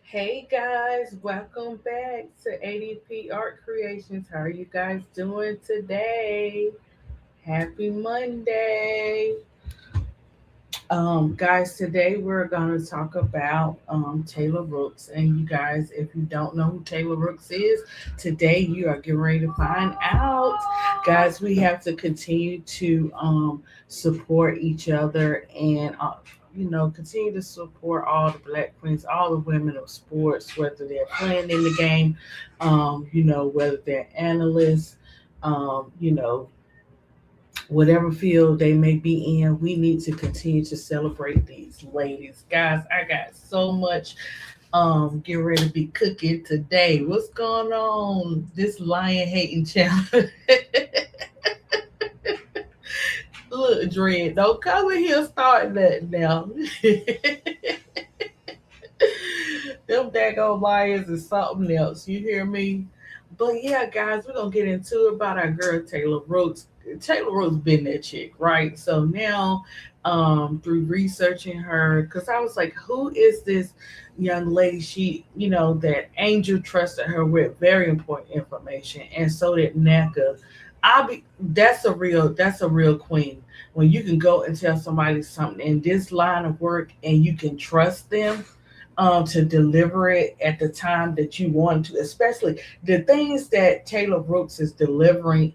Hey guys, welcome back to ADP Art Creations. How are you guys doing today? Happy Monday. Guys, today we're going to talk about Taylor Rooks. And you guys, if you don't know who Taylor Rooks is, today you are getting ready to find out. Guys, we have to continue to support each other and continue to support all the black queens, all the women of sports, whether they're playing in the game, whether they're analysts, you know, whatever field they may be in, we need to continue to celebrate these ladies. Guys, I got so much get ready to be cooking today. What's going on? This lion hating challenge. Look, Dread, don't come in here starting that now. Them daggone lions is something else. You hear me? But yeah, guys, we're gonna get into it about our girl Taylor Rhodes. Taylor Rhodes been that chick, right? So now, through researching her, because I was like, who is this young lady? She, that Angel trusted her with very important information, and so did NACA. I'll be that's a real queen. When you can go and tell somebody something in this line of work and you can trust them to deliver it at the time that you want to, especially the things that Taylor Brooks is delivering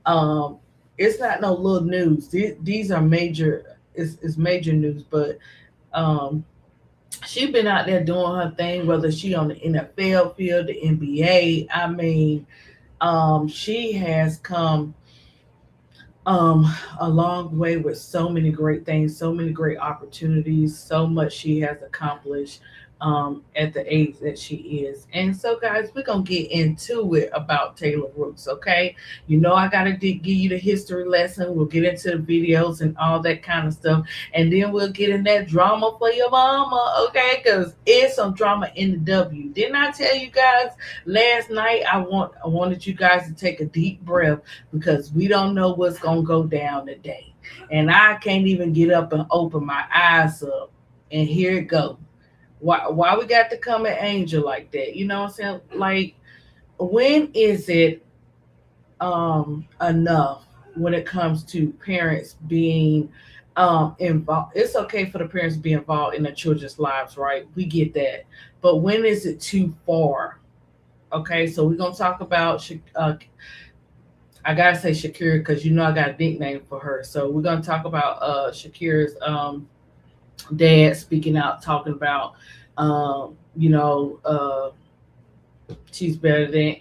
um, it's not no little news. These are major, it's major news, but um, she been out there doing her thing, whether she on the NFL field, the NBA. I mean, she has come a long way with so many great things, so many great opportunities, so much she has accomplished at the age that she is. And so, guys, we're gonna get into it about Taylor Rooks, okay? I gotta give you the history lesson. We'll get into the videos and all that kind of stuff, and then we'll get in that drama for your mama, okay? Because it's some drama in the W. Didn't I tell you guys last night? I wanted you guys to take a deep breath because we don't know what's gonna go down today. And I can't even get up and open my eyes up. And here it goes. Why we got to come at Angel like that? You know what I'm saying? Like, when is it enough when it comes to parents being involved? It's okay for the parents to be involved in their children's lives, right? We get that. But when is it too far? Okay, so we're gonna talk about I gotta say Shakira because I got a nickname for her. So we're gonna talk about Shakira's dad speaking out, talking about um, you know, she's better than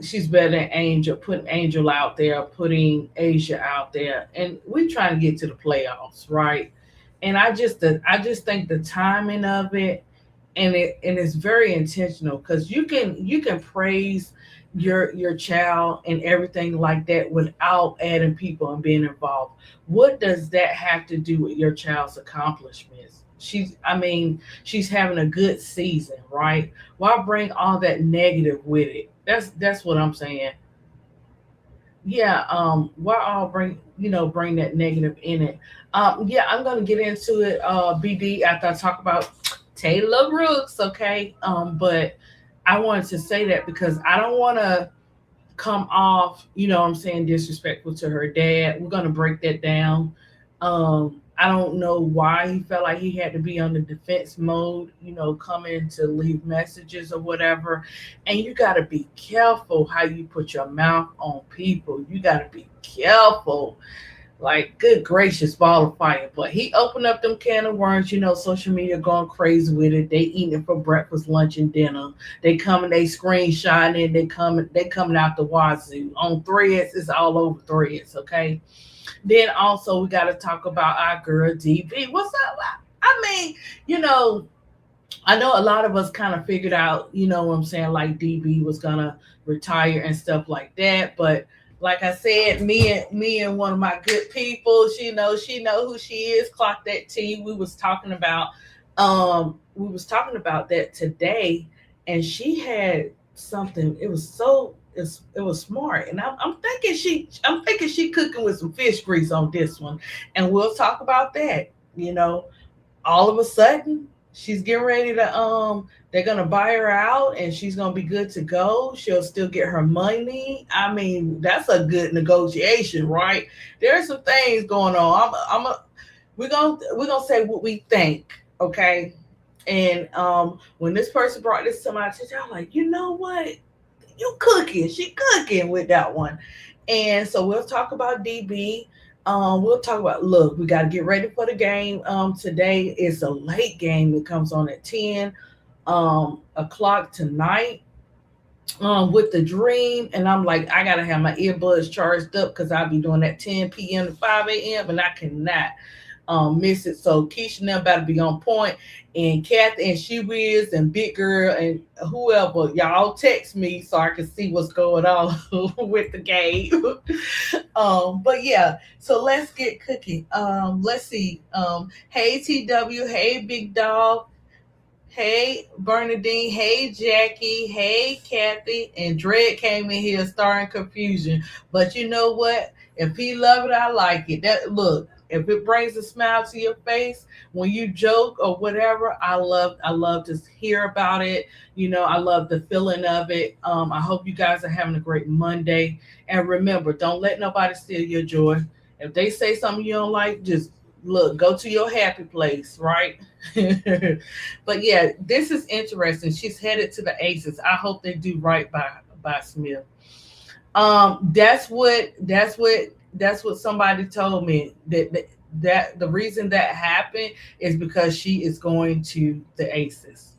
she's better than Angel, putting Angel out there, putting Asia out there, and we're trying to get to the playoffs, right? And I just think the timing of it and it's very intentional because you can praise your child and everything like that without adding people and being involved. What does that have to do with your child's accomplishments? She's having a good season, right? Why bring all that negative with it? That's what I'm saying. Yeah, why all bring that negative in it? Yeah, I'm gonna get into it, BD, after I talk about Taylor Rooks, okay? But I wanted to say that because I don't want to come off, what I'm saying, disrespectful to her dad. We're gonna break that down. I don't know why he felt like he had to be on the defense mode, coming to leave messages or whatever. And you gotta be careful how you put your mouth on people. You gotta be careful. Like, good gracious, ball of fire. But he opened up them can of worms, social media going crazy with it. They eating it for breakfast, lunch, and dinner. They coming, they screenshotting it, they coming out the wazoo. On threads, it's all over threads, okay? Then also we gotta talk about our girl DB. What's up? I mean, you know, I know a lot of us kind of figured out, what I'm saying, like DB was gonna retire and stuff like that. But like I said, me and one of my good people, she know who she is. Clock that T. We was talking about that today, and she had something. It was smart, and I'm thinking she cooking with some fish grease on this one, and we'll talk about that. You know, all of a sudden. She's getting ready to they're gonna buy her out and she's gonna be good to go. She'll still get her money. I mean, that's a good negotiation, right? There's some things going on. We're gonna say what we think, okay? And when this person brought this to my attention, I'm like, you know what? You cooking. She cooking with that one. And so we'll talk about DB. We'll talk about, look, we got to get ready for the game. Today is a late game. It comes on at 10 o'clock tonight with the dream. And I'm like, I got to have my earbuds charged up because I'll be doing that 10 p.m. to 5 a.m. and I cannot miss it. So Keisha now about to be on point, and Kathy and She Wiz and Big Girl and whoever, y'all text me so I can see what's going on with the game. But yeah, so let's get cooking. Let's see. Hey TW, hey Big Dog, hey Bernadine, hey Jackie, hey Kathy, and Dred came in here starting confusion. But you know what? If he love it, I like it. That look, if it brings a smile to your face when you joke or whatever, I love to hear about it. I love the feeling of it. I hope you guys are having a great Monday. And remember, don't let nobody steal your joy. If they say something you don't like, just look, go to your happy place, right? But yeah, this is interesting. She's headed to the Aces. I hope they do right by Smith. That's what somebody told me that the reason that happened is because she is going to the Aces.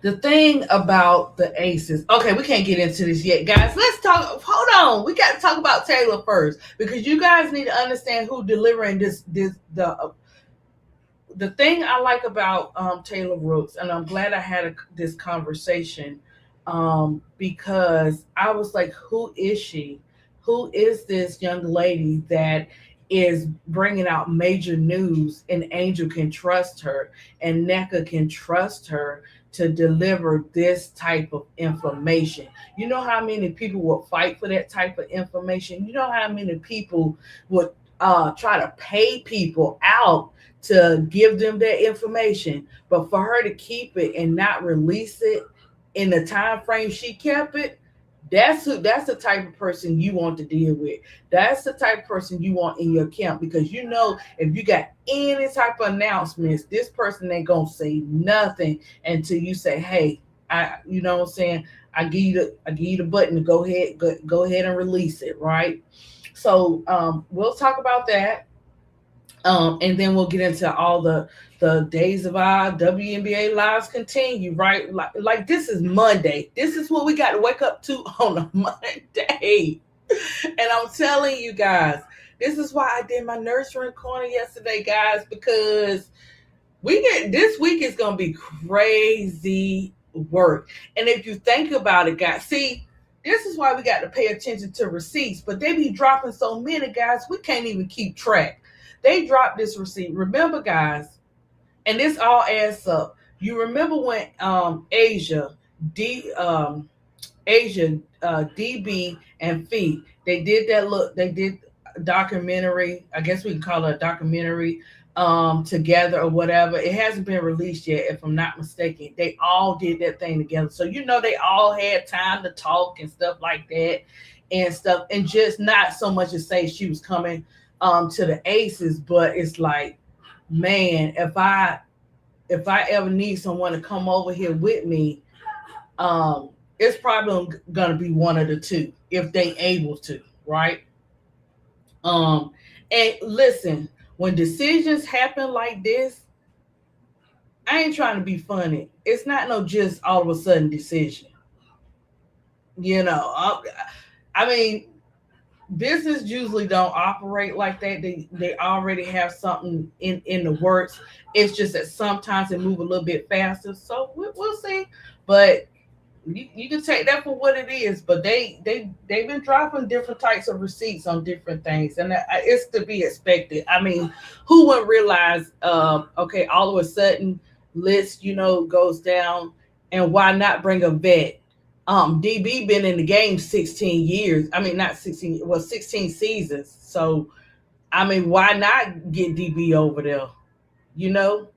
The thing about the Aces, okay, we can't get into this yet, guys. Let's talk. Hold on, we got to talk about Taylor first because you guys need to understand who delivering the thing I like about Taylor Rooks, and I'm glad I had this conversation because I was like, who is she? Who is this young lady that is bringing out major news and Angel can trust her and NECA can trust her to deliver this type of information? You know how many people would fight for that type of information? You know how many people would try to pay people out to give them that information, but for her to keep it and not release it in the time frame she kept it, that's the type of person you want to deal with. That's the type of person you want in your camp because if you got any type of announcements, this person ain't gonna say nothing until you say, "Hey, you know what I'm saying? I give you the button to go ahead and release it, right?" So we'll talk about that. And then we'll get into all the days of our WNBA lives continue, right? Like this is Monday. This is what we got to wake up to on a Monday. And I'm telling you guys, this is why I did my nursery corner yesterday, guys, because this week is gonna be crazy work. And if you think about it, guys, see, this is why we got to pay attention to receipts. But they be dropping so many, guys, we can't even keep track. They dropped this receipt. Remember, guys, and this all adds up. You remember when Asia, DB, and Fee, they did a documentary. I guess we can call it a documentary together or whatever. It hasn't been released yet, if I'm not mistaken. They all did that thing together. So they all had time to talk and stuff like that and stuff. And just not so much as say she was coming to the Aces, but it's like, man, if I ever need someone to come over here with me, it's probably gonna be one of the two if they able to, right? Um, and listen, when decisions happen like this, I ain't trying to be funny. It's not no just all of a sudden decision. I mean, business usually don't operate like that. They already have something in the works. It's just that sometimes they move a little bit faster. So we'll see. But you can take that for what it is. But they've been dropping different types of receipts on different things, and it's to be expected. I mean, who would realize? Okay, all of a sudden, list goes down, and why not bring a vet? DB been in the game 16 years. I mean, not 16, well, 16 seasons. So, I mean, why not get DB over there? You know?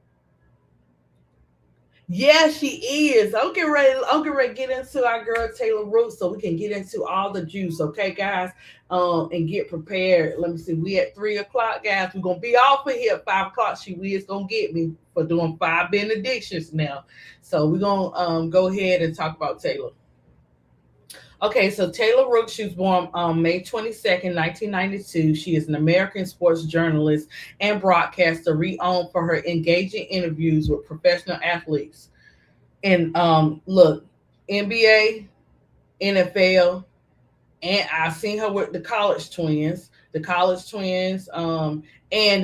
Yeah, she is. I'm getting ready. I'm getting ready to get into our girl Taylor Rooks so we can get into all the juice, okay, guys? And get prepared. Let me see. We at 3 o'clock, guys. We're gonna be off of here at 5 o'clock. She is gonna get me for doing 5 benedictions now. So we're gonna go ahead and talk about Taylor. Okay, so Taylor Rooks, she was born May 22nd, 1992. She is an American sports journalist and broadcaster, renowned for her engaging interviews with professional athletes. And look, NBA, NFL, and I've seen her with the college twins, and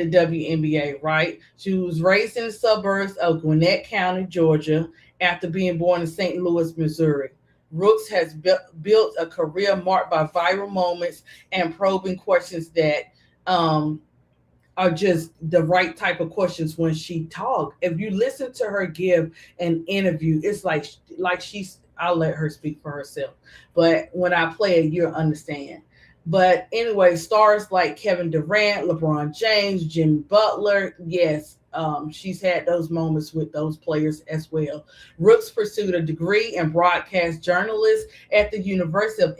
the WNBA, right? She was raised in the suburbs of Gwinnett County, Georgia, after being born in St. Louis, Missouri. Rooks has built a career marked by viral moments and probing questions that um, are just the right type of questions when she talk. If you listen to her give an interview, it's like she's. I'll let her speak for herself, but when I play it, you'll understand. But anyway, stars like Kevin Durant, LeBron James, Jimmy Butler, yes, she's had those moments with those players as well. Rooks pursued a degree in broadcast journalism at the University of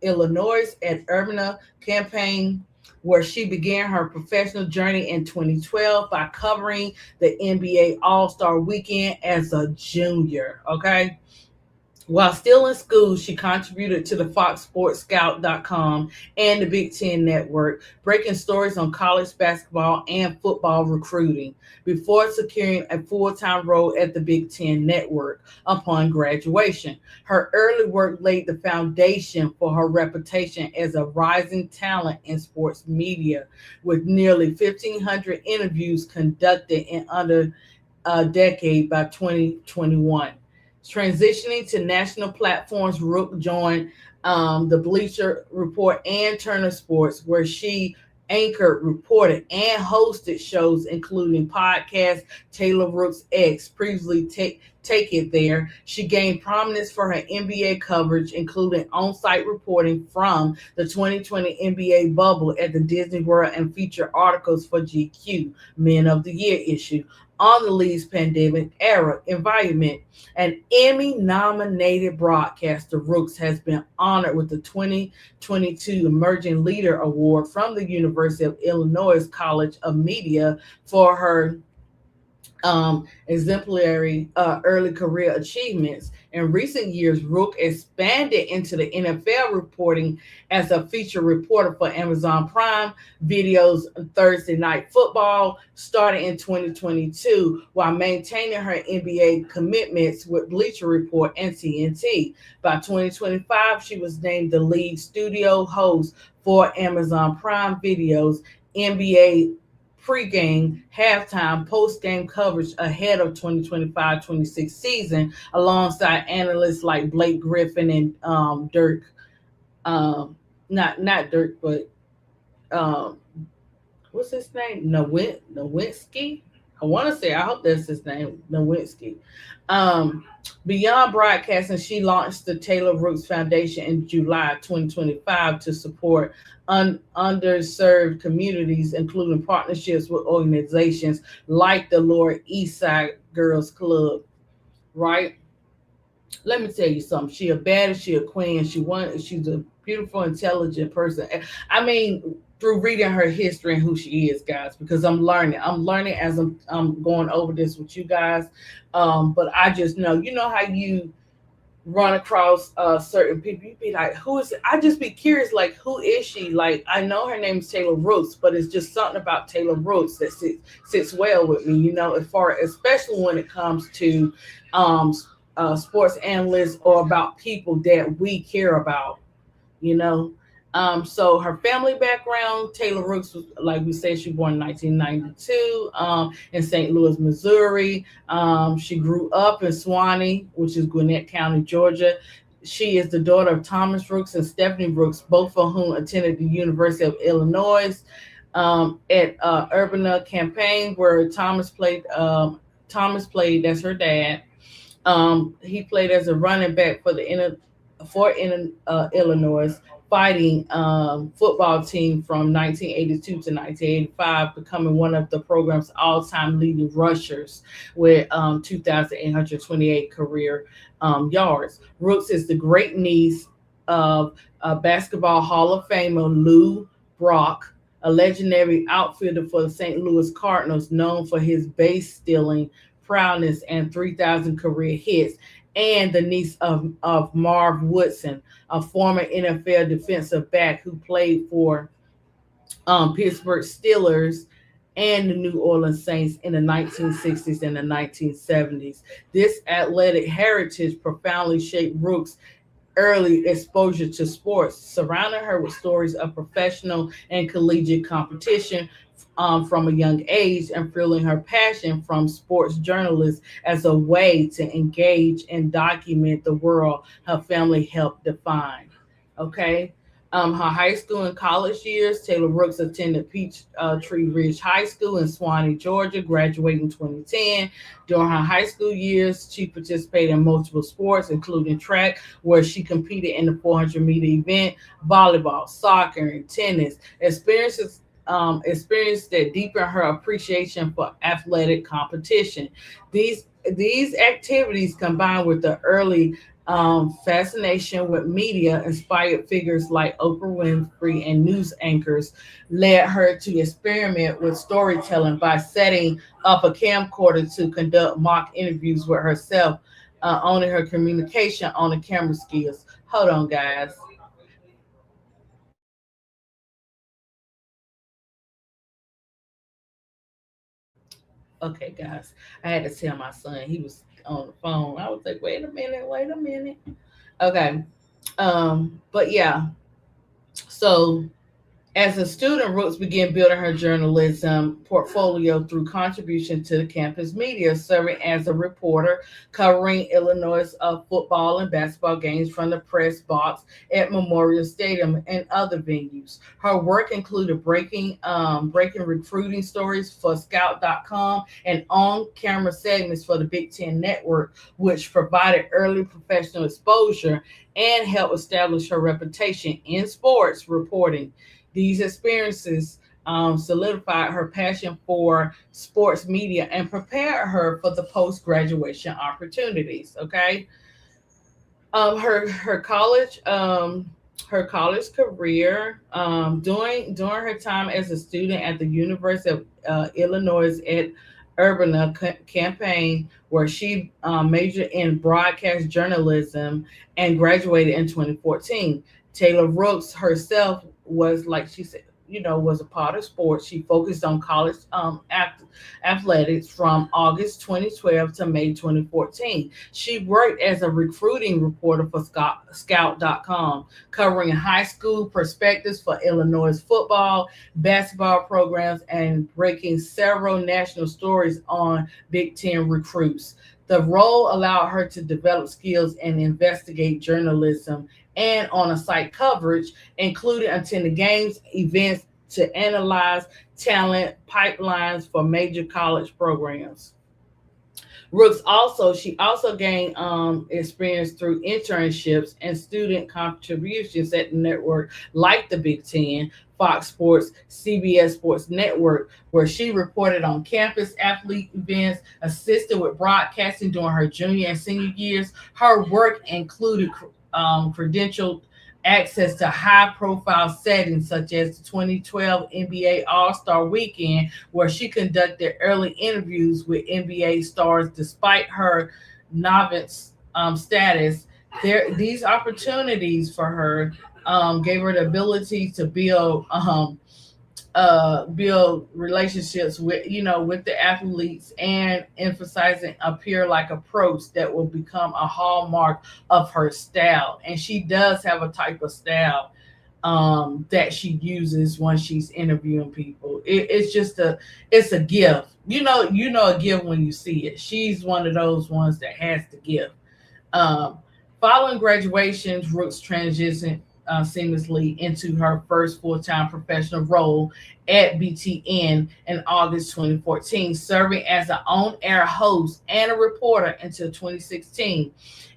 Illinois at Urbana Campaign, where she began her professional journey in 2012 by covering the NBA All Star Weekend as a junior. Okay. While still in school, she contributed to the FoxSportsScout.com and the Big Ten Network, breaking stories on college basketball and football recruiting before securing a full time role at the Big Ten Network upon graduation. Her early work laid the foundation for her reputation as a rising talent in sports media, with nearly 1,500 interviews conducted in under a decade by 2021. Transitioning to national platforms, Rook joined the Bleacher Report and Turner Sports, where she anchored, reported, and hosted shows including podcast Taylor Rooks X, previously Take It There. She gained prominence for her NBA coverage, including on-site reporting from the 2020 NBA bubble at the Disney World and featured articles for GQ Men of the Year issue on the league's pandemic era environment. An Emmy nominated broadcaster, Rooks has been honored with the 2022 Emerging Leader Award from the University of Illinois College of Media for her exemplary early career achievements. In recent years, Rook expanded into the NFL reporting as a feature reporter for Amazon Prime Video's Thursday Night Football, starting in 2022, while maintaining her NBA commitments with Bleacher Report and TNT. By 2025, she was named the lead studio host for Amazon Prime Video's NBA pregame, halftime, post-game coverage ahead of 2025-26 season, alongside analysts like Blake Griffin and Dirk, not Dirk, but um, what's his name? Nowinski. I want to say, I hope that's his name, Nowinski. Um, Beyond broadcasting, she launched the Taylor Rooks Foundation in July 2025 to support underserved communities, including partnerships with organizations like the Lower East Side Girls Club. Right? Let me tell you something. She a baddie, she a queen. She's a beautiful, intelligent person. I mean, through reading her history and who she is, guys, because I'm learning. I'm learning as I'm going over this with you guys. But I just know, you know how you run across certain people, you be like, who is it? I just be curious, like, who is she? Like, I know her name is Taylor Rooks, but it's just something about Taylor Rooks that sits well with me, as far, especially when it comes to um sports analysts or about people that we care about, you know. So her family background, Taylor Rooks was, like we said, she was born in 1992 in St. Louis, Missouri. She grew up in Suwanee, which is Gwinnett County, Georgia. She is the daughter of Thomas Rooks and Stephanie Rooks, both of whom attended the University of Illinois at Urbana Campaign, where Thomas played. Thomas played, that's her dad. He played as a running back for Illinois, fighting football team from 1982 to 1985, becoming one of the program's all-time leading rushers with 2,828 career yards. Rooks is the great niece of basketball Hall of Famer Lou Brock, a legendary outfielder for the St. Louis Cardinals, known for his base stealing prowess and 3,000 career hits, and the niece of Marv Woodson, a former NFL defensive back who played for Pittsburgh Steelers and the New Orleans Saints in the 1960s and the 1970s. This athletic heritage profoundly shaped Rooks' early exposure to sports, surrounding her with stories of professional and collegiate competition from a young age, and fueling her passion from sports journalists as a way to engage and document the world her family helped define. Okay. Her high school and college years, Taylor Rooks attended Peach Tree Ridge High School in Swanee, Georgia, graduating in 2010. During her high school years, she participated in multiple sports, including track, where she competed in the 400-meter event, volleyball, soccer, and tennis. Experience that deepen her appreciation for athletic competition. These activities, combined with the early fascination with media, inspired figures like Oprah Winfrey and news anchors, led her to experiment with storytelling by setting up a camcorder to conduct mock interviews with herself, owning her communication on the camera skills. Hold on, guys. Okay, guys. I had to tell my son, he was on the phone. I was like, wait a minute, wait a minute. Okay. But yeah, so as a student, Rooks began building her journalism portfolio through contribution to the campus media, serving as a reporter covering Illinois football and basketball games from the press box at Memorial Stadium and other venues. Her work included breaking recruiting stories for Scout.com and on-camera segments for the Big Ten Network, which provided early professional exposure and helped establish her reputation in sports reporting. These experiences solidified her passion for sports media and prepared her for the post graduation opportunities. Okay, her college her college career, during her time as a student at the University of Illinois at Urbana campaign, where she majored in broadcast journalism and graduated in 2014. Taylor Rooks herself was, like she said, was a part of sports. She focused on college athletics from August 2012 to May 2014. She worked as a recruiting reporter for Scout.com, covering high school perspectives for Illinois football, basketball programs, and breaking several national stories on Big Ten recruits. The role allowed her to develop skills in investigate journalism and on a site coverage, including attending games, events to analyze talent pipelines for major college programs. She also gained experience through internships and student contributions at the network like the Big Ten, Fox Sports, CBS Sports Network, where she reported on campus athlete events, assisted with broadcasting during her junior and senior years. Her work included credentialed access to high profile settings such as the 2012 NBA All Star Weekend, where she conducted early interviews with NBA stars despite her novice status. These opportunities for her gave her the ability to build relationships with the athletes, and emphasizing a peer like approach that will become a hallmark of her style. And she does have a type of style that she uses when she's interviewing people. It's a gift. A gift when you see it. She's one of those ones that has the gift. um, Following graduation, Rooks transitioned seamlessly into her first full-time professional role at BTN in August 2014, serving as an on-air host and a reporter until 2016.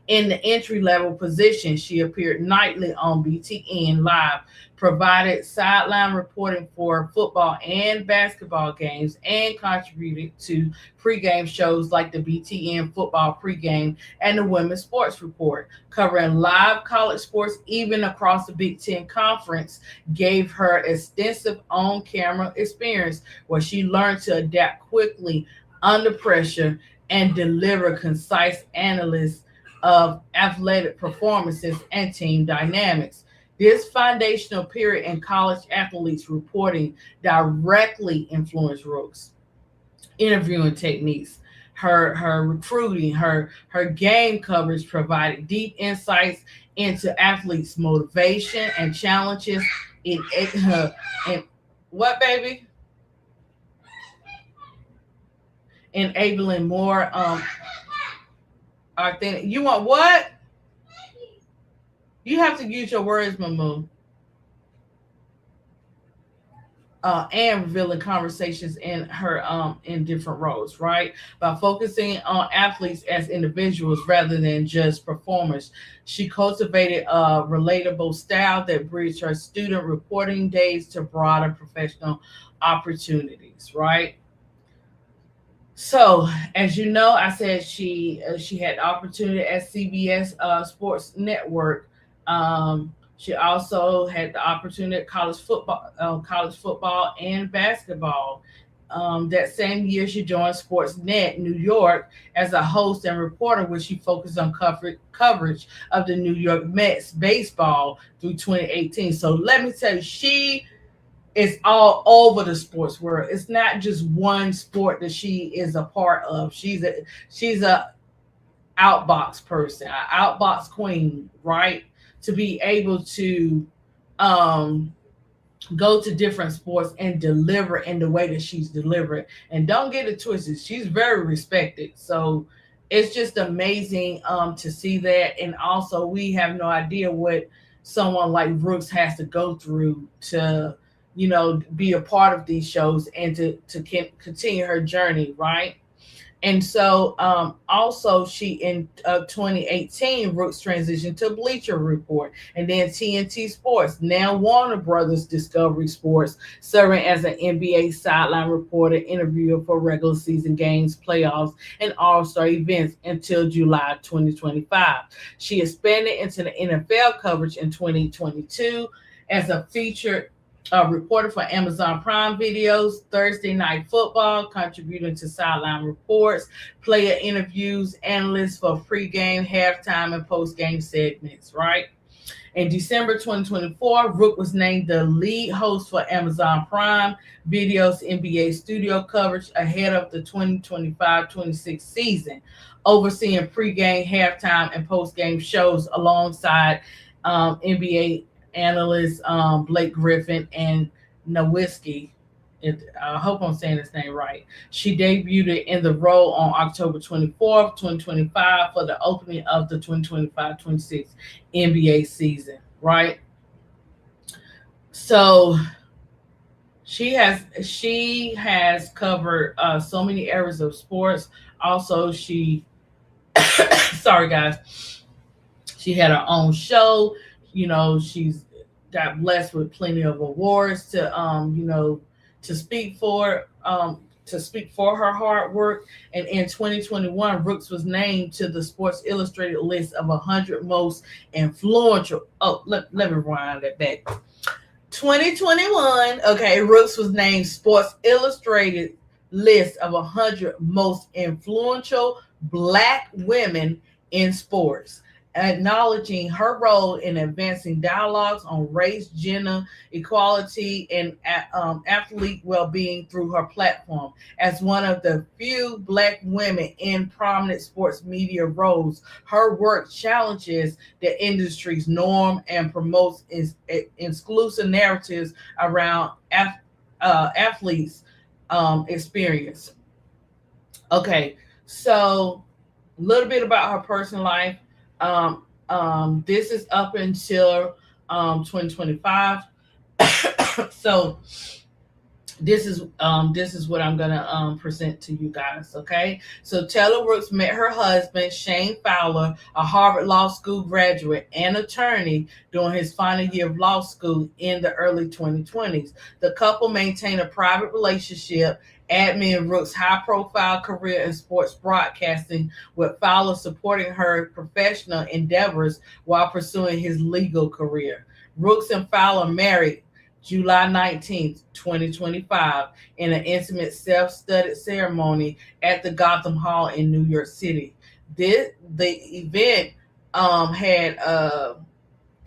In the entry-level position, she appeared nightly on BTN Live, provided sideline reporting for football and basketball games, and contributed to pregame shows like the BTN Football Pregame and the Women's Sports Report. Covering live college sports, even across the Big Ten Conference, gave her extensive on-camera experience where she learned to adapt quickly under pressure and deliver concise analysis of athletic performances and team dynamics. This foundational period in college athletes reporting directly influenced Rooks' interviewing techniques. Her recruiting, her game coverage provided deep insights into athletes' motivation and challenges in her in what baby? Enabling more authentic. You want what? You have to use your words, Mamu. And revealing conversations in different roles, right? By focusing on athletes as individuals rather than just performers, she cultivated a relatable style that bridged her student reporting days to broader professional opportunities, right? So, as you know, I said she had opportunity at CBS Sports Network. She also had the opportunity at college football and basketball. That same year, she joined Sportsnet New York as a host and reporter, where she focused on coverage of the New York Mets baseball through 2018. So let me tell you, she is all over the sports world. It's not just one sport that she is a part of. She's a outbox person, an outbox queen, right? To be able to um go to different sports and deliver in the way that she's delivered. And don't get it twisted, she's very respected. So it's just amazing to see that. And also, we have no idea what someone like Brooks has to go through to, be a part of these shows and to continue her journey, right? And so, also, she in 2018, Rooks transitioned to Bleacher Report and then TNT Sports, now Warner Brothers Discovery Sports, serving as an NBA sideline reporter, interviewer for regular season games, playoffs, and All Star events until July 2025. She expanded into the NFL coverage in 2022 as a featured reporter for Amazon Prime Videos, Thursday Night Football, contributing to sideline reports, player interviews, analysts for pregame, halftime, and postgame segments, right? In December 2024, Rook was named the lead host for Amazon Prime Video's NBA studio coverage ahead of the 2025-26 season, overseeing pregame, halftime, and postgame shows alongside NBA analysts Blake Griffin and Nowitzki. I hope I'm saying his name right. She debuted in the role on October 24th, 2025 for the opening of the 2025-26 NBA season, right? So she has covered so many areas of sports. Also, she sorry guys, she had her own show. She's got blessed with plenty of awards to speak for her hard work. And in 2021, Rooks was named to the Sports Illustrated list of 100 most influential. Oh, let me rewind that back. 2021, okay, Rooks was named Sports Illustrated list of 100 most influential Black women in sports, acknowledging her role in advancing dialogues on race, gender equality, and athlete well-being through her platform. As one of the few Black women in prominent sports media roles, her work challenges the industry's norm and promotes exclusive narratives around athletes' experience. Okay, so a little bit about her personal life. This is up until 2025. So this is what I'm gonna present to you guys. Okay, so Taylor Rooks met her husband Shane Fowler, a Harvard Law School graduate and attorney, during his final year of law school in the early 2020s. The couple maintained a private relationship. Admin Rooks' high-profile career in sports broadcasting, with Fowler supporting her professional endeavors while pursuing his legal career. Rooks and Fowler married July 19th, 2025, in an intimate self-studded ceremony at the Gotham Hall in New York City. The event had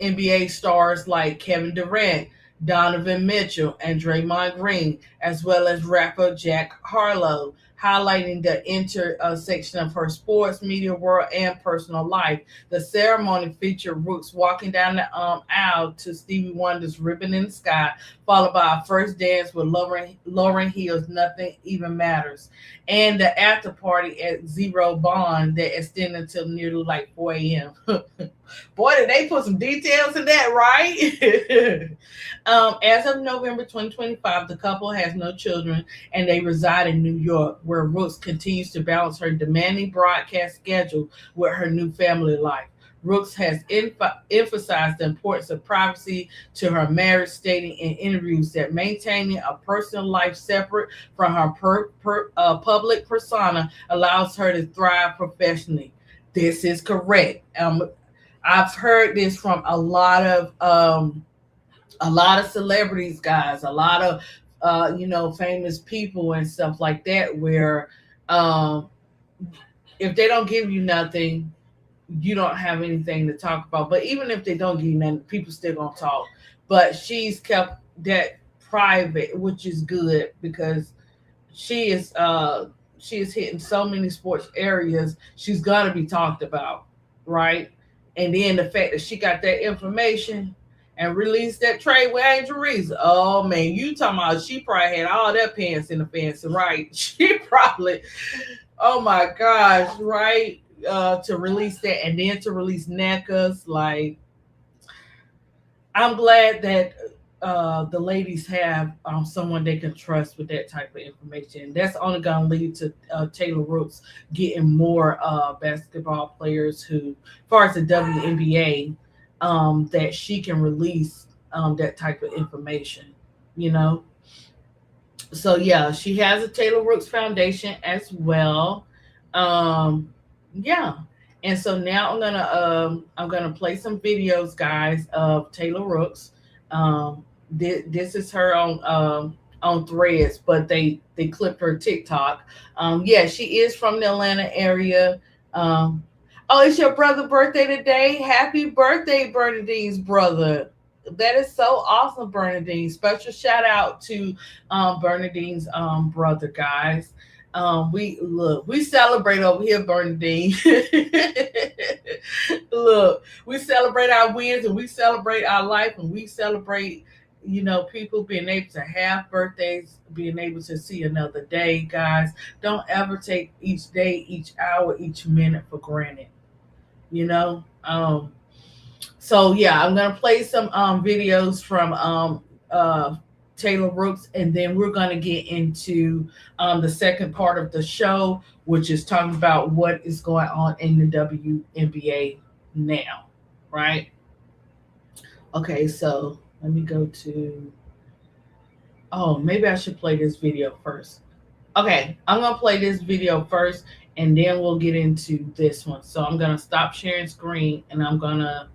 NBA stars like Kevin Durant, Donovan Mitchell, and Draymond Green, as well as rapper Jack Harlow, highlighting the intersection of her sports, media world, and personal life. The ceremony featured Rooks walking down the aisle to Stevie Wonder's Ribbon in the Sky, followed by a first dance with Lauren Hill's Nothing Even Matters, and the after party at Zero Bond that extended until nearly like 4 a.m. Boy, did they put some details in that, right? As of November 2025, the couple has no children and they reside in New York, where Rooks continues to balance her demanding broadcast schedule with her new family life. Rooks has emphasized the importance of privacy to her marriage, stating in interviews that maintaining a personal life separate from her public persona allows her to thrive professionally. This is correct. I've heard this from a lot of celebrities, guys, a lot of famous people and stuff like that, where um, if they don't give you nothing, you don't have anything to talk about. But even if they don't give you nothing, people still gonna talk. But she's kept that private, which is good because she is she is hitting so many sports areas. She's gonna be talked about, right? And then the fact that she got that information and released that trade with Angel Reese. Oh man, you talking about she probably had all that pants in the fancy, right? She probably, oh my gosh, right? To release that and then to release NECAs, like I'm glad that the ladies have someone they can trust with that type of information. That's only going to lead to Taylor Rooks getting more basketball players who, as far as the WNBA, that she can release that type of information, you know? So, yeah, she has a Taylor Rooks Foundation as well. Um, yeah. And so now I'm gonna play some videos, guys, of Taylor Rooks. This is her on Threads, but they clipped her TikTok. Yeah, she is from the Atlanta area. Um, oh, it's your brother's birthday today. Happy birthday, Bernadine's brother. That is so awesome, Bernadine. Special shout out to Bernadine's brother, guys. We celebrate over here, Bernadine. Look, we celebrate our wins and we celebrate our life and we celebrate, people being able to have birthdays, being able to see another day, guys. Don't ever take each day, each hour, each minute for granted. You know. So yeah, I'm gonna play some videos from Taylor Rooks, and then we're gonna get into the second part of the show, which is talking about what is going on in the WNBA now, right? Okay, so let me go to. Oh, maybe I should play this video first. Okay, I'm gonna play this video first, and then we'll get into this one. So I'm gonna stop sharing screen, and I'm gonna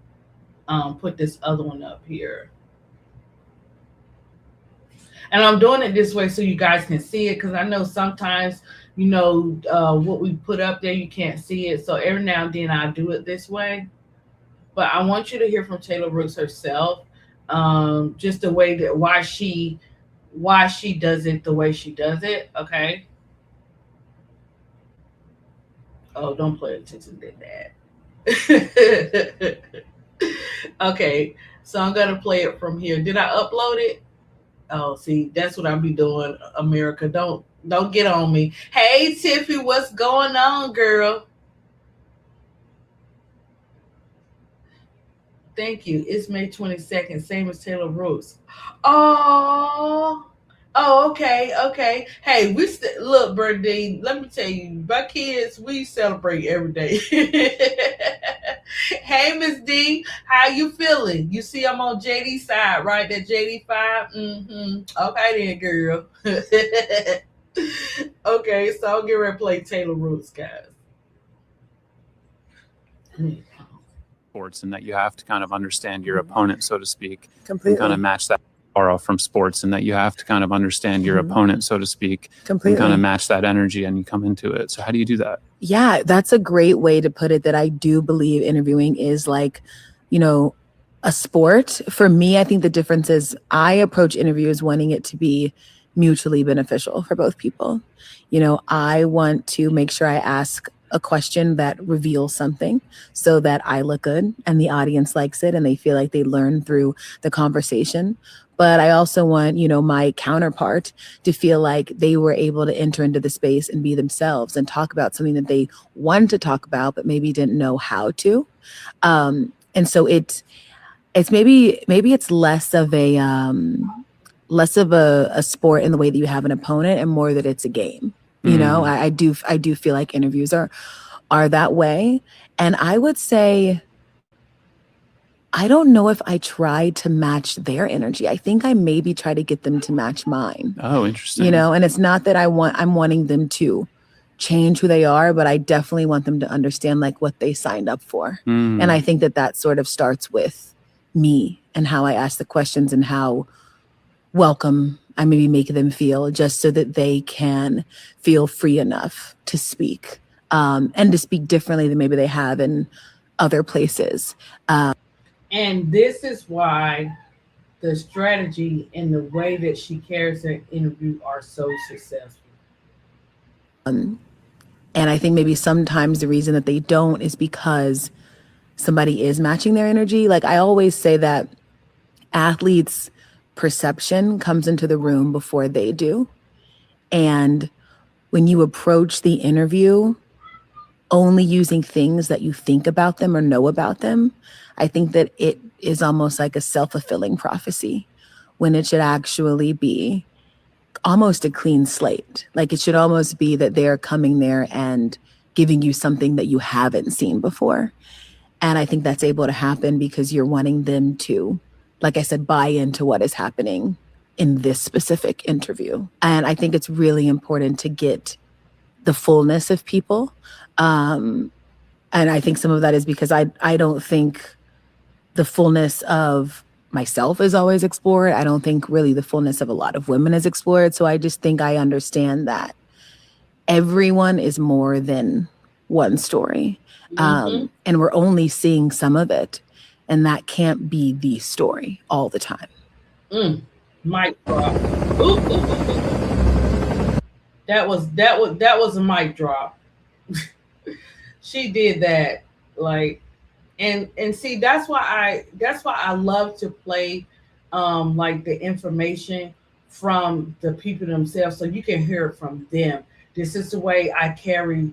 put this other one up here. And I'm doing it this way so you guys can see it, because I know sometimes, what we put up there, you can't see it. So every now and then I do it this way. But I want you to hear from Taylor Rooks herself, just the way that why she does it the way she does it. Okay. Oh, don't play attention to that. Okay, so I'm gonna play it from here. Did I upload it? Oh, see, that's what I be doing, America. Don't get on me. Hey, Tiffy, what's going on, girl? Thank you. It's May 22nd, same as Taylor Rooks. Oh, Oh, okay. Hey, look, Birdie. Let me tell you, my kids, we celebrate every day. Hey, Miss D, how you feeling? You see, I'm on JD side, right? That JD5. Okay, then, girl. Okay, so I'll get ready to play Taylor Rooks, guys. Sports, and that you have to kind of understand your opponent, so to speak, Completely. and kind of match that aura from sports, and that you have to kind of understand your opponent, so to speak, Completely. and kind of match that energy, and you come into it. So how do you do that? Yeah, that's a great way to put it, that I do believe interviewing is like, a sport. For me, I think the difference is I approach interviews wanting it to be mutually beneficial for both people. I want to make sure I ask a question that reveals something so that I look good and the audience likes it and they feel like they learn through the conversation. But I also want, my counterpart to feel like they were able to enter into the space and be themselves and talk about something that they wanted to talk about, but maybe didn't know how to. And so it's maybe it's less of a sport in the way that you have an opponent, and more that it's a game. I do feel like interviews are that way. And I would say, I don't know if I try to match their energy. I think I maybe try to get them to match mine. Oh, interesting. And it's not that I'm wanting them to change who they are, but I definitely want them to understand like what they signed up for. And I think that sort of starts with me and how I ask the questions and how welcome I maybe make them feel, just so that they can feel free enough to speak, and to speak differently than maybe they have in other places. And this is why the strategy and the way that she carries her interview are so successful. And I think maybe sometimes the reason that they don't is because somebody is matching their energy. Like I always say that athletes' perception comes into the room before they do. And when you approach the interview only using things that you think about them or know about them, I think that it is almost like a self-fulfilling prophecy, when it should actually be almost a clean slate. Like it should almost be that they're coming there and giving you something that you haven't seen before. And I think that's able to happen because you're wanting them to, like I said, buy into what is happening in this specific interview. And I think it's really important to get the fullness of people. And I think some of that is because I don't think the fullness of myself is always explored. I don't think really the fullness of a lot of women is explored. So I just think I understand that everyone is more than one story. And we're only seeing some of it. And that can't be the story all the time. Mic drop. That was a mic drop. She did that, like, and see, that's why I love to play like the information from the people themselves, so you can hear it from them. This is the way I carry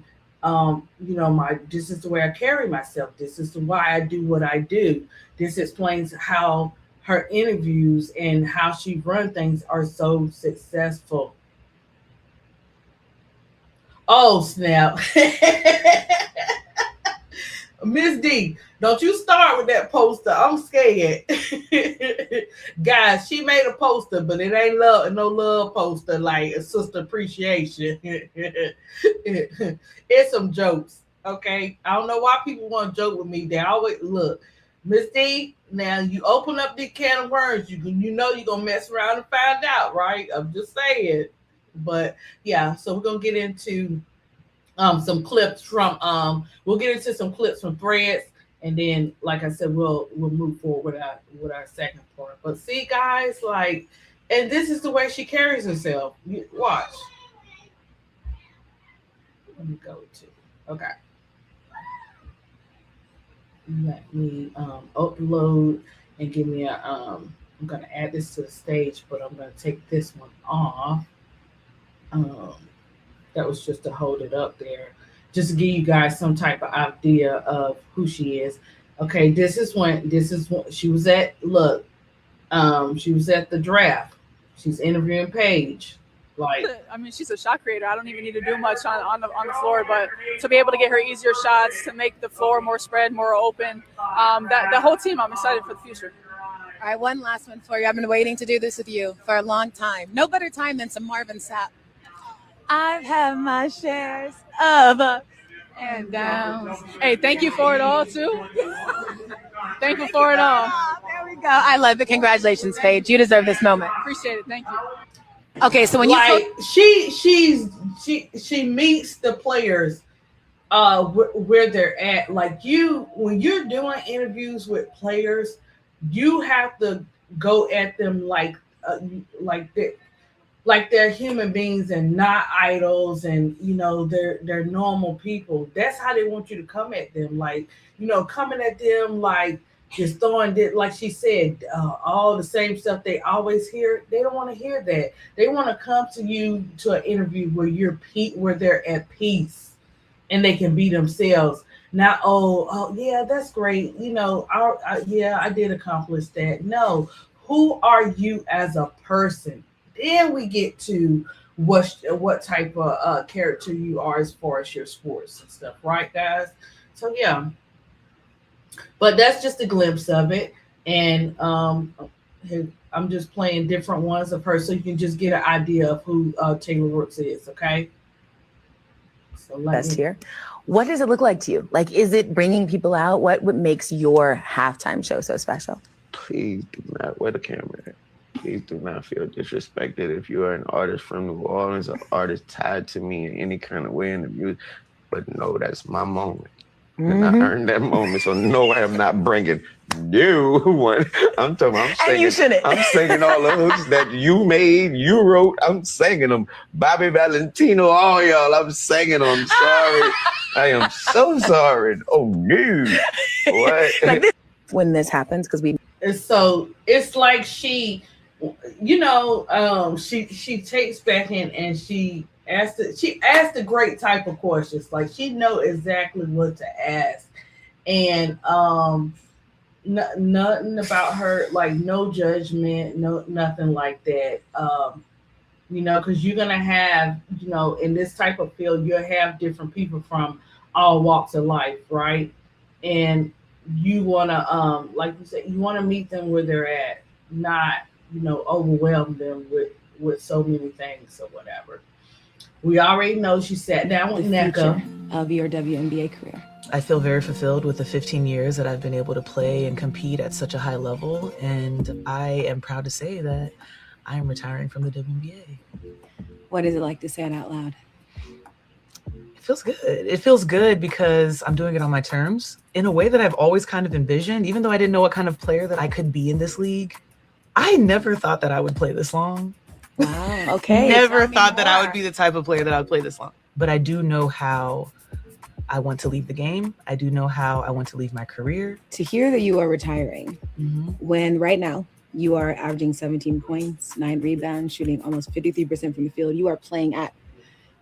this is the way I carry myself. This is why I do what I do. This explains how her interviews and how she run things are so successful. Oh, snap. Miss D, don't you start with that poster. I'm scared. Guys, she made a poster, but it ain't no love poster like a sister appreciation. It's some jokes, okay? I don't know why people want to joke with me. They always look. Miss D, now you open up the can of worms, you know you're gonna mess around and find out, right? I'm just saying. But yeah, so we're gonna get into some clips from we'll get into some clips from Threads, and then like I said, we'll move forward with our second part. But see, guys, like, and this is the way she carries herself. Watch. Let me go to okay. Let me upload and give me a I'm gonna add this to the stage, but I'm gonna take this one off. That was just to hold it up there, just to give you guys some type of idea of who she is. Okay, this is when she was at she was at the draft. She's interviewing Paige. Like, I mean, she's a shot creator. I don't even need to do much on the floor, but to be able to get her easier shots, to make the floor more spread, more open, that whole team, I'm excited for the future. All right, one last one for you. I've been waiting to do this with you for a long time. No better time than some Marvin Sapp. I've had my shares of ups and downs. Hey, thank you for it all, too. Thankful for it all. Oh, there we go. I love it. Congratulations, Paige. You deserve this moment. Appreciate it. Thank you. Okay, so when you like she meets the players where they're at. Like when you're doing interviews with players, you have to go at them like they're human beings and not idols, and they're normal people. That's how they want you to come at them, like coming at them like just throwing it, like she said, all the same stuff they always hear. They don't want to hear that. They want to come to you to an interview where they're at peace and they can be themselves. Not oh yeah, that's great. I did accomplish that. No, who are you as a person? Then we get to what type of character you are as far as your sports and stuff, right, guys? So yeah. But that's just a glimpse of it. And I'm just playing different ones of her so you can just get an idea of who Taylor Rooks is, okay? So Best here. What does it look like to you? Like, is it bringing people out? What makes your halftime show so special? Please do not wear the camera. Please do not feel disrespected if you are an artist from New Orleans, an artist tied to me in any kind of way in the music. But no, that's my moment. And I earned that moment, so no, I am not bringing you one. I'm singing all the hooks that you made, you wrote. I'm singing them. Bobby Valentino, all y'all, I'm singing them. Sorry. I am so sorry. Oh, no. What? When this happens, because it's like she takes back in and she asked the great type of questions. Like she know exactly what to ask, and nothing about her, like no judgment, no nothing like that. Because you're gonna have, in this type of field, you'll have different people from all walks of life, right? And you wanna, like you said, you wanna meet them where they're at, not overwhelm them with so many things or whatever. We already know she sat down with NECA of your WNBA career. I feel very fulfilled with the 15 years that I've been able to play and compete at such a high level, and I am proud to say that I am retiring from the WNBA. What is it like to say it out loud? It feels good. It feels good because I'm doing it on my terms in a way that I've always kind of envisioned. Even though I didn't know what kind of player that I could be in this league, I never thought that I would play this long. Wow. Okay. Never thought that I would be the type of player that I would play this long. But I do know how I want to leave the game. I do know how I want to leave my career. To hear that you are retiring when right now you are averaging 17 points, 9 rebounds, shooting almost 53% from the field, you are playing at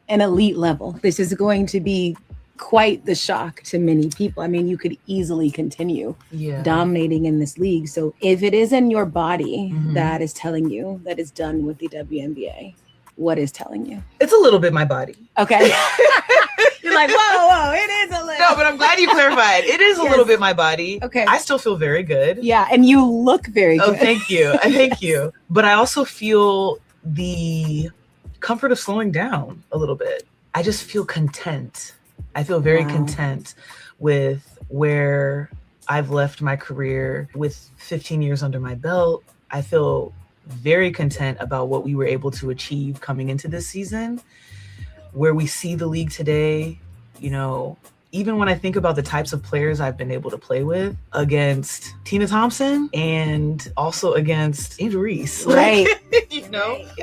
an elite level. This is going to be quite the shock to many people. I mean, you could easily continue dominating in this league. So if it is in your body that is telling you that it's done with the WNBA, what is telling you? It's a little bit my body. Okay. You're like, whoa, it is a little. No, but I'm glad you clarified. It is a little bit my body. Okay. I still feel very good. Yeah, and you look very good. Oh, thank you. Thank you. But I also feel the comfort of slowing down a little bit. I just feel content. I feel very content with where I've left my career with 15 years under my belt. I feel very content about what we were able to achieve coming into this season, where we see the league today. Even when I think about the types of players I've been able to play with against Tina Thompson and also against Angel Reese. Right.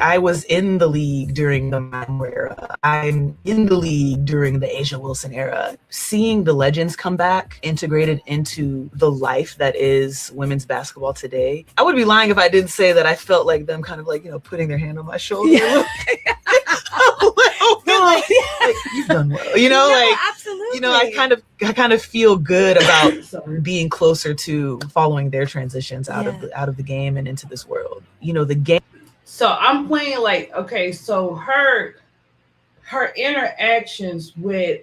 I was in the league during the Madden era. I'm in the league during the Asia Wilson era. Seeing the legends come back integrated into the life that is women's basketball today. I would be lying if I didn't say that I felt like them kind of like, putting their hand on my shoulder. Yeah. Like, you've done well, absolutely. I kind of feel good about being closer to following their transitions out of the game and into this world. The game. So I'm playing like, okay, so her interactions with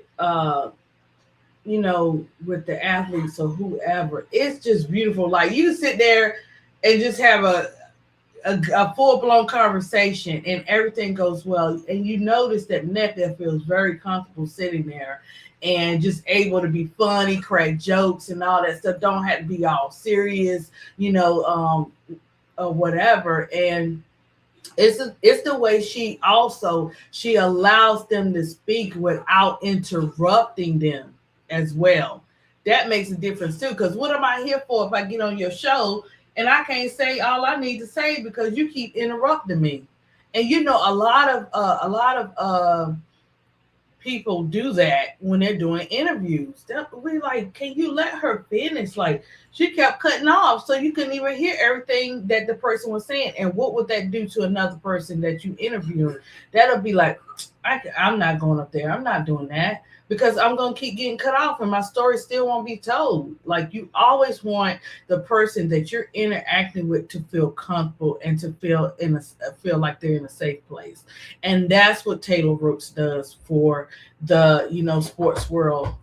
with the athletes or whoever, it's just beautiful. Like you sit there and just have a full blown conversation and everything goes well. And you notice that NECA feels very comfortable sitting there and just able to be funny, crack jokes and all that stuff. Don't have to be all serious, or whatever. And it's the way she allows them to speak without interrupting them as well. That makes a difference too. Because what am I here for if I get on your show and I can't say all I need to say because you keep interrupting me? And a lot of people do that when they're doing interviews. We like, can you let her finish? Like she kept cutting off, so you couldn't even hear everything that the person was saying. And what would that do to another person that you interviewed? That'll be like, I'm not going up there. I'm not doing that because I'm going to keep getting cut off and my story still won't be told. Like you always want the person that you're interacting with to feel comfortable and to feel like they're in a safe place. And that's what Taylor Rooks does for the sports world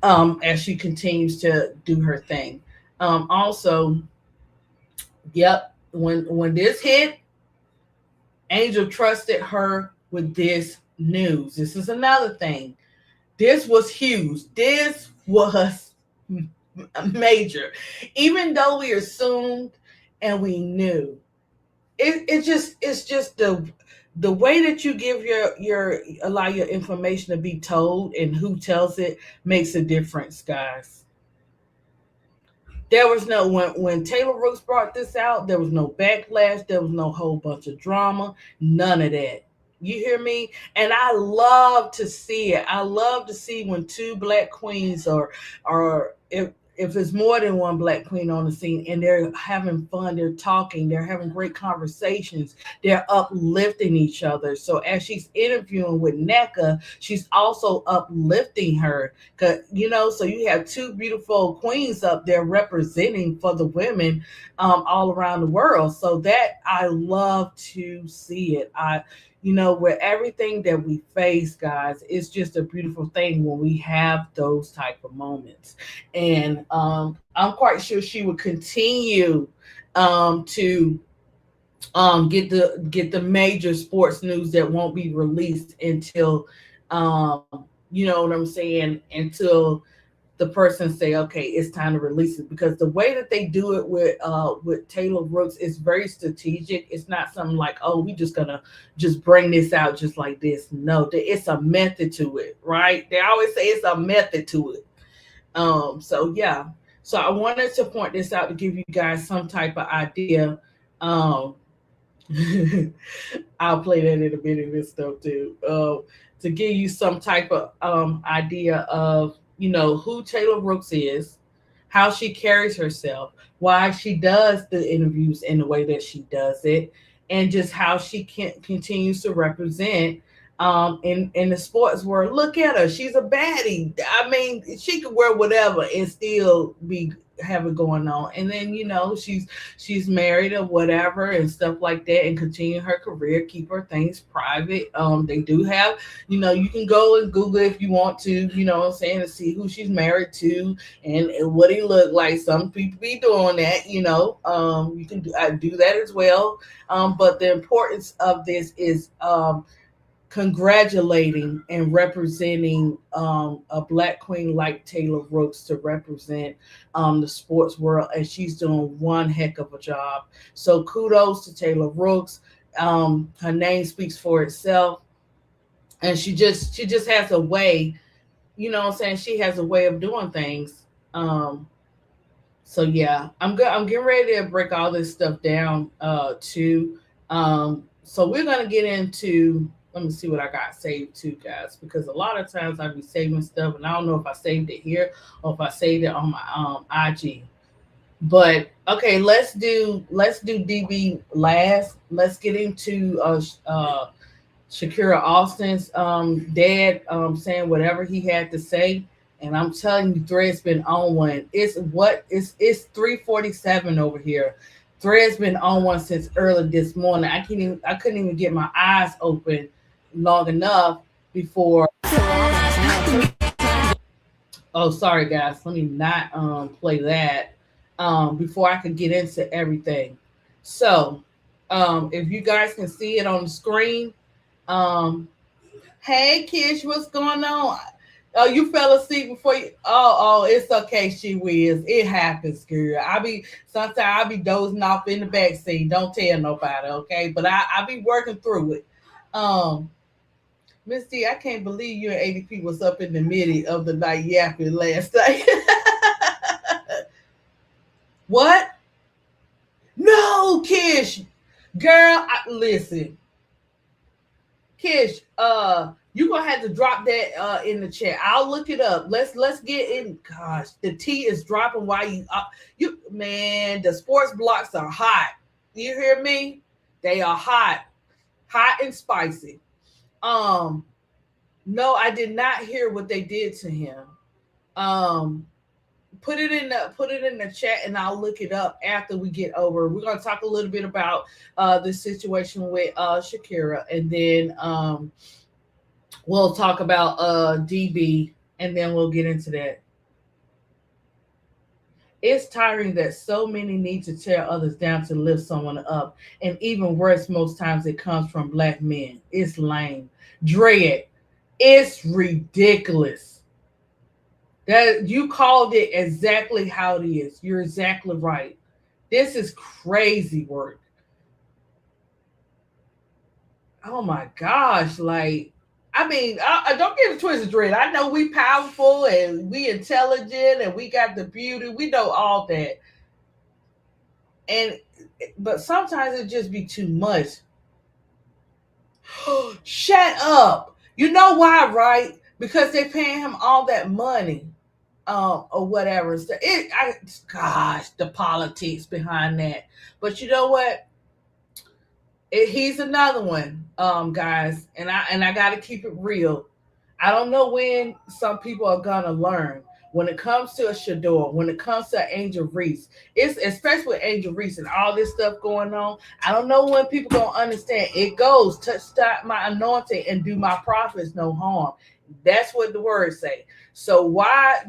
as she continues to do her thing. Also, yep, when this hit, Angel trusted her with this news. This is another thing. This was huge. This was major. Even though we assumed and we knew, it's just the way that you give allow your information to be told and who tells it makes a difference, guys. There was no when Taylor Rooks brought this out, there was no backlash, there was no whole bunch of drama, none of that. You hear me? And I love to see it. I love to see when two black queens or if it's more than one black queen on the scene and they're having fun, they're talking, they're having great conversations, they're uplifting each other. So as she's interviewing with NECA, she's also uplifting her. So you have two beautiful queens up there representing for the women all around the world. So that I love to see it. With everything that we face, guys, it's just a beautiful thing when we have those type of moments. And I'm quite sure she would continue to get the major sports news that won't be released until you know what I'm saying, until the person say, okay, it's time to release it. Because the way that they do it with Taylor Rooks is very strategic. It's not something like, oh, we just gonna just bring this out just like this. No, it's a method to it, right? They always say it's a method to it. So yeah. So I wanted to point this out to give you guys some type of idea. I'll play that in a minute and stuff too. To give you some type of idea of who Taylor Rooks is, how she carries herself, why she does the interviews in the way that she does it, and just how she continues to represent in the sports world. Look at her. She's a baddie. I mean, she could wear whatever and still have it going on. And then she's married or whatever and stuff like that, and continue her career, keep her things private. They do have, you can go and Google if you want to, what I'm saying, to see who she's married to and what he look like. Some people be doing that, you can do that as well. But the importance of this is congratulating and representing a black queen like Taylor Rooks to represent the sports world, and she's doing one heck of a job. So kudos to Taylor Rooks. Her name speaks for itself, and she just has a way, what I'm saying, she has a way of doing things. So yeah, I'm getting ready to break all this stuff down too. So we're gonna get into, let me see what I got saved too, guys, because a lot of times I be saving stuff and I don't know if I saved it here or if I saved it on my IG. But okay, let's do DB last. Let's get into Shakira Austin's dad saying whatever he had to say. And I'm telling you, Thread's been on one. It's 3:47 over here. Thread's been on one since early this morning. I couldn't even get my eyes open long enough before. Oh, sorry guys. Let me not play that before I could get into everything. So, if you guys can see it on the screen, um, hey Kish, what's going on? Oh, you fell asleep before you. Oh, it's okay, she whiz. It happens, girl. Sometimes I be dozing off in the back seat. Don't tell nobody, okay? But I be working through it. Miss D, I can't believe you and ADP was up in the middle of the night yapping last night. What? No, Kish. Girl, listen. Kish, you gonna have to drop that in the chat. I'll look it up. Let's get in. Gosh, the tea is dropping while you man, the sports blocks are hot. You hear me? They are hot and spicy. No, I did not hear what they did to him. Put it in the chat and I'll look it up after we get over. We're gonna talk a little bit about the situation with Shakira, and then we'll talk about DB, and then we'll get into that. It's tiring that so many need to tear others down to lift someone up, and even worse, most times it comes from Black men. It's lame. Dread. It's ridiculous. That you called it exactly how it is. You're exactly right. This is crazy work. Oh my gosh. Like, I mean, I don't get it twisted, Dread. I know we powerful and we intelligent and we got the beauty. We know all that. But sometimes it just be too much. Shut up. You know why, right? Because they're paying him all that money. Or whatever. Gosh, the politics behind that. But you know what? He's another one, guys, and I got to keep it real. I don't know when some people are gonna learn. When it comes to a Shador, when it comes to Angel Reese, it's especially with Angel Reese and all this stuff going on. I don't know when people gonna understand. It goes touch my anointing and do my prophets no harm. That's what the words say. So why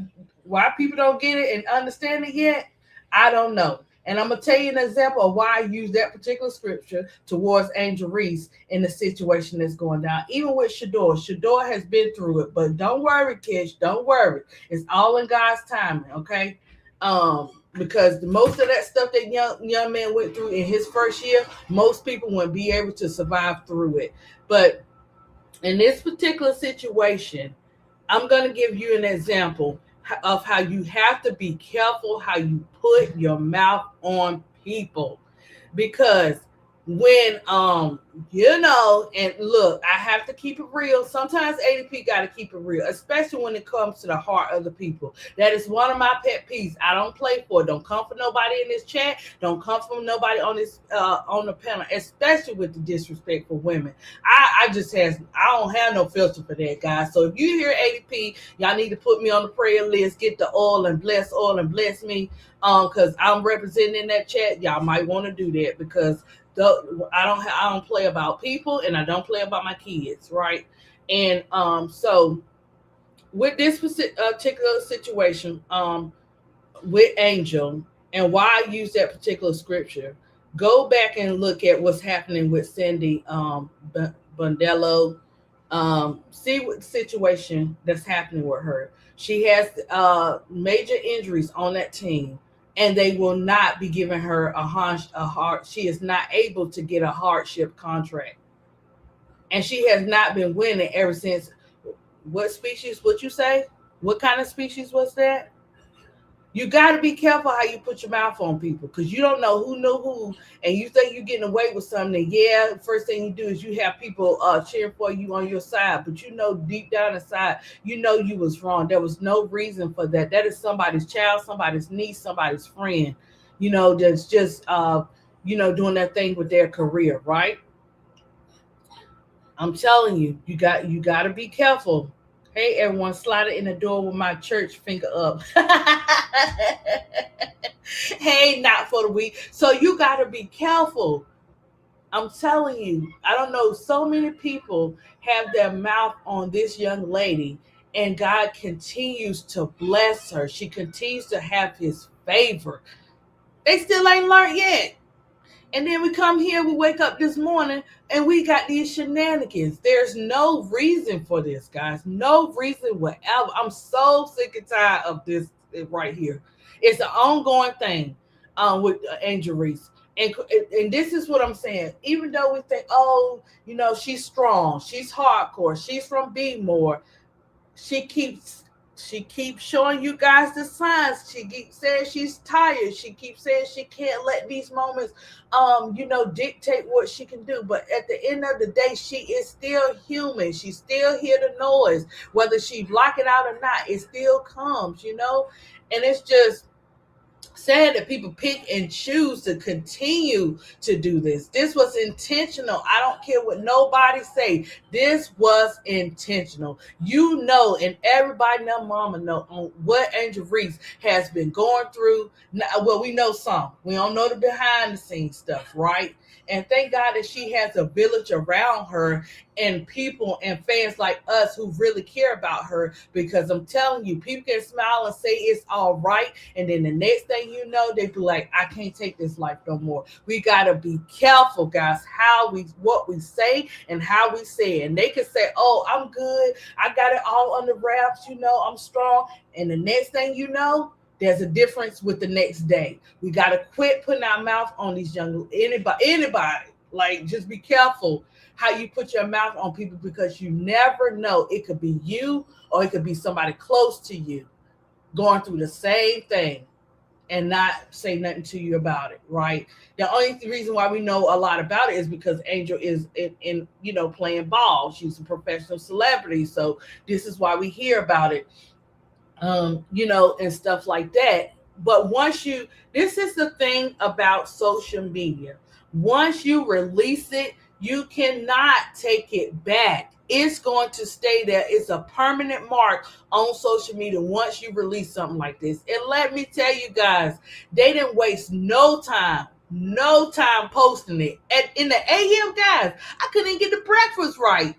people don't get it and understand it yet, I don't know. And I'm going to tell you an example of why I use that particular scripture towards Angel Reese in the situation that's going down. Even with Shador. Shador has been through it. But don't worry, kids. Don't worry. It's all in God's timing, okay? Because most of that stuff that young man went through in his first year, most people wouldn't be able to survive through it. But in this particular situation, I'm going to give you an example of how you have to be careful how you put your mouth on people, because when and look, I have to keep it real. Sometimes ADP got to keep it real, especially when it comes to the heart of the people. That is one of my pet peeves. I don't play for it. Don't come for nobody in this chat. Don't come from nobody on this on the panel, especially with the disrespect for women. I don't have no filter for that, guys. So if you hear ADP, y'all need to put me on the prayer list. Get the oil and bless me, because I'm representing that chat. Y'all might want to do that, because I don't play about people, and I don't play about my kids, right? And so with this particular situation with Angel, and why I use that particular scripture, go back and look at what's happening with Cindy Bondello. See what situation that's happening with her. She has major injuries on that team, and they will not be giving her a heart. She is not able to get a hardship contract, and she has not been winning ever since. What species? What you say? What kind of species was that? You got to be careful how you put your mouth on people, because you don't know who, and you think you're getting away with something. Yeah, first thing you do is you have people cheering for you on your side, but you know deep down inside, you know you was wrong. There was no reason for that. That is somebody's child, somebody's niece, somebody's friend, that's just doing that thing with their career, right? I'm telling you, you got to be careful Hey everyone, slide it in the door with my church finger up. Hey, not for the week. So you gotta be careful. I'm telling you, I don't know. So many people have their mouth on this young lady, and God continues to bless her. She continues to have his favor. They still ain't learned yet. And then we come here, we wake up this morning, and we got these shenanigans. There's no reason for this, guys. No reason whatever. I'm so sick and tired of this right here. It's an ongoing thing with Angel Reese. And this is what I'm saying. Even though we think, oh, she's strong, she's hardcore, she's from B-more, she keeps showing you guys the signs. She keeps saying she's tired. She keeps saying she can't let these moments dictate what she can do. But at the end of the day, she is still human. She still hear the noise. Whether she block it out or not, it still comes, and it's just sad that people pick and choose to continue to do this. This was intentional. I don't care what nobody say. This was intentional. And everybody and their mama know on what Angel Reese has been going through. Well, we know some. We don't know the behind the scenes stuff, right? And thank God that she has a village around her and people and fans like us who really care about her, because I'm telling you, people can smile and say it's all right, and then the next thing you know, they be like, I can't take this life no more. We got to be careful, guys, what we say and how we say it. And they can say, oh, I'm good, I got it all under wraps, I'm strong, and the next thing you know, there's a difference with the next day. We got to quit putting our mouth on these anybody. Like, just be careful how you put your mouth on people, because you never know. It could be you or it could be somebody close to you going through the same thing and not say nothing to you about it, right? The only reason why we know a lot about it is because Angel is in playing ball. She's a professional celebrity. So this is why we hear about it. And stuff like that. But this is the thing about social media. Once you release it, you cannot take it back. It's going to stay there. It's a permanent mark on social media once you release something like this. And let me tell you guys, they didn't waste no time posting it. In the AM, guys, I couldn't get the breakfast right.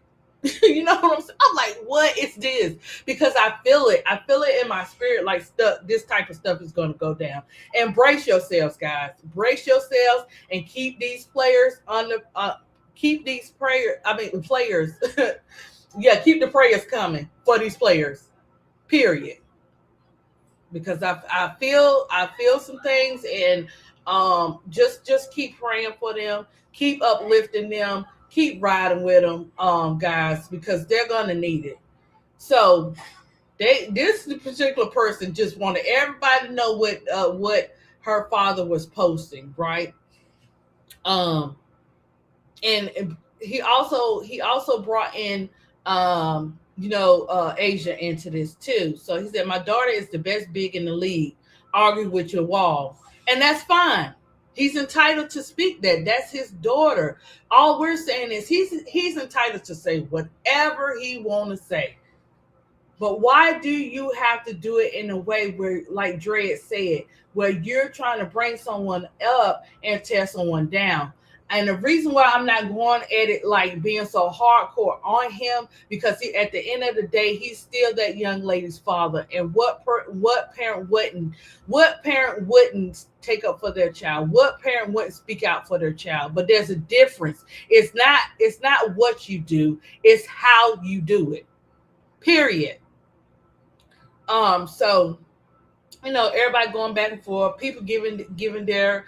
You know what I'm saying? I'm like, what is this? Because I feel it. I feel it in my spirit, like this type of stuff is going to go down. And brace yourselves, guys. Brace yourselves and keep these players keep the prayers coming for these players. Period. Because I feel some things, and just keep praying for them, keep uplifting them, keep riding with them, guys, because they're gonna need it. So this particular person just wanted everybody to know what her father was posting, right? And he also brought in Asia into this too. So he said, my daughter is the best big in the league. Argue with your wall. And that's fine. He's entitled to speak that. That's his daughter. All we're saying is he's entitled to say whatever he want to say. But why do you have to do it in a way where, like Dred said, where you're trying to bring someone up and tear someone down? And the reason why I'm not going at it like being so hardcore on him, because at the end of the day, he's still that young lady's father. And what parent wouldn't take up for their child? What parent wouldn't speak out for their child? But there's a difference. It's not what you do, it's how you do it. Period. So everybody going back and forth, people giving their,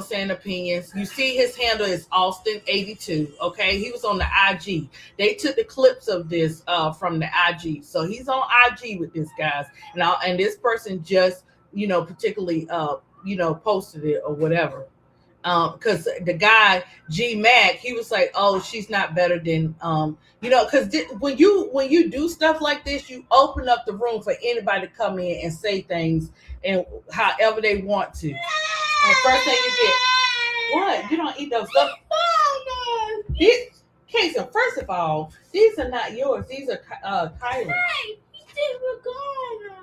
saying opinions. You see his handle is Austin82. Okay. He was on the IG. They took the clips of this from the IG. So he's on IG with this, guys. And this person just, particularly, posted it or whatever. Because the guy G Mac, he was like, oh, she's not better than because when you do stuff like this, you open up the room for anybody to come in and say things and however they want to. And first thing you get, what? You don't eat those stuff. Casey, first of all, these are not yours. These are Kylan's. Hey, we're going.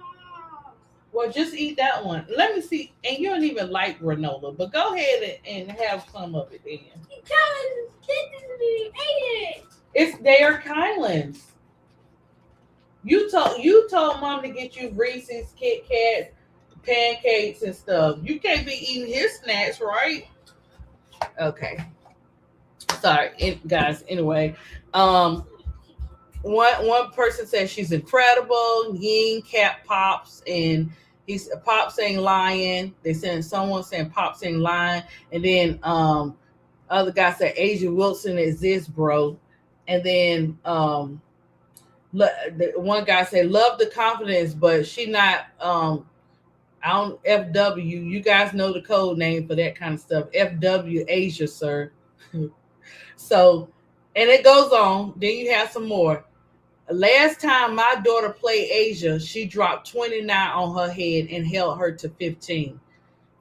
Well, just eat that one. Let me see. And you don't even like granola, but go ahead and have some of it then. Ate it. It's their Kylan's. You told mom to get you Reese's, Kit Kats, pancakes, and stuff. You can't be eating his snacks, right? Okay. Sorry, guys. Anyway, one person says she's incredible. Ying Cat Pops, and he's Pop saying lion. They saying someone saying Pop saying lion, and then other guy said Asia Wilson exists, bro. And then one guy said love the confidence, but she not I don't FW. You guys know the code name for that kind of stuff. FW Asia, sir. So, and it goes on. Then you have some more. Last time my daughter played Asia, she dropped 29 on her head and held her to 15. In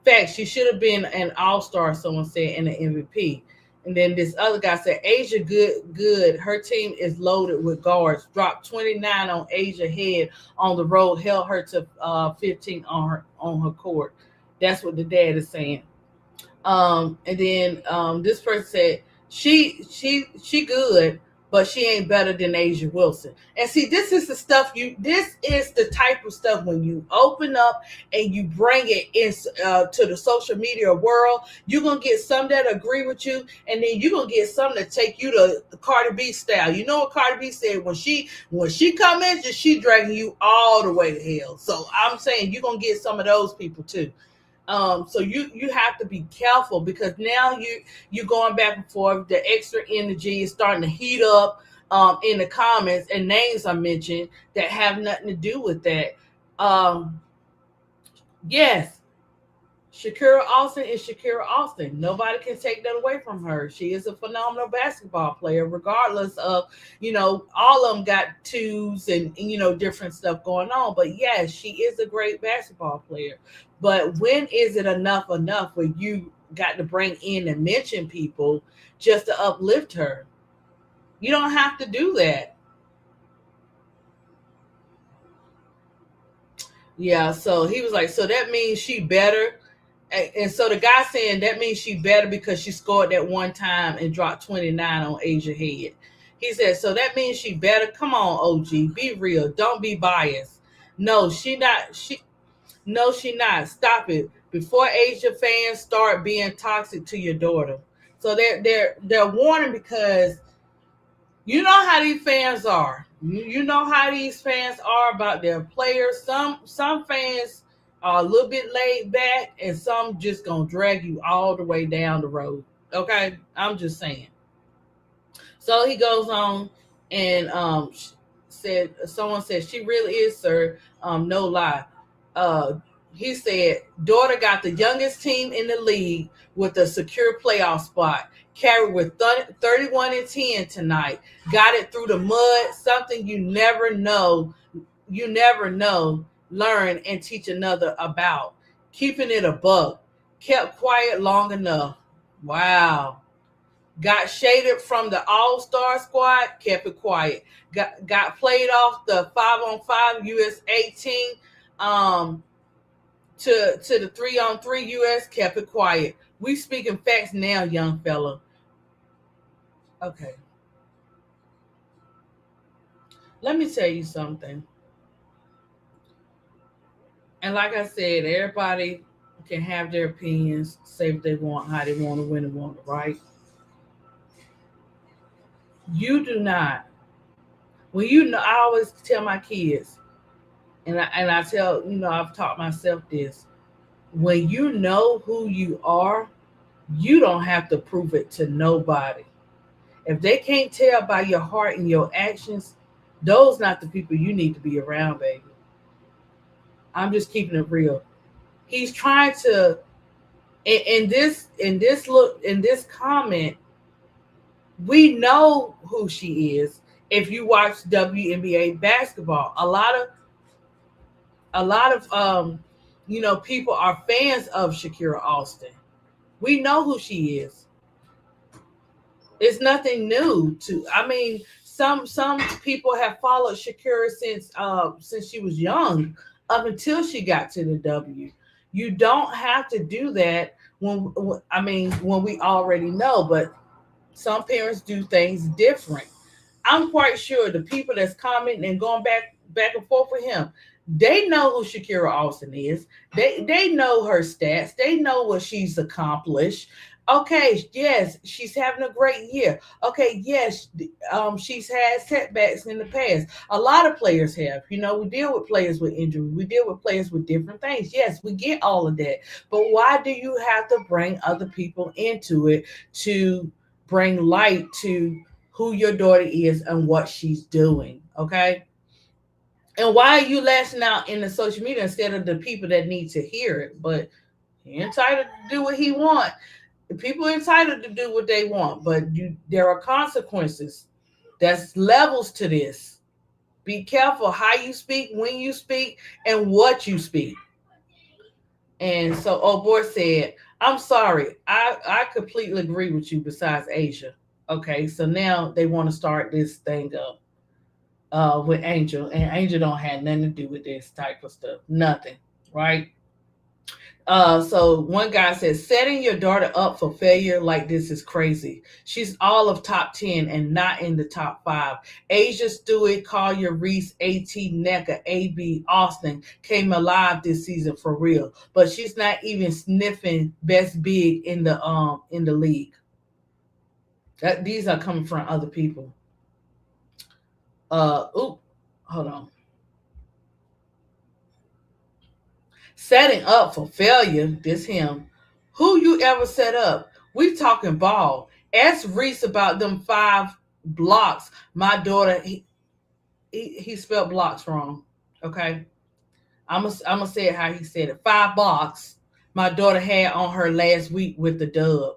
fact, she should have been an all-star, someone said, and an MVP. And then this other guy said, Asia good. Her team is loaded with guards. Dropped 29 on Asia head on the road, held her to 15 on her court. That's what the dad is saying. And then this person said, she good, but she ain't better than Asia Wilson. And see, this is the type of stuff when you open up and you bring it in to the social media world, you're going to get some that agree with you, and then you're going to get some that take you to the Cardi B style. You know what Cardi B said? When she come in, she dragging you all the way to hell. So I'm saying you're going to get some of those people too. So you have to be careful, because now you're going back and forth. The extra energy is starting to heat up in the comments, and names are mentioned that have nothing to do with that. Yes, Shakira Austin is Shakira Austin. Nobody can take that away from her. She is a phenomenal basketball player, regardless of, all of them got twos and different stuff going on. But yes, she is a great basketball player. But when is it enough where you got to bring in and mention people just to uplift her? You don't have to do that. Yeah, so he was like, so that means she better. And so the guy saying that means she better because she scored that one time and dropped 29 on Asia head. He said, so that means she better. Come on, OG, be real. Don't be biased. No, she not. No, she not. Stop it. Before Asia fans start being toxic to your daughter. So they're warning, because you know how these fans are. You know how these fans are about their players. Some fans are a little bit laid back, and some just gonna drag you all the way down the road. Okay, I'm just saying. So he goes on and someone said she really is, sir. No lie. He said, daughter got the youngest team in the league with a secure playoff spot. Carried with 31 and 10 tonight. Got it through the mud. Something you never know. Learn and teach another about. Keeping it a buck. Kept quiet long enough. Wow. Got shaded from the all-star squad. Kept it quiet. Got played off the 5-on-5 US 18. To the 3-on-3 US, kept it quiet. We speaking facts now, young fella. Okay. Let me tell you something. And like I said, everybody can have their opinions, say what they want, how they want to, when they want it, right? You do not. When I always tell my kids, and I tell, I've taught myself this. When you know who you are, you don't have to prove it to nobody. If they can't tell by your heart and your actions, those not the people you need to be around, baby. I'm just keeping it real. He's trying to, in this comment, we know who she is. If you watch WNBA basketball, a lot of people are fans of Shakira Austin. We know who she is. It's nothing new to. I mean, some people have followed Shakira since she was young, up until she got to the W. You don't have to do that when we already know, but some parents do things different. I'm quite sure the people that's commenting and going back and forth with him, they know who Shakira Austin is. They know her stats. They know what she's accomplished. Okay, yes, she's having a great year. Okay, yes, she's had setbacks in the past. A lot of players have. You know, we deal with players with injuries. We deal with players with different things. Yes, we get all of that. But why do you have to bring other people into it to bring light to who your daughter is and what she's doing? Okay. And why are you lashing out in the social media instead of the people that need to hear it? But he's entitled to do what he wants. The people are entitled to do what they want, but there are consequences. There's levels to this. Be careful how you speak, when you speak, and what you speak. And so, boy said, I'm sorry. I completely agree with you besides Asia. Okay, so now they want to start this thing up with Angel, and Angel don't have nothing to do with this type of stuff. Nothing, right? So one guy says, setting your daughter up for failure like this is crazy. She's all of top 10 and not in the top 5. Asia Stewart, Collier, Reese, AT, NECA, AB, Austin came alive this season for real, but she's not even sniffing best big in the league. These are coming from other people. Hold on. Setting up for failure, this him. Who you ever set up? We talking ball. Ask Reese about them 5 blocks. My daughter, he spelled blocks wrong. Okay. I'm gonna say it how he said it. 5 blocks my daughter had on her last week with the dub.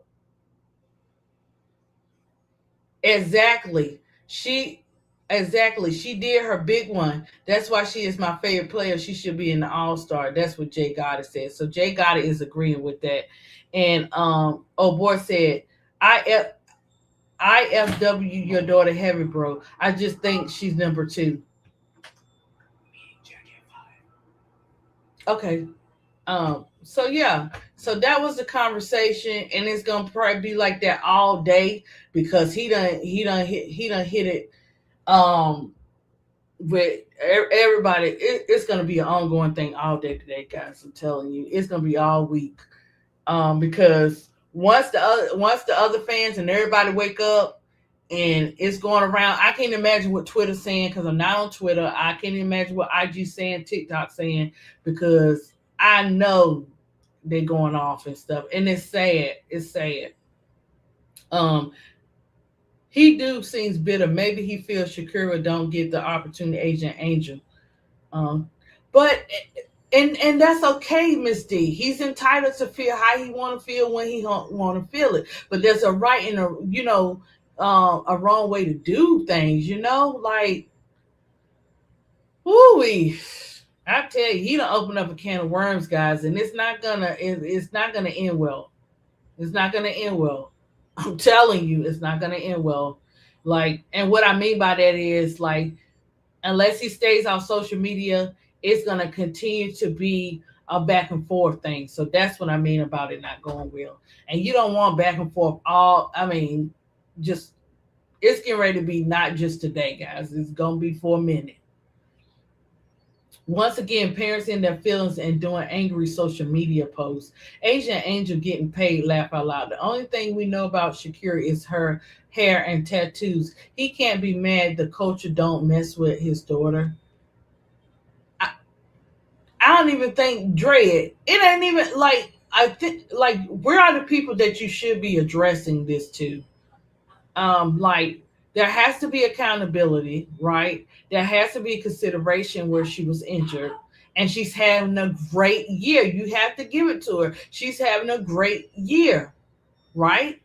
Exactly. She did her big one. That's why she is my favorite player. She should be in the All-Star. That's what Jay Gotti said. So Jay Gotti is agreeing with that. And boy said, IFW your daughter heavy, bro. I just think she's number 2. Okay. So yeah. So that was the conversation, and it's gonna probably be like that all day because he done hit it with everybody. It's gonna be an ongoing thing all day today, guys. I'm telling you, it's gonna be all week. Because once the other fans and everybody wake up and it's going around, I can't imagine what Twitter's saying because I'm not on Twitter. I can't imagine what IG saying, TikTok saying, because I know they're going off and stuff. And it's sad. It's sad. He do seems bitter. Maybe he feels Shakira don't get the opportunity, Agent Angel. But and that's okay, Miss D. He's entitled to feel how he want to feel when he want to feel it. But there's a right and a wrong way to do things. Like, woo-wee. I tell you, he done opened up a can of worms, guys, and it's not gonna end well. It's not gonna end well. I'm telling you, it's not gonna end well. Like, and what I mean by that is, like, unless he stays on social media, it's gonna continue to be a back and forth thing. So that's what I mean about it not going well. And you don't want back and forth it's getting ready to be not just today, guys. It's gonna be for a minute. Once again, parents in their feelings and doing angry social media posts. Asian Angel getting paid, laugh out loud. The only thing we know about Shakira is her hair and tattoos. He can't be mad the culture don't mess with his daughter. I don't even think Dread. It ain't even like, I think, like, where are the people that you should be addressing this to? Like, there has to be accountability, right? There has to be consideration where she was injured, and she's having a great year. You have to give it to her. She's having a great year, right?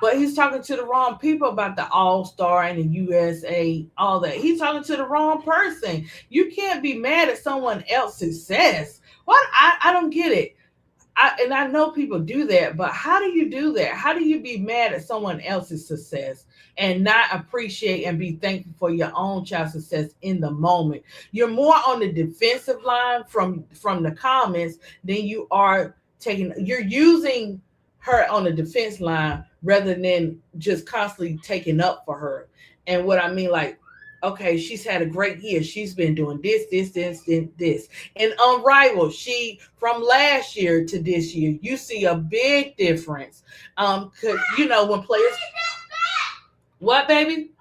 But he's talking to the wrong people about the All-Star and the USA, all that. He's talking to the wrong person. You can't be mad at someone else's success. What? I don't get it. I know people do that, but how do you do that? How do you be mad at someone else's success and not appreciate and be thankful for your own child's success in the moment? You're more on the defensive line from the comments than you are taking. You're using her on the defense line rather than just constantly taking up for her. And what I mean, like, okay, she's had a great year. She's been doing this. And Unrivaled, she from last year to this year, you see a big difference. Cause you know when players, what baby?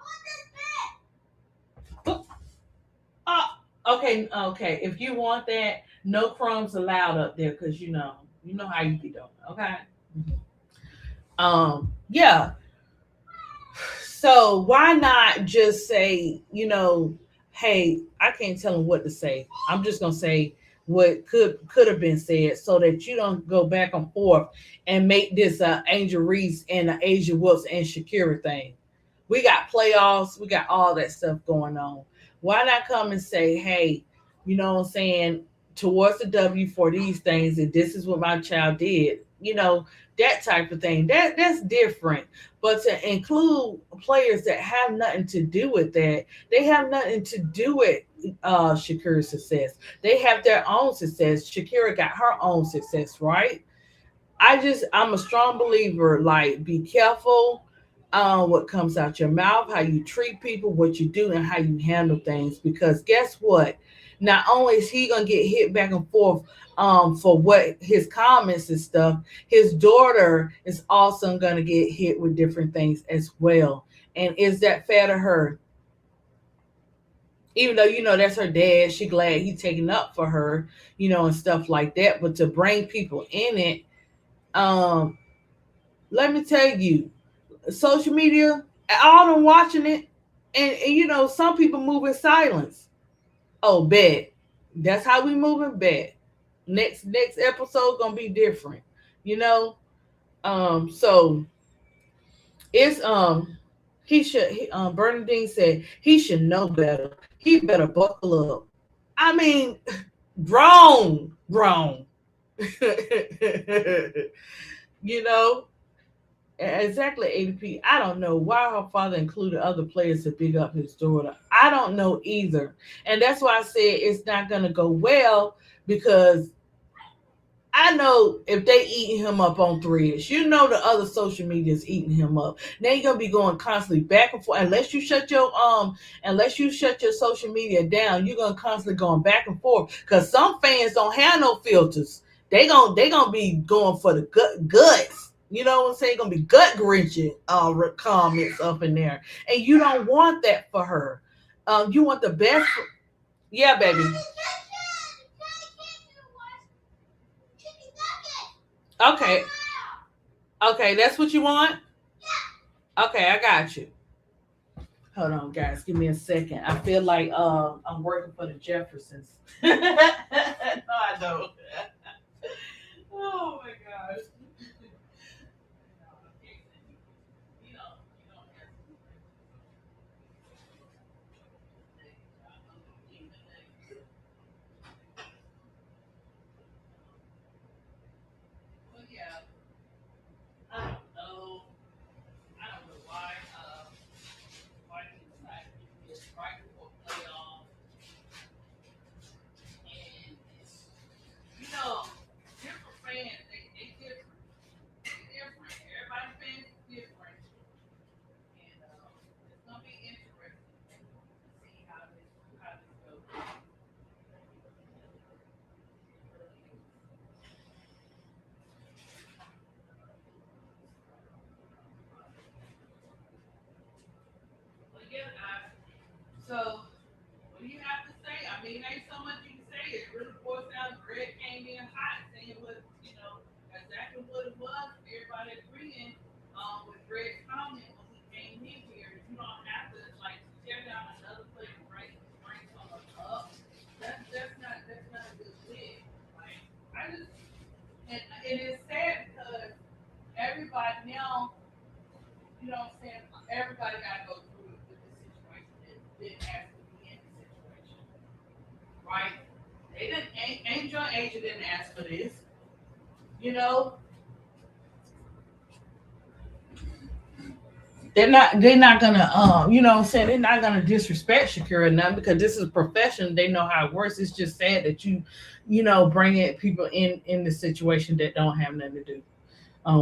Okay. If you want that, no crumbs allowed up there, cause you know how you be doing. Okay. Yeah. So why not just say, hey, I can't tell them what to say. I'm just gonna say what could have been said, so that you don't go back and forth and make this Angel Reese and Asia Wilson and Shakira thing. We got playoffs, we got all that stuff going on. Why not come and say, hey, you know what I'm saying, towards the W for these things, and this is what my child did, that type of thing. That's different. But to include players that have nothing to do with that, they have nothing to do with Shakira's success. They have their own success. Shakira got her own success, right? I'm a strong believer, like, be careful what comes out your mouth, how you treat people, what you do, and how you handle things. Because guess what? Not only is he gonna get hit back and forth for what his comments and stuff, his daughter is also gonna get hit with different things as well. And is that fair to her? Even though that's her dad, she glad he taking up for her, and stuff like that. But to bring people in it, um, let me tell you, social media, all them watching it, and some people move in silence. Oh, bet. That's how we moving. Bet. Next episode gonna be different. You know. So it's Bernadine said he should know better. He better buckle up. I mean, grown. you know. Exactly, ADP. I don't know why her father included other players to big up his daughter. I don't know either. And that's why I said it's not going to go well, because I know if they eating him up on Threads, the other social media is eating him up. Now you're gonna be going constantly back and forth. Unless you shut your social media down, you're gonna constantly going back and forth. Because some fans don't have no filters. They gonna be going for the guts. You know what I'm saying? Gonna be gut wrenching comments up in there, and you don't want that for her. You want the best. Yeah, baby. Okay. Okay, that's what you want? Okay, I got you. Hold on, guys. Give me a second. I feel like I'm working for the Jeffersons. No, I don't. Oh my gosh. Well, yeah. I don't know. I don't know why he decided to do this right before playoff. And different fans, they different. They different. Everybody's fans is different. And it's gonna be interesting to see how this goes. Well, yeah, so what do you have to say? I mean, ain't so much you can say. It really boils down. Greg came in hot, saying exactly what it was. Everybody agreeing with Greg's comment when he came in here. You don't have to like tear down another place and bring someone up. That's not a good thing. Like, I just and it is sad because everybody now, what I'm saying, everybody gotta go through it with this situation. It didn't have to be in this situation. Right? They didn't. Angel and Asia didn't ask for this. You know, they're not gonna you know what I'm saying, they're not gonna disrespect Shakira or nothing because this is a profession. They know how it works. It's just sad that you know, bring it people in the situation that don't have nothing to do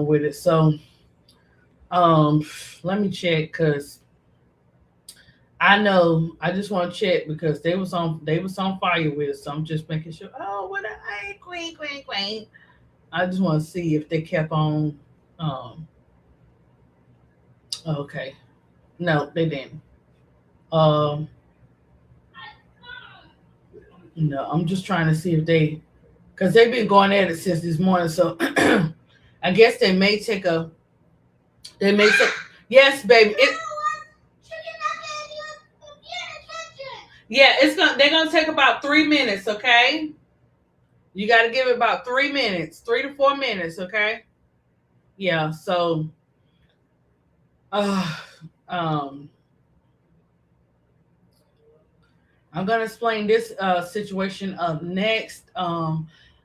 with it. So let me check because I know I just want to check because they was on fire with it. So I'm just making sure. Oh, what a queen. I just want to see if they kept on. Okay, no, they didn't. Um, no, I'm just trying to see if because they've been going at it since this morning. So I guess they may take. Yes, baby. Yeah, they're gonna take about 3 minutes. Okay, you got to give it about 3 minutes, 3 to 4 minutes. Okay. Yeah. So, um. I'm gonna explain this situation up next.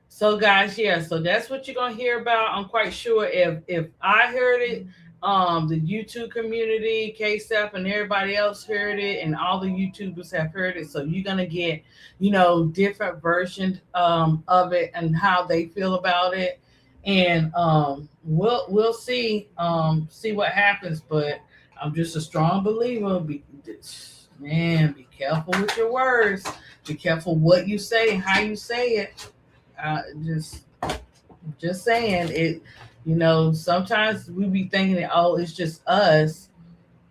So guys, yeah, so that's what you're gonna hear about. I'm quite sure if I heard it, the YouTube community, KSF, and everybody else heard it, and all the YouTubers have heard it. So you're gonna get, you know, different versions of it and how they feel about it, and we'll see what happens. But I'm just a strong believer. Man, be careful with your words. Be careful what you say and how you say it. Just saying it. You know, sometimes we be thinking that, oh, it's just us,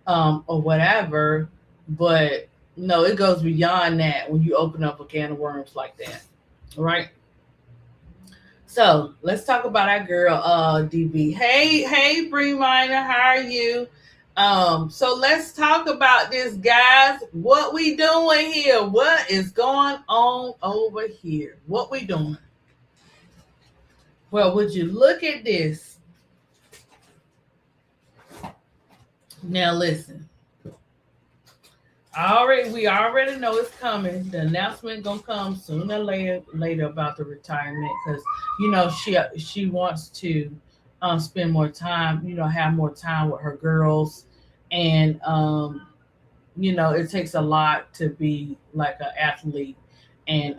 or whatever. But no, it goes beyond that when you open up a can of worms like that. All right. So let's talk about our girl, DB. Hey, Bree Minor, how are you? So let's talk about this, guys. What we doing here? What is going on over here? What we doing? Well, would you look at this? Now listen. We already know it's coming. The announcement gonna come sooner or later about the retirement because you know she wants to spend more time, you know, have more time with her girls, and you know, it takes a lot to be like an athlete, and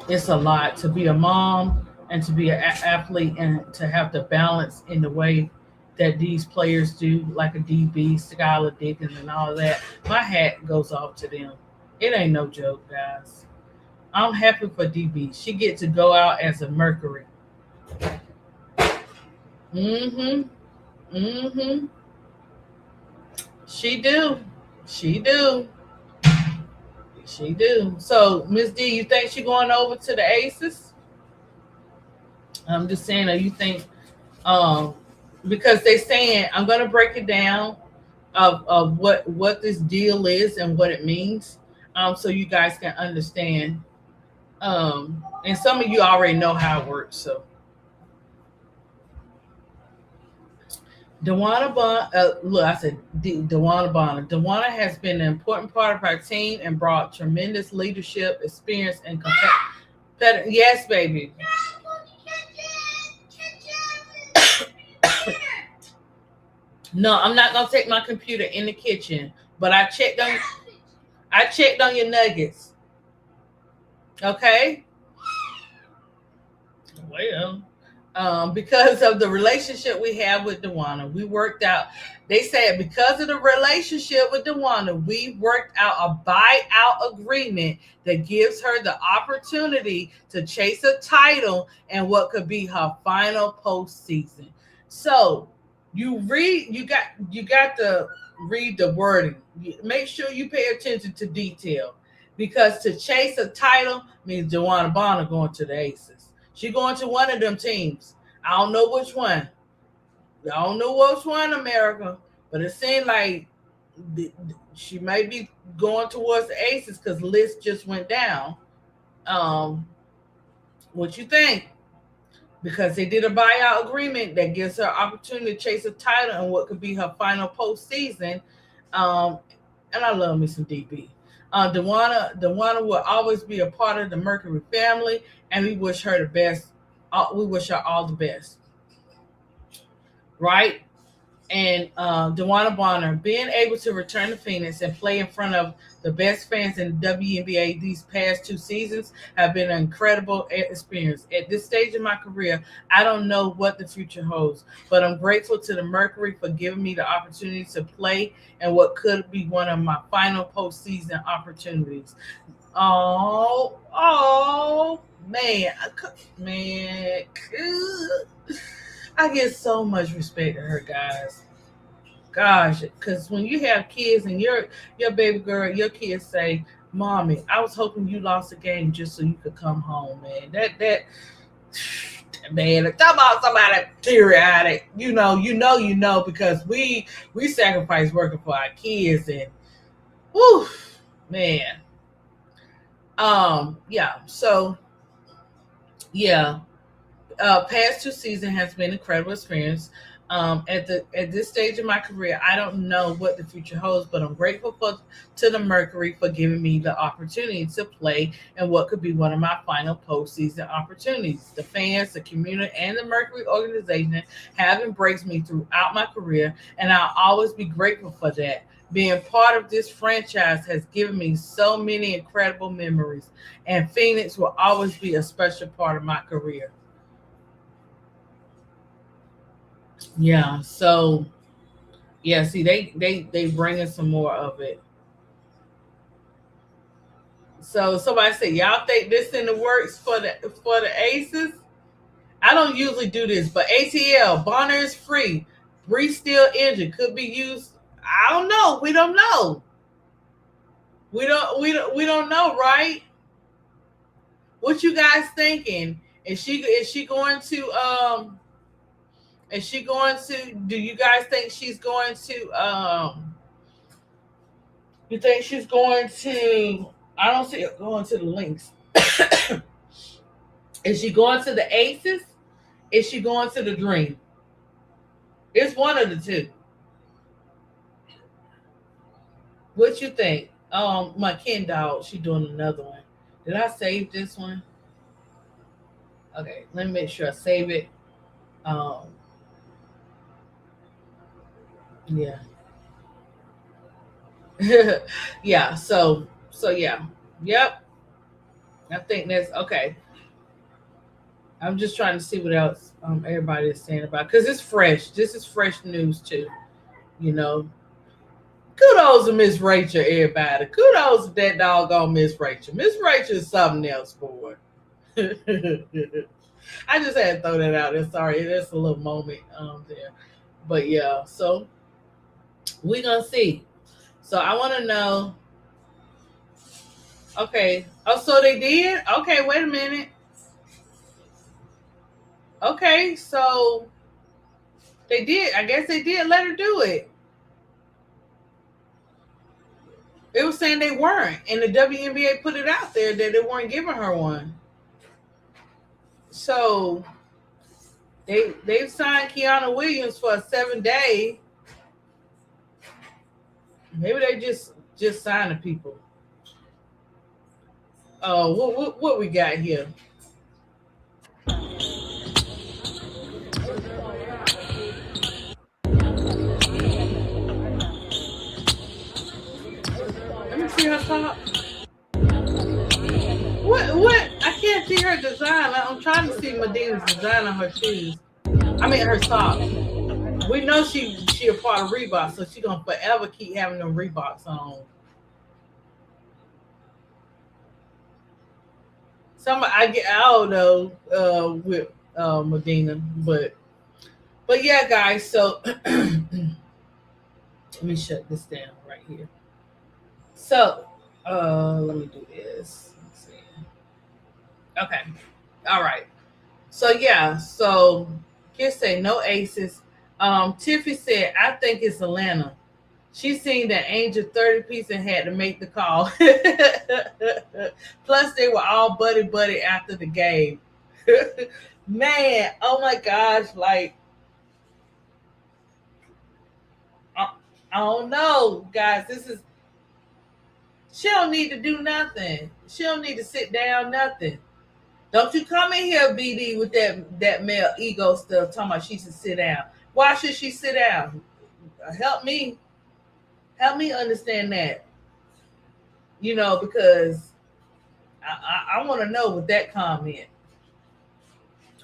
it's a lot to be a mom and to be an athlete and to have the balance in the way that these players do, like a DB, Skylar Dickens, and all that. My hat goes off to them. It ain't no joke, guys. I'm happy for DB. She get to go out as a Mercury. Mm-hmm. She do. So, Miss D, you think she going over to the Aces? I'm just saying, or you think, because they saying, I'm going to break it down of what this deal is and what it means, so you guys can understand. And some of you already know how it works. So, Dewana Bonner. Dewana has been an important part of our team and brought tremendous leadership, experience, and competitive. Yes, baby. No, I'm not gonna take my computer in the kitchen, but I checked on your nuggets. Okay. Well, because of the relationship we have with Dewana, we worked out. They said because of the relationship with Dewana, we worked out a buyout agreement that gives her the opportunity to chase a title and what could be her final postseason. So you got to read the wording. Make sure you pay attention to detail, because to chase a title means Dewana Bonner going to the Aces. She going to one of them teams. I don't know which one. America, but it seemed like she may be going towards the Aces because the list just went down. What you think? Because they did a buyout agreement that gives her opportunity to chase a title and what could be her final postseason. And I love me some DB. Dewana will always be a part of the Mercury family, and we wish her the best We wish her all the best. Right? And DeWanna Bonner, being able to return to Phoenix and play in front of the best fans in WNBA these past 2 seasons have been an incredible experience. At this stage in my career, I don't know what the future holds, but I'm grateful to the Mercury for giving me the opportunity to play in what could be one of my final postseason opportunities. Oh, man, man. I get so much respect to her, guys. Gosh, because when you have kids and your baby girl, your kids say, "Mommy, I was hoping you lost the game just so you could come home, man." That man, talk about somebody teary eyed. Because we sacrifice working for our kids and, whew, man. Yeah. So yeah, past 2 seasons has been an incredible experience. At this stage of my career, I don't know what the future holds, but I'm grateful to the Mercury for giving me the opportunity to play in what could be one of my final postseason opportunities. The fans, the community, and the Mercury organization have embraced me throughout my career, and I'll always be grateful for that. Being part of this franchise has given me so many incredible memories, and Phoenix will always be a special part of my career. Yeah, so yeah, see they bring us some more of it. So somebody said, y'all think this in the works for the Aces? I don't usually do this, but ATL, Bonner is free. Bree still injured. Could be used. I don't know. We don't know. We don't know, right? What you guys thinking? Is she going to do you guys think she's going to you think she's going to I don't see it going to the Lynx. Is she going to the Aces? Is she going to the Dream? It's one of the two. What you think? My Ken dog, she doing another one. Did I save this one? Okay, let me make sure I save it. Um, yeah. Yeah, so yeah. Yep. I think that's okay. I'm just trying to see what else everybody is saying about because it's fresh. This is fresh news too. You know, kudos to Miss Rachel, everybody. Kudos to that doggone Miss Rachel. Miss Rachel is something else, boy. I just had to throw that out there. Sorry, that's a little moment there. But yeah, so we're gonna see. So I want to know. Okay. Oh, so they did. Okay, wait a minute. Okay, so they did. I guess they did let her do it. It was saying they weren't, and the WNBA put it out there that they weren't giving her one. So they've signed Kiana Williams for a 7-day. Maybe they just signing people. Oh, what we got here? Let me see her top. What? I can't see her design. I'm trying to see Medina's design on her shoes. I mean her socks. We know she a part of Reebok, so she gonna forever keep having them Reeboks on. I don't know with Medina, but yeah, guys. So let me shut this down right here. So let me do this. Let's see. Okay, all right. So yeah, so kids say no Aces. Tiffy said, I think it's Atlanta. She seen the Angel 30 piece and had to make the call. Plus, they were all buddy after the game. Man, oh my gosh, like I don't know, guys. She don't need to do nothing. She don't need to sit down, nothing. Don't you come in here, BD, with that male ego stuff, talking about she should sit down. Why should she sit down? Help me understand that. Because I want to know with that comment.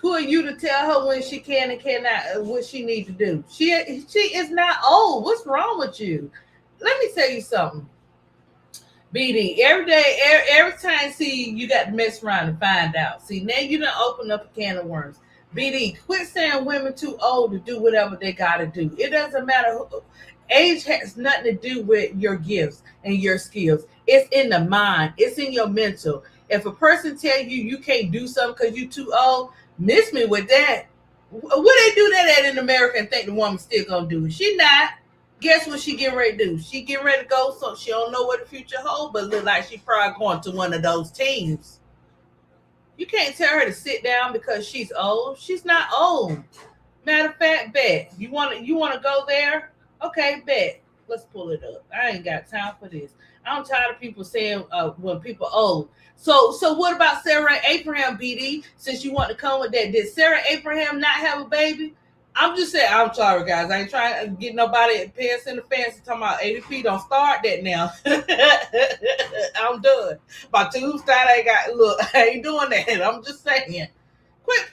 Who are you to tell her when she can and cannot, what she need to do? She is not old. What's wrong with you? Let me tell you something. BD, every day, every time, see, you got to mess around and find out. See, now you done open up a can of worms. BD, quit saying women too old to do whatever they got to do. It doesn't matter. Age has nothing to do with your gifts and your skills. It's in the mind. It's in your mental. If a person tell you can't do something because you too old, miss me with that. Would they do that in America and think the woman's still going to do it? She not. Guess what she getting ready to do? She getting ready to go, so she don't know what the future holds, but look like she probably going to one of those teams. You can't tell her to sit down because she's old. She's not old. Matter of fact, bet. You want to go there? Okay, bet. Let's pull it up. I ain't got time for this. I'm tired of people saying when people old. So what about Sarah Abraham, BD? Since you want to come with that, did Sarah Abraham not have a baby? I'm just saying, I'm sorry, guys. I ain't trying to get nobody pants in the fancy talking about ADP. Don't start that now. I'm done. My tubes tight. I ain't doing that. I'm just saying. Quit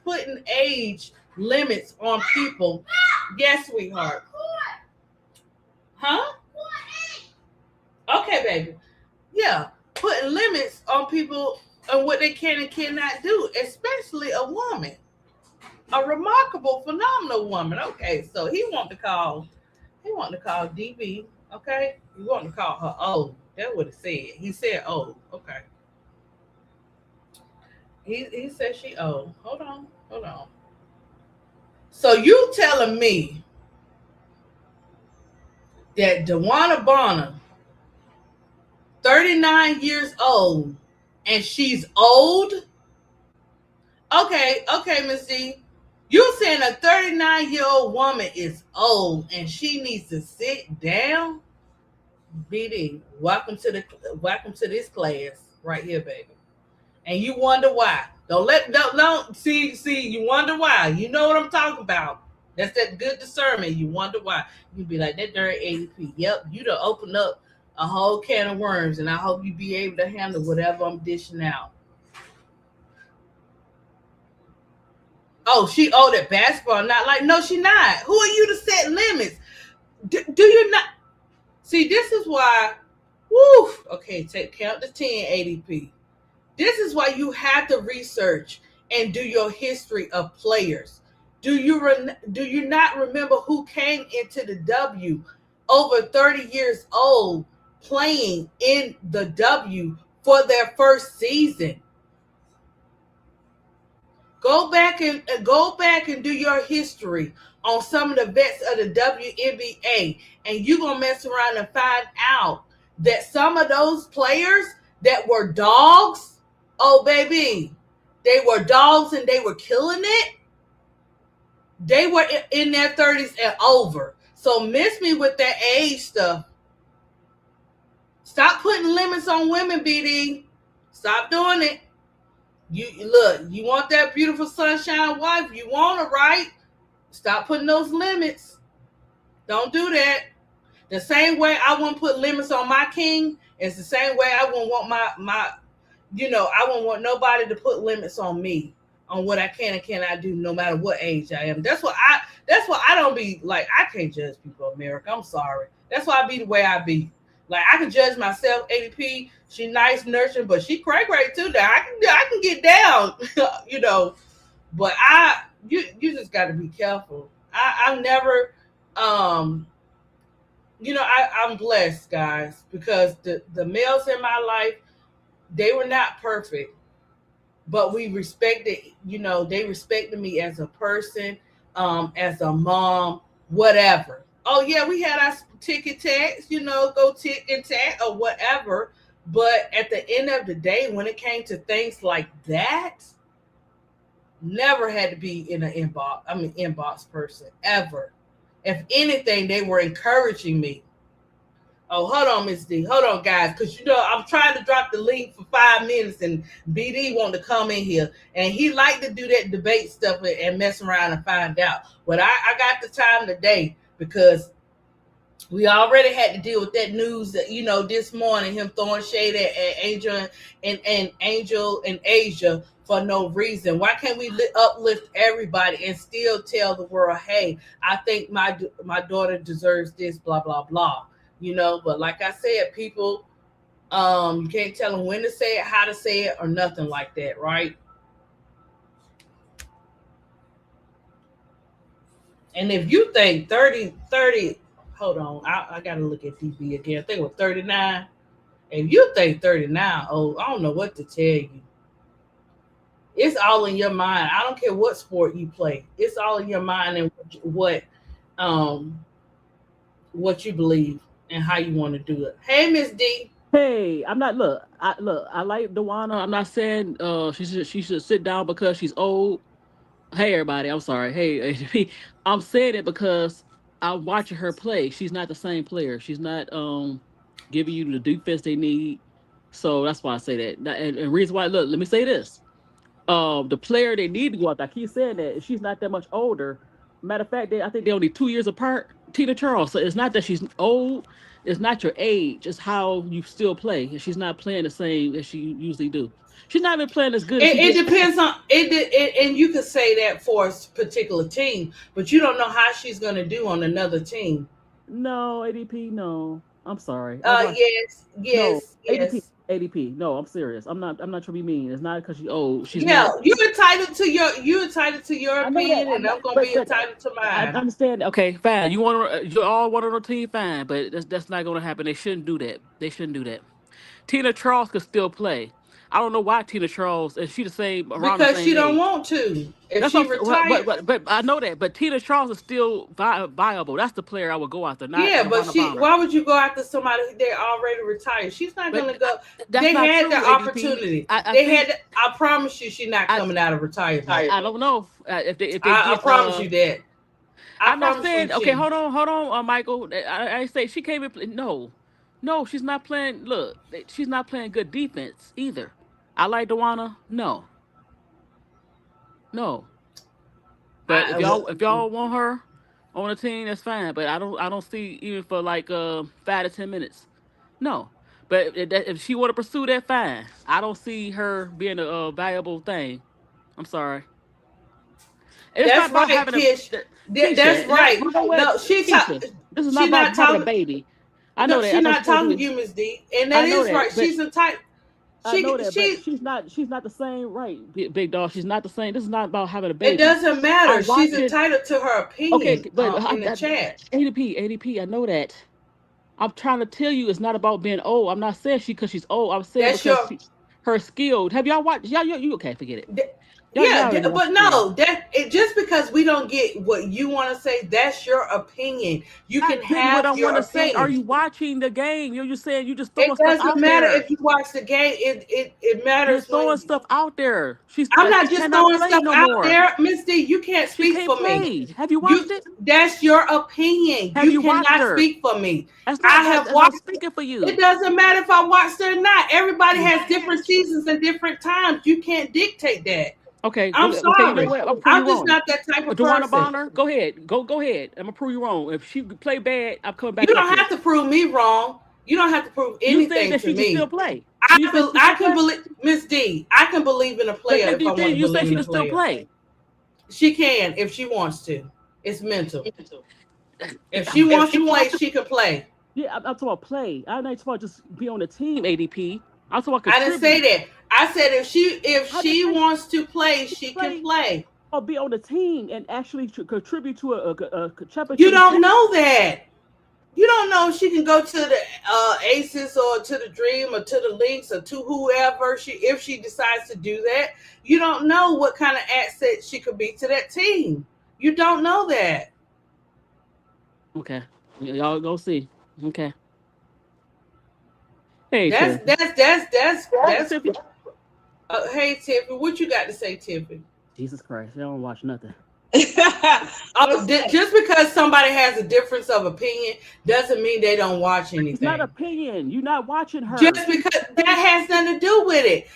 putting age limits on people. Yes, sweetheart. Huh? Okay, baby. Yeah. Putting limits on people and what they can and cannot do, especially a woman. A remarkable, phenomenal woman. Okay, so he want to call DB. Okay, he want to call her old. That's what he said. He said old. Okay. He said she old. Hold on. So you telling me that DeWanna Bonner, 39 years old, and she's old? Okay, Miss D. You saying a 39-year-old woman is old and she needs to sit down? BD, welcome to this class right here, baby. And you wonder why. Don't see, you wonder why. You know what I'm talking about. That's that good discernment. You wonder why. You be like, that dirty ADP. Yep, you done open up a whole can of worms, and I hope you be able to handle whatever I'm dishing out. Oh, she old at basketball. Not like, no, she not. Who are you to set limits? Do you not? See, this is why, woo, okay, count to 10, ADP. This is why you have to research and do your history of players. Do you not remember who came into the W over 30 years old playing in the W for their first season? Go back and do your history on some of the vets of the WNBA, and you're gonna mess around and find out that some of those players that were dogs, oh baby, they were dogs and they were killing it. They were in their 30s and over. So miss me with that age stuff. Stop putting limits on women, BD. Stop doing it. You want that beautiful sunshine wife. You want her, right? Stop putting those limits. Don't do that. The same way I won't put limits on my king, it's the same way I won't want my I won't want nobody to put limits on me on what I can and cannot do, no matter what age I am. That's why I don't be like, I can't judge people in America. I'm sorry. That's why I be the way I be. Like, I can judge myself, ADP. She nice, nurturing, but she cray too. Now I can get down, But you just got to be careful. I never, I'm blessed, guys, because the males in my life, they were not perfect, but we respected. They respected me as a person, as a mom, whatever. Oh yeah, we had our ticket tags, go tick and tag or whatever. But at the end of the day, when it came to things like that, never had to be in an inbox person ever. If anything, they were encouraging me. Oh, hold on, Miss D. Hold on, guys, because I'm trying to drop the link for 5 minutes, and BD want to come in here, and he like to do that debate stuff and mess around and find out. But I got the time today because we already had to deal with that news that this morning, him throwing shade at Angel and Angel and Asia for no reason. Why can't we uplift everybody and still tell the world, hey, I think my daughter deserves this, blah blah blah. But like I said, people, you can't tell them when to say it, how to say it, or nothing like that, right? And if you think 30, hold on, I gotta look at DB again. I think it was 39. If you think 39, oh, I don't know what to tell you. It's all in your mind. I don't care what sport you play. It's all in your mind and what you believe and how you want to do it. Hey, Miss D. Hey, I'm not. Look, I like Dewana. I'm not saying she should sit down because she's old. Hey, everybody. I'm sorry. Hey, I'm saying it because I'm watching her play. She's not the same player. She's not giving you the defense they need. So that's why I say that. And reason why. Look, let me say this. The player they need to go out there. I keep saying that she's not that much older. Matter of fact, I think they're only 2 years apart. Tina Charles. So it's not that she's old. It's not your age. It's how you still play. And she's not playing the same as she usually do. She's not even playing as good. It depends on it, and you could say that for a particular team, but you don't know how she's going to do on another team. No, ADP. No, I'm sorry. Yes. No, ADP. No, I'm serious. I'm not trying to be mean. It's not because she's old. She's not. You're entitled to your opinion, and I'm gonna be entitled to mine. I understand. Okay, fine. You all want on her team, fine, but that's not gonna happen. They shouldn't do that. Tina Charles could still play. I don't know why Tina Charles, and she the same around because the same she don't age. want to. If That's she retired, but I know that. But Tina Charles is still viable. That's the player I would go after. Not but Bonner. why would you go after somebody that already retired? She's not going to go. They had the opportunity. I promise you, she's not coming out of retirement. I don't know if they. I promise you that. I'm not saying. Okay, hold on, Michael. I say she came in. No, she's not playing. Look, she's not playing good defense either. I like Dewana. No. But if y'all want her on the team, that's fine. But I don't see even for like 5 to 10 minutes. No. But if she want to pursue that, fine. I don't see her being a valuable thing. I'm sorry. It's that's not right, Tish. That's right. No, this is not about having a baby. I know that. She's not talking to you, Ms. D. And that is right. She's a type. I know that, but she's not the same, right, big dog. She's not the same. This is not about having a baby. It doesn't matter. She's entitled to her opinion. Okay, but in the chat. ADP, I know that. I'm trying to tell you, it's not about being old. I'm not saying because she's old. I'm saying because her skilled. Have y'all watched? You okay? Forget it. But no, just because we don't get what you want to say, that's your opinion. You can have what I want to say. Are you watching the game? You're saying you just throwing stuff out there. It doesn't matter if you watch the game. It matters. You're throwing stuff out there. I'm not just throwing stuff out there, Miss D. You can't speak for me. Have you watched it? That's your opinion. You cannot speak for me. I have watched. Speaking for you. It doesn't matter if I watched it or not. Everybody has different seasons and different times. You can't dictate that. Okay, I'm sorry. I'm just not that type of person. Bonner, go ahead. Go ahead. I'm gonna prove you wrong. If she play bad, I'm coming back. You don't have to prove me wrong. You don't have to prove anything that to she me. Can still play. I can believe, Miss D. I can believe in a player if I want to believe in a player. You say she can still play. She can if she wants to. It's mental. If she wants to play, she can play. Yeah, I'm talking about play. I'm not talking about just be on the team. ADP. I'm talking about. I didn't say that. I said if she wants to play, she can play. Or be on the team and actually contribute to a championship. You don't know that. You don't know if she can go to the Aces or to the Dream or to the Lynx or to whoever if she decides to do that. You don't know what kind of asset she could be to that team. You don't know that. Okay, y'all go see. Okay. Hey, that's hey, Tiffany, what you got to say, Tiffany? Jesus Christ, I don't watch nothing. Just because somebody has a difference of opinion doesn't mean they don't watch anything. It's not opinion. You're not watching her. Just because that has nothing to do with it.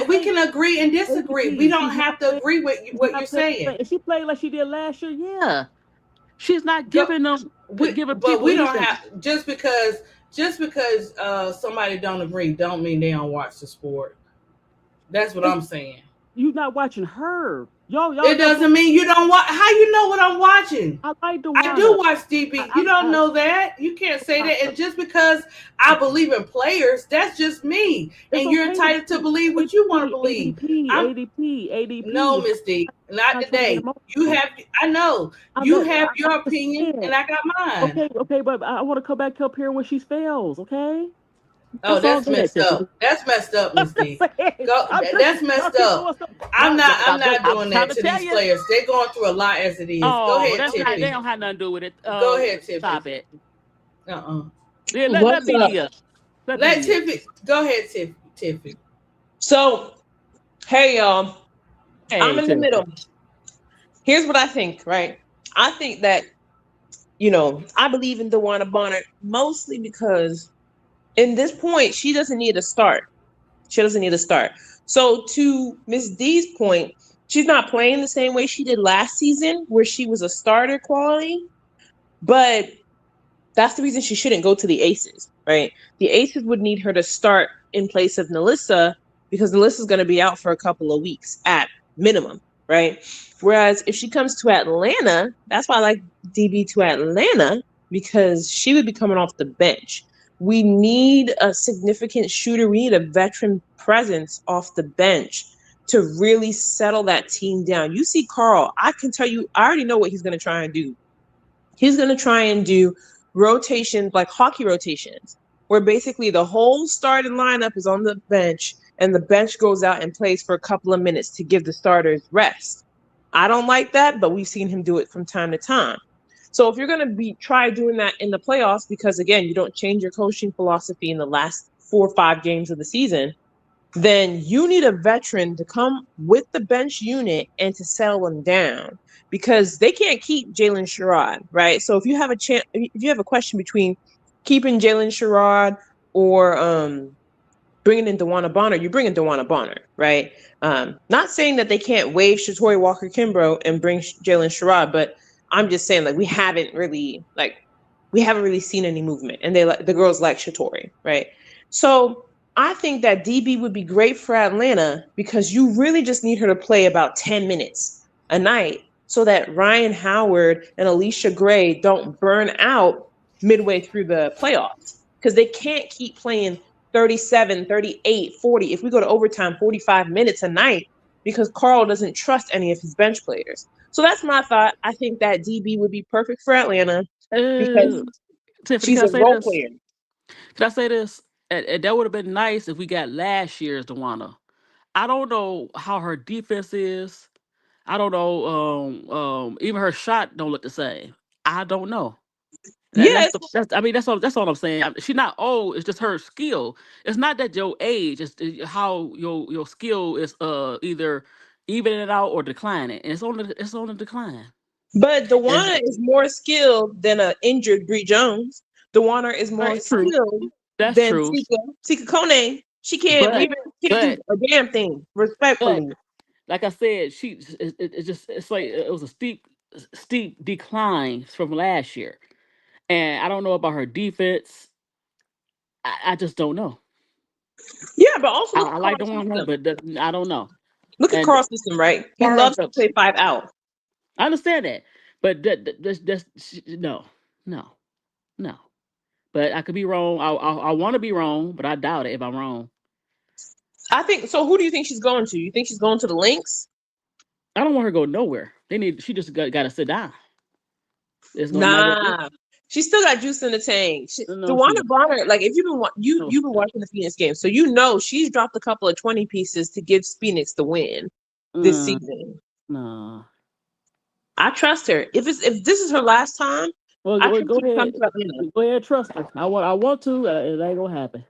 We can agree and disagree. We don't have to agree with what you're saying. If she played like she did last year, yeah. She's not giving them but we don't have just because somebody don't agree don't mean they don't watch the sport. That's what I'm saying. You're not watching her. Y'all it doesn't mean you don't watch. How you know what I'm watching? I like the I do watch DB. You don't know that. You can't say that. And just because I believe in players, that's just me. And you're entitled to believe what you want to believe. ADP. No, Miss D, not today. You have. I know you have your opinion, and I got mine. Okay, but I want to come back up here when she fails. Okay. Oh, that's messed up. That's messed up, Miss D. That's messed up. I'm not doing that to these players. They're going through a lot as it is. Go ahead, Tiffany. They don't have nothing to do with it. Go ahead, Tiffany. Stop it. Yeah, let Tiffany. Let Tiffany. Go ahead, Tiffany. So, hey y'all. I'm in the middle. Here's what I think. Right. I think that I believe in DeWanna Bonner mostly because. In this point, she doesn't need a start. So to Miss D's point, she's not playing the same way she did last season, where she was a starter quality. But that's the reason she shouldn't go to the Aces, right? The Aces would need her to start in place of Nalissa because Nalissa's going to be out for a couple of weeks at minimum, right? Whereas if she comes to Atlanta, that's why I like DB to Atlanta, because she would be coming off the bench. We need a significant shooter. We need a veteran presence off the bench to really settle that team down. You see Carl, I can tell you, I already know what he's going to try and do. He's going to try and do rotations, like hockey rotations, where basically the whole starting lineup is on the bench and the bench goes out and plays for a couple of minutes to give the starters rest. I don't like that, but we've seen him do it from time to time. So if you're going to try doing that in the playoffs, because again, you don't change your coaching philosophy in the last 4 or 5 games of the season, then you need a veteran to come with the bench unit and to settle them down, because they can't keep Jalen Sherrod, right? So if you have a question between keeping Jalen Sherrod or bringing in DeWanna Bonner, you bring in DeWanna Bonner, right? Not saying that they can't waive Shatori Walker-Kimbrough and bring Jalen Sherrod, but I'm just saying, like, we haven't really seen any movement, and the girls like Shatori, right? So I think that DB would be great for Atlanta because you really just need her to play about 10 minutes a night so that Ryan Howard and Alicia Gray don't burn out midway through the playoffs, because they can't keep playing 37, 38, 40. If we go to overtime, 45 minutes a night, because Carl doesn't trust any of his bench players. So that's my thought. I think that DB would be perfect for Atlanta because she's a role player. Can I say this? That would have been nice if we got last year's DeWanna. I don't know how her defense is. I don't know. Even her shot don't look the same. I don't know. Yes. That's all I'm saying. She's not old. It's just her skill. It's not that your age. It's how your skill is either evening it out or declining. And it's on the decline. But DeWanna is more skilled than an injured Bree Jones. DeWanna is more skilled than Sika Kone. She can't do a damn thing, respectfully. Like I said, it's like it was a steep decline from last year. And I don't know about her defense. I just don't know. Yeah, but also I like DeWanna, but I don't know. Look at Carl's system, right? He loves to play 5 out. I understand that, but no. But I could be wrong. I want to be wrong, but I doubt it if I'm wrong. I think so. Who do you think she's going to? You think she's going to the Lynx? I don't want her to go nowhere. She just got to sit down. Nah. She still got juice in the tank. DeWanna Bonner, like, if you've been watching the Phoenix game, so she's dropped a couple of 20 pieces to give Phoenix the win this season. No, I trust her. If this is her last time, go ahead, trust her. I want to. It ain't gonna happen.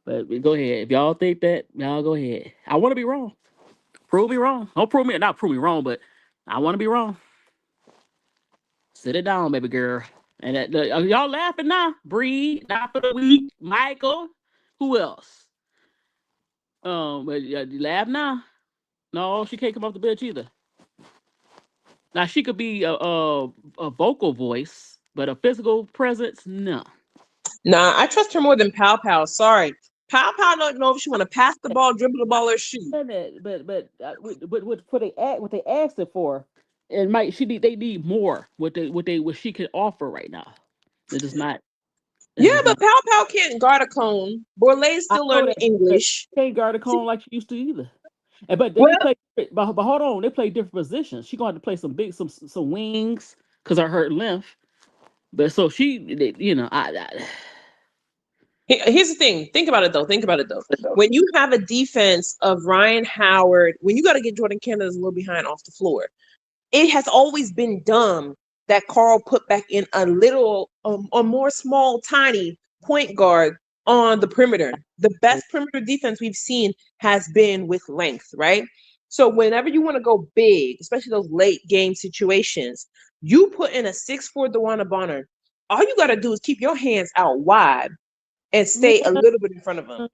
But go ahead. If y'all think that, y'all go ahead. I want to be wrong. Prove me wrong. Don't prove me. Not prove me wrong, but I want to be wrong. Sit it down, baby girl. And y'all laughing now? Bree, not for the week. Michael, who else? But you laugh now. No, she can't come off the bench either. Now she could be a vocal voice, but a physical presence, no. Nah, I trust her more than Pow Pow. Sorry. Pow Pow don't know if she want to pass the ball, dribble the ball, or shoot. But what they asked it for, and they need more what she can offer right now. It is not. Yeah, but Pow Pow can't guard a cone. Borlay's still learning English. Can't guard a cone like she used to either. But they play. But hold on, they play different positions. She going to play some wings because of her length. But so she, Here's the thing. Think about it though. When you have a defense of Ryan Howard, when you got to get Jordan Canada's a little behind off the floor, it has always been dumb that Carl put back in a little, a more small, tiny point guard on the perimeter. The best perimeter defense we've seen has been with length, right? So whenever you want to go big, especially those late game situations, you put in a 6'4" DeWanna Bonner. All you got to do is keep your hands out wide and stay a little bit in front of them.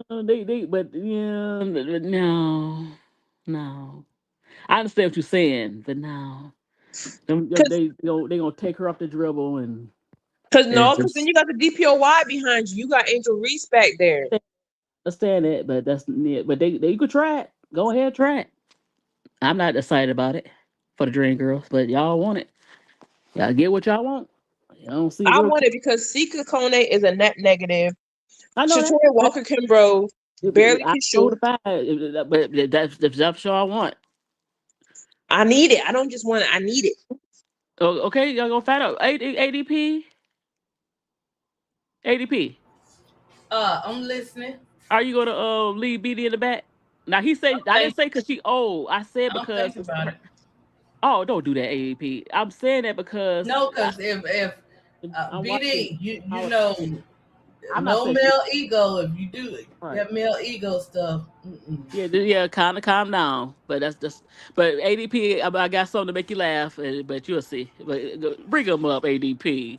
No. I understand what you're saying, but no. They gonna take her off the dribble and. Because then you got the DPOY behind you. You got Angel Reese back there. Understand it, but that's it. But they could try it. Go ahead, try it. I'm not excited about it for the Dream Girls, but y'all want it. Y'all get what y'all want. I don't see. I want it because Sika Kone is a net negative. I know Shatoria Walker Kimbrough barely can shoot. But that's the show I want. I need it. I don't just want it. I need it. Oh, okay, y'all gonna find out. ADP. I'm listening. Are you gonna leave BD in the back? Now he said I didn't say because she old. I said because about it. Oh, don't do that, ADP. I'm saying that because because if BD, you know, I'm no not male ego. If you do it, that male ego stuff. Yeah, kind of calm down. But that's just. But ADP, I got something to make you laugh. But you'll see. But bring them up, ADP.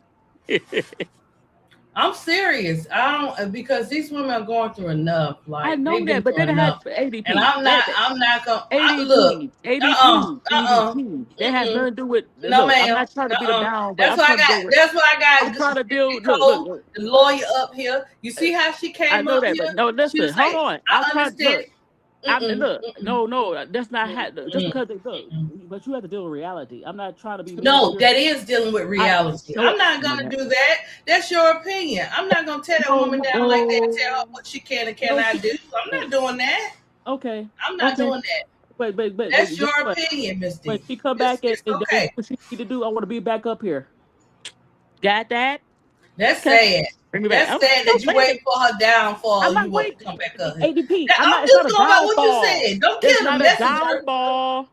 I'm serious. I don't because these women are going through enough. Like I know that, but they don't have ADP. And I'm not gonna ADP. ADP. That has nothing to do with. No, ma'am. I'm not trying to beat them down. But That's what I got. That's what I got. I'm trying to deal. Look, the lawyer up here. You see how she came I know up that, here? but no, listen. Hold on. I understand. No, that's not just because they look. But you have to deal with reality. I'm not trying to be. No, that is dealing with reality. I'm not gonna do that. That's your opinion. I'm not gonna tear that woman down like that and tell her what she can and cannot do. I'm not doing that. Okay. I'm not doing that. But that's your opinion, Misty. When she come back and okay. What she need to do, I want to be back up here. Got that? That's sad. That's sad that you wait for her downfall. You want to come back up. ADP. I'm just going by what you said. Don't kill the messenger. Downfall.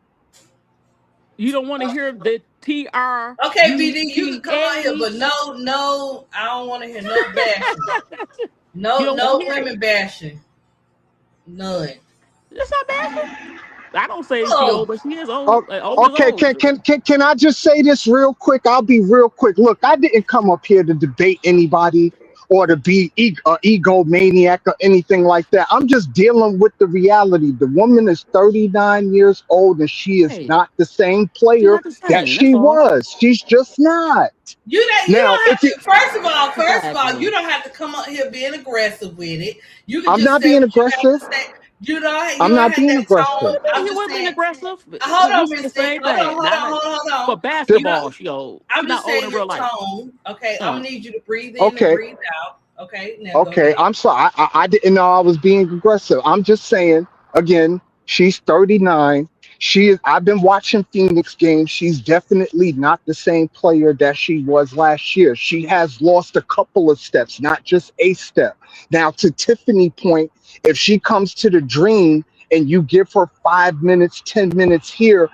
You don't want to hear the TR. Okay, BD, you can come out here, but no, I don't want to hear no bashing. No women bashing. None. That's not bashing. I don't say she's old, but she is old. Okay, can I just say this real quick? I'll be real quick. Look, I didn't come up here to debate anybody or to be egomaniac or anything like that. I'm just dealing with the reality. The woman is 39 years old and she is not the same player that she was. She's just not. First of all, you don't have to come up here being aggressive with it. You can I'm not being aggressive. I'm not being aggressive. You weren't being aggressive. Hold on, Miss Hold on. For basketball, she old. I'm just saying your tone. Okay, I'm gonna need you to breathe in and breathe out. Okay. Now okay. I'm sorry. I didn't know I was being aggressive. I'm just saying. Again, she's 39. I've been watching Phoenix games. She's definitely not the same player that she was last year. She has lost a couple of steps, not just a step. Now, to Tiffany's point, if she comes to the Dream and you give her 5 minutes, 10 minutes here,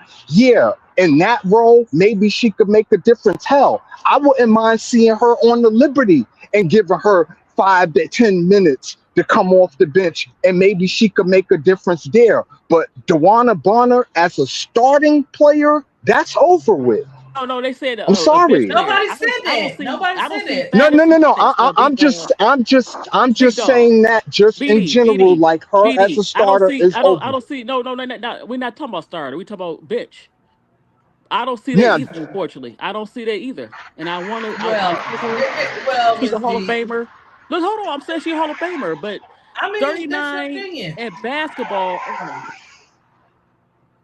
in that role, maybe she could make a difference. Hell, I wouldn't mind seeing her on the Liberty and giving her 5 to 10 minutes to come off the bench, and maybe she could make a difference there. But DeWanna Bonner as a starting player, that's over with. No, they said I'm a bench sorry. player. Nobody said that. Nobody I don't said see that. No, no, no, fantasy no. points for I'm big just dog. saying that just in general, like her as a starter is I over. don't see. No. We're not talking about starter. We talking about bench. I don't see that Yeah, either. Unfortunately, I don't see that either. And I want to. I Well, like her. well, She's Miss a Hall of D. Famer. Look, hold on. I'm saying she's a Hall of Famer, but I mean, that's your 39 opinion. at basketball.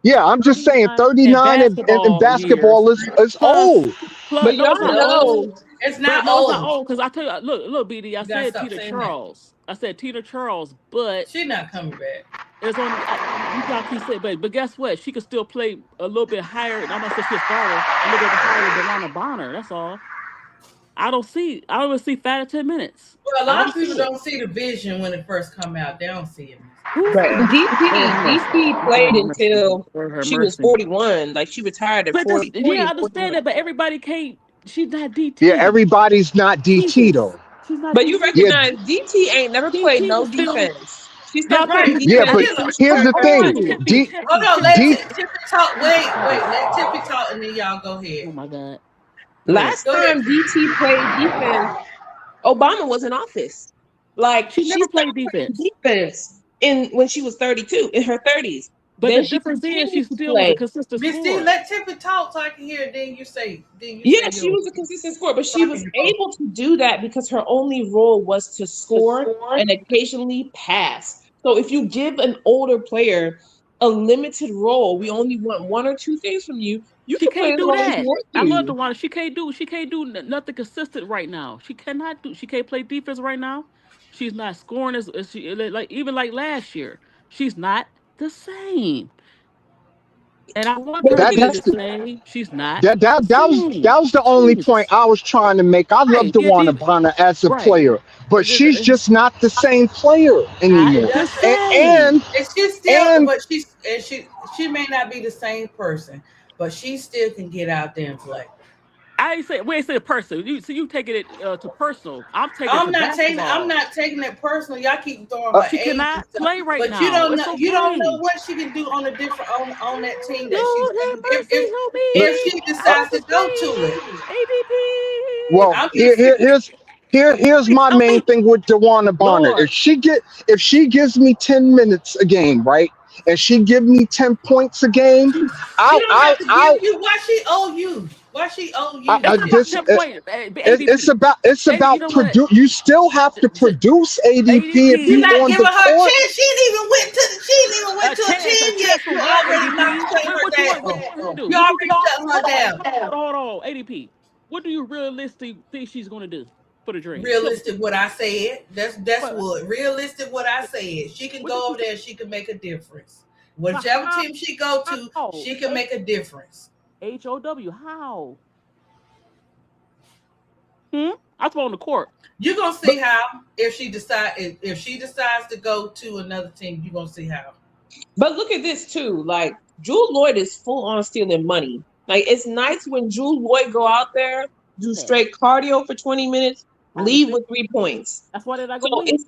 yeah. I'm just saying 39 at 39 in basketball years basketball is plus old. But no, y'all it's not know, old. It's But not no, it's not old. old because I tell you, look, BD. I You gotta said stop Tina saying that. Charles. I said Tina Charles, but She's not coming back. it's only you got to say, but guess what? She could still play a little bit higher. I'm not saying she's a starter, a little bit higher than DeWanna Bonner. That's all. I don't even see 5 to 10 minutes. Well, a I lot don't of see people it. don't see the vision when it first come out. They don't see it. Who's right? Lord have DT mercy. DT Lord played have mercy. until Lord have she was mercy. 41. Like she retired at But this, 40, yeah, 40 I and understand 41. that, but everybody can't. She's not Yeah, DT. everybody's not DT Jesus, though. she's not But you Yeah, DT. recognize DT ain't never played DT no was still defense. She y'all started think playing Right. yeah, defense but Still, when she here's turned the hold thing. on, 32. Tippy, D hold Tippy, on. Tippy, Let D Tippy talk. Wait. Let Tippy talk, and then y'all go ahead. oh my God. Go ahead. Last Go ahead. time DT played defense, Obama was in office. Like She she never started played playing defense. defense in when she was 32, in her 30s. But the Then she difference is she continued to still was a play. consistent Miss D, scorer. let Tippy talk so I can hear it. Then you say. Then you say Yeah, she yours. was a consistent scorer, but So she I was can go. able to do that because her only role was to score and occasionally pass. So if you give an older player a limited role, we only want one or two things from you. You She can play can't as do long as you that. want I love to. the one. She can't do nothing consistent right now. She cannot do. She can't play defense right now. She's not scoring as she like even like last year. She's not the same. And I want But her to look that at be that's the this. the, same. She's not that the that that was same. that was the only point Jesus. I was trying to make. I love Right. Yeah, DeWanna Bonner as a right. player, but she's It's just not the same player not anymore. the That's And same. and and she's still, and but she may not be the same person, but she still can get out there and play. I ain't say we ain't say person. You taking it to personal. I'm taking it I'm to not taking. I'm basketball. not taking it personal. Y'all keep throwing uh, her She age and cannot stuff, play right but you now. don't know. It's You don't know okay. what she can do on a different on that team that she's Lord have if mercy, help let, if me. she uh, Help decides to us, go to it. please. ADP. well, I'm just saying. here's Please my help main me. thing with DeWanna Bonner. Lord. If she gives me 10 minutes a game, right, and she give me 10 points a game, She I'll don't have I'll to give I'll you. Why she owe you? Why she owe you? It's I not She, about this 10 point ADP. it's You about know what? produce. You still have to produce ADP if you're you ADP. not on giving the her a court. chance. She ain't even went to. She ain't even went to a A 10 yet. chance for You what, already not ADP? shutting her What down. you want her to do? You What you already think? shutting her down. Hold on, ADP. What do you realistically think she's going to do for the dream? Tell me. Realistic, what I said. That's What, what realistic. What I said. She can what did go you over say? there. She can make a difference. But Whichever team she go to, how? she can make a difference. HOW. How? I throw on the court. You're gonna But see how if she decides to go to another team. You're gonna see how. But look at this too. Like Drew Lloyd is full on stealing money. Like it's nice when Drew Lloyd go out there, do Yeah, straight cardio for 20 minutes, I leave understand. with 3 points. That's why they're not So going to win.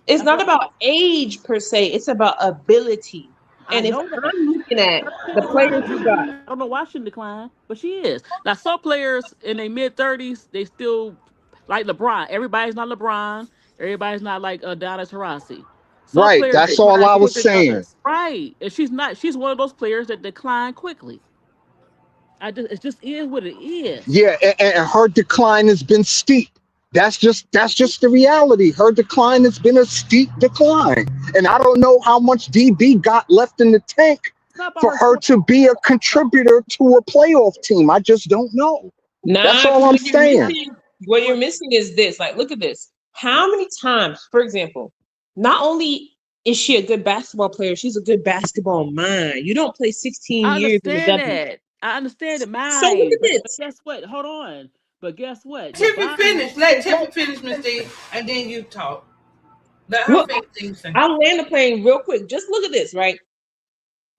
it's That's not why about age per se, it's about ability. I And if know that. I'm looking at Her shit the players decline we got, too. I don't know why she decline, but she is. Now, some players in their mid 30s, they still like LeBron. Everybody's not LeBron. Everybody's not like Adonis Harasi. Some right, players that's all decline I was quicker than saying. others. Right. And she's not. She's one of those players that decline quickly. It just is what it is. Yeah, and her decline has been steep. That's just the reality. Her decline has been a steep decline, and I don't know how much DB got left in the tank It's not about for her her scoring. to be a contributor to a playoff team. I just don't know. That's nah, all because I'm saying. what you're missing is this. Like, look at this. How many times, for example, not only is she a good basketball player, she's a good basketball mind. You don't play 16 I years in the understand W. that. I understand it, So look mine. at But this. guess what? Hold on. But guess what? The Tippy body. finish. Let Tippy finish, Miss D, and then you talk. Let her Look, finish. Things. I'll land the plane real quick. Just look at this, right?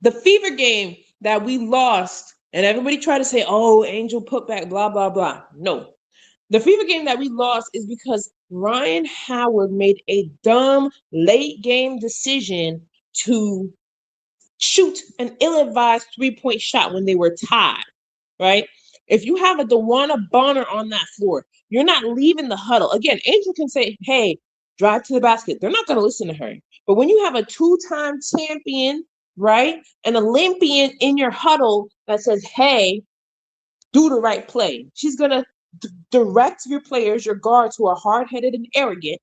The Fever game that we lost, and everybody tried to say, oh, Angel put back, blah, blah, blah. No. The Fever game that we lost is because Ryan Howard made a dumb late game decision to shoot an ill-advised 3-point shot when they were tied, right? If you have a DeWanna Bonner on that floor, you're not leaving the huddle. Again, Angel can say, hey, drive to the basket. They're not going to listen to her. But when you have a 2-time champion, right, an Olympian in your huddle that says, hey, do the right play. She's going to direct your players, your guards who are hard-headed and arrogant,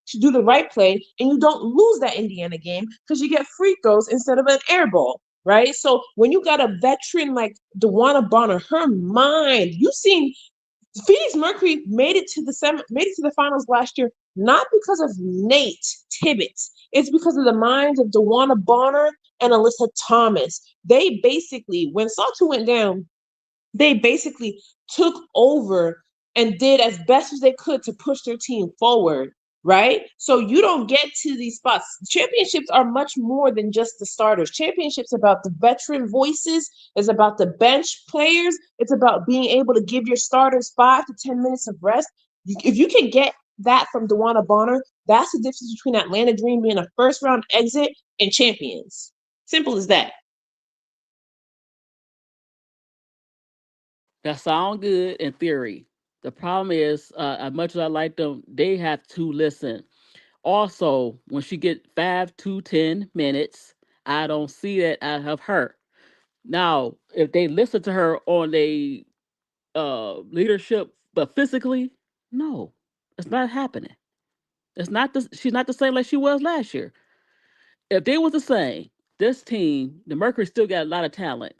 to do the right play, and you don't lose that Indiana game because you get free throws instead of an air ball, right? So when you got a veteran like DeWanna Bonner, her mind, you've seen Phoenix Mercury made it to the finals last year, not because of Nate Tibbetts. It's because of the minds of DeWanna Bonner and Alyssa Thomas. They basically, when Salto went down, they basically took over and did as best as they could to push their team forward, right? So you don't get to these spots. Championships are much more than just the starters. Championships about the veteran voices, it's about the bench players, it's about being able to give your starters 5 to 10 minutes of rest. If you can get that from DeWanna Bonner, that's the difference between Atlanta Dream being a first round exit and champions. Simple as that. That sound good in theory. The problem is, as much as I like them, they have to listen. Also, when she get 5 to 10 minutes, I don't see that out of her. Now, if they listen to her on a leadership, but physically, no, it's not happening. It's not the She's not the same like she was last year. If they was the same, this team, the Mercury still got a lot of talent.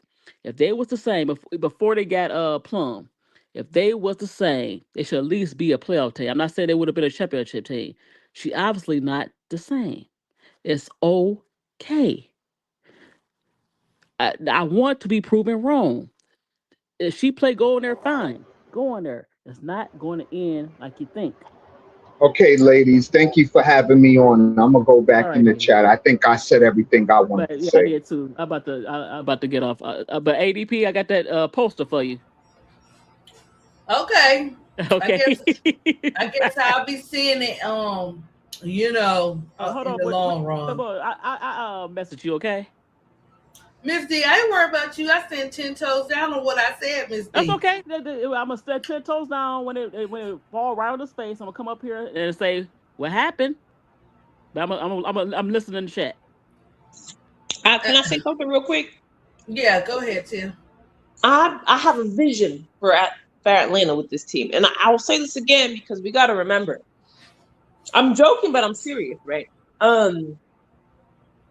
If they was the same before they got Plum, if they was the same, they should at least be a playoff team. I'm not saying they would have been a championship team. She obviously not the same. It's okay. I want to be proven wrong. If she play go in there, fine. Go in there. It's not going to end like you think. Okay, ladies, thank you for having me on. I'm gonna go back All in right the then. chat. I think I said everything I wanted But to yeah, I say. did too. I'm about to get off. But ADP, I got that poster for you. Okay. I Okay. guess I guess I'll be seeing it Hold in on. the Wait, long run. I message you. Okay. Miss D, I ain't worried about you. I stand 10 toes down on what I said, Miss That's D. okay. I'm gonna set 10 toes down when it fall right on the space. I'm gonna come up here and say what happened. But I'm listening in the chat. Can I say something real quick? Yeah, go ahead, Tim. I have a vision for Atlanta with this team. And I will say this again because we got to remember. I'm joking, but I'm serious, right?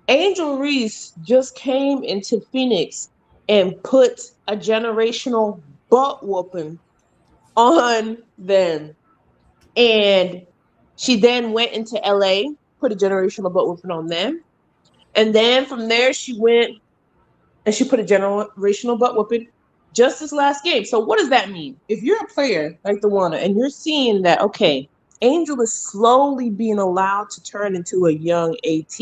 Angel Reese just came into Phoenix and put a generational butt whooping on them. And she then went into LA, put a generational butt whooping on them. And then from there, she went and she put a generational butt whooping just this last game. So what does that mean? If you're a player like DeWanna and you're seeing that, okay, Angel is slowly being allowed to turn into a young AT.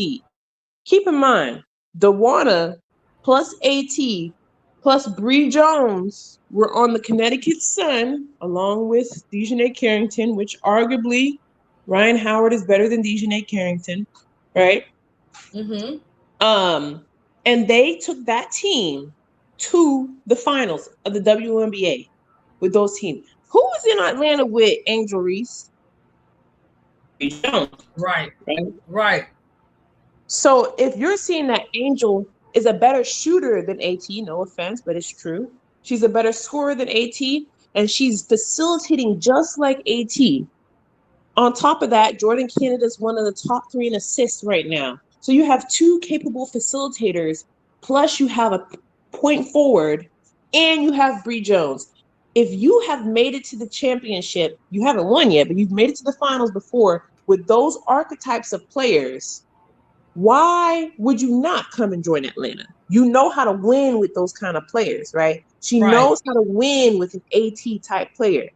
Keep in mind, DeWanna plus AT plus Bree Jones were on the Connecticut Sun along with Dejanay Carrington, which arguably Ryan Howard is better than Dejanay Carrington, right? Mm-hmm. And they took that team to the finals of the WNBA with those teams. Who was in Atlanta with Angel Reese? Jones. Right. Right. Right. So if you're seeing that Angel is a better shooter than AT, no offense, but it's true. She's a better scorer than AT, and she's facilitating just like AT. On top of that, Jordan Canada is one of the top 3 in assists right now. So you have 2 capable facilitators, plus you have a point forward, and you have Bree Jones. If you have made it to the championship, you haven't won yet, but you've made it to the finals before with those archetypes of players, why would you not come and join Atlanta? You know how to win with those kind of players, right? She Right. knows how to win with an AT type player.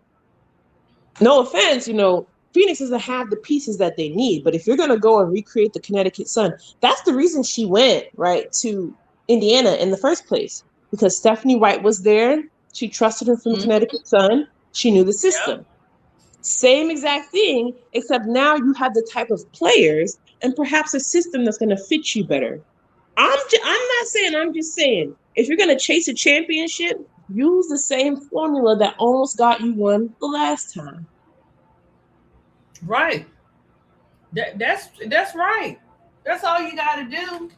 No offense, Phoenix doesn't have the pieces that they need. But if you're going to go and recreate the Connecticut Sun, that's the reason she went, right, to Indiana in the first place. Because Stephanie White was there. She trusted her from the Connecticut Sun. She knew the system. Yep. Same exact thing, except now you have the type of players and perhaps a system that's going to fit you better. I'm not saying. I'm just saying. If you're gonna chase a championship, use the same formula that almost got you one the last time. Right. That's right. That's all you got to do.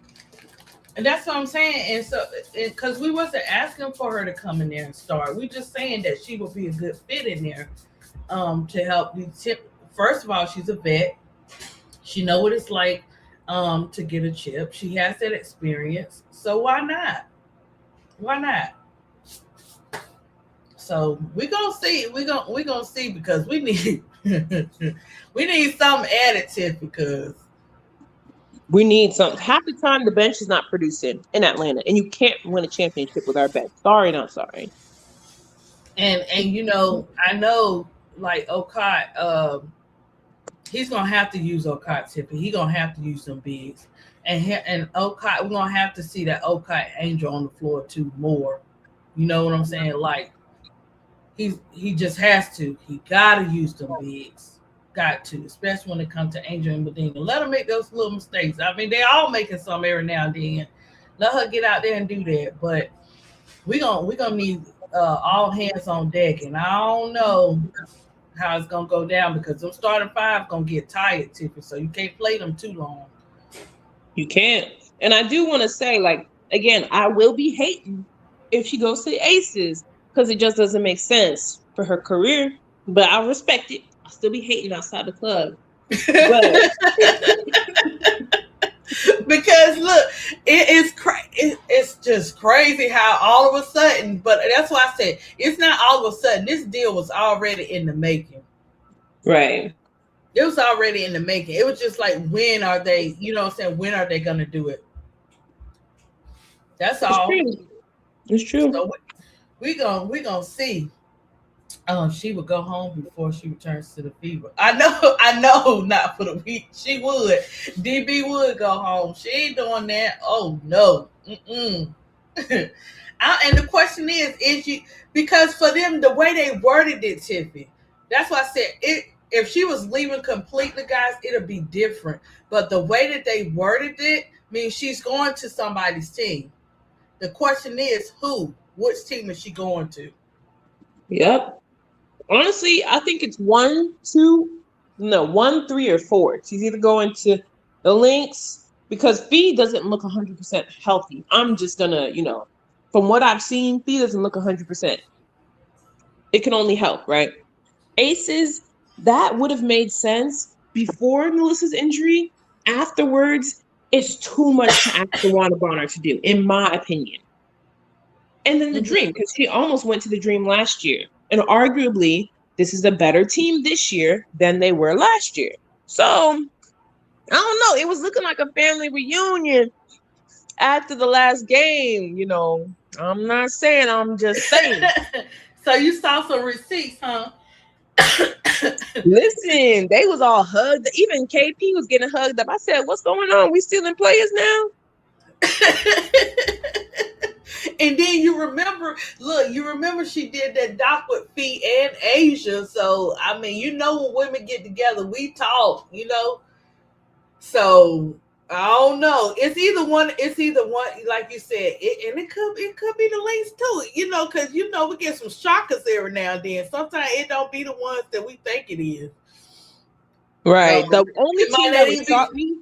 And that's what I'm saying. And so, because we wasn't asking for her to come in there and start, we just saying that she would be a good fit in there, to help the tip. First of all, she's a vet. She know what it's like, to get a chip. She has that experience. So why not? Why not? So we gonna see. We gonna see because we need we need something additive because We need something. Half the time, the bench is not producing in Atlanta, and you can't win a championship with our bench. Sorry, not sorry. and I know like Okot, he's gonna have to use Okot tipping. He's gonna have to use some bigs, and Okot, we're gonna have to see that Okot Angel on the floor too more. You know what I'm saying? Like he just has to. He gotta use them bigs. Got to, especially when it comes to Angel and Medina. Let her make those little mistakes. I mean, they all making some every now and then. Let her get out there and do that. But we gonna need all hands on deck, and I don't know how it's gonna go down because them starting five gonna get tired, Tiffany. So you can't play them too long. You can't. And I do want to say, like, again, I will be hating if she goes to the Aces because it just doesn't make sense for her career. But I respect it. I'll still be hating outside the club. But Because look, it's just crazy how all of a sudden. But that's why I said it's not all of a sudden. This deal was already in the making. Right. It was already in the making. It was just like, when are they? You know what I'm saying? When are they gonna do it? That's all. It's true. So we gonna see. She would go home before she returns to the Fever. I know, not for the week. She would. DB would go home. She ain't doing that. Oh no. And the question is you, because for them the way they worded it, Tiffy, that's why I said it. If she was leaving completely, guys, it'll be different. But the way that they worded it means she's going to somebody's team. The question is who? Which team is she going to? Yep. Honestly, I think it's 1, 3, or 4. She's either going to the Lynx because Fee doesn't look 100% healthy. I'm just gonna, from what I've seen, Fee doesn't look 100%. It can only help, right? Aces, that would have made sense before Melissa's injury. Afterwards, it's too much to ask DeWanna Bonner to do, in my opinion. And then the Dream, because she almost went to the Dream last year. And arguably, this is a better team this year than they were last year. So, I don't know. It was looking like a family reunion after the last game. I'm not saying, I'm just saying. So you saw some receipts, huh? Listen, they was all hugged. Even KP was getting hugged up. I said, what's going on? We still in players now? And then you remember she did that doc with Fee and Asia. So I mean, when women get together, we talk, So I don't know. It's either one, like you said, and it could be the Lynx too, because we get some shockers every now and then. Sometimes it don't be the ones that we think it is. Right. The only team that would shock me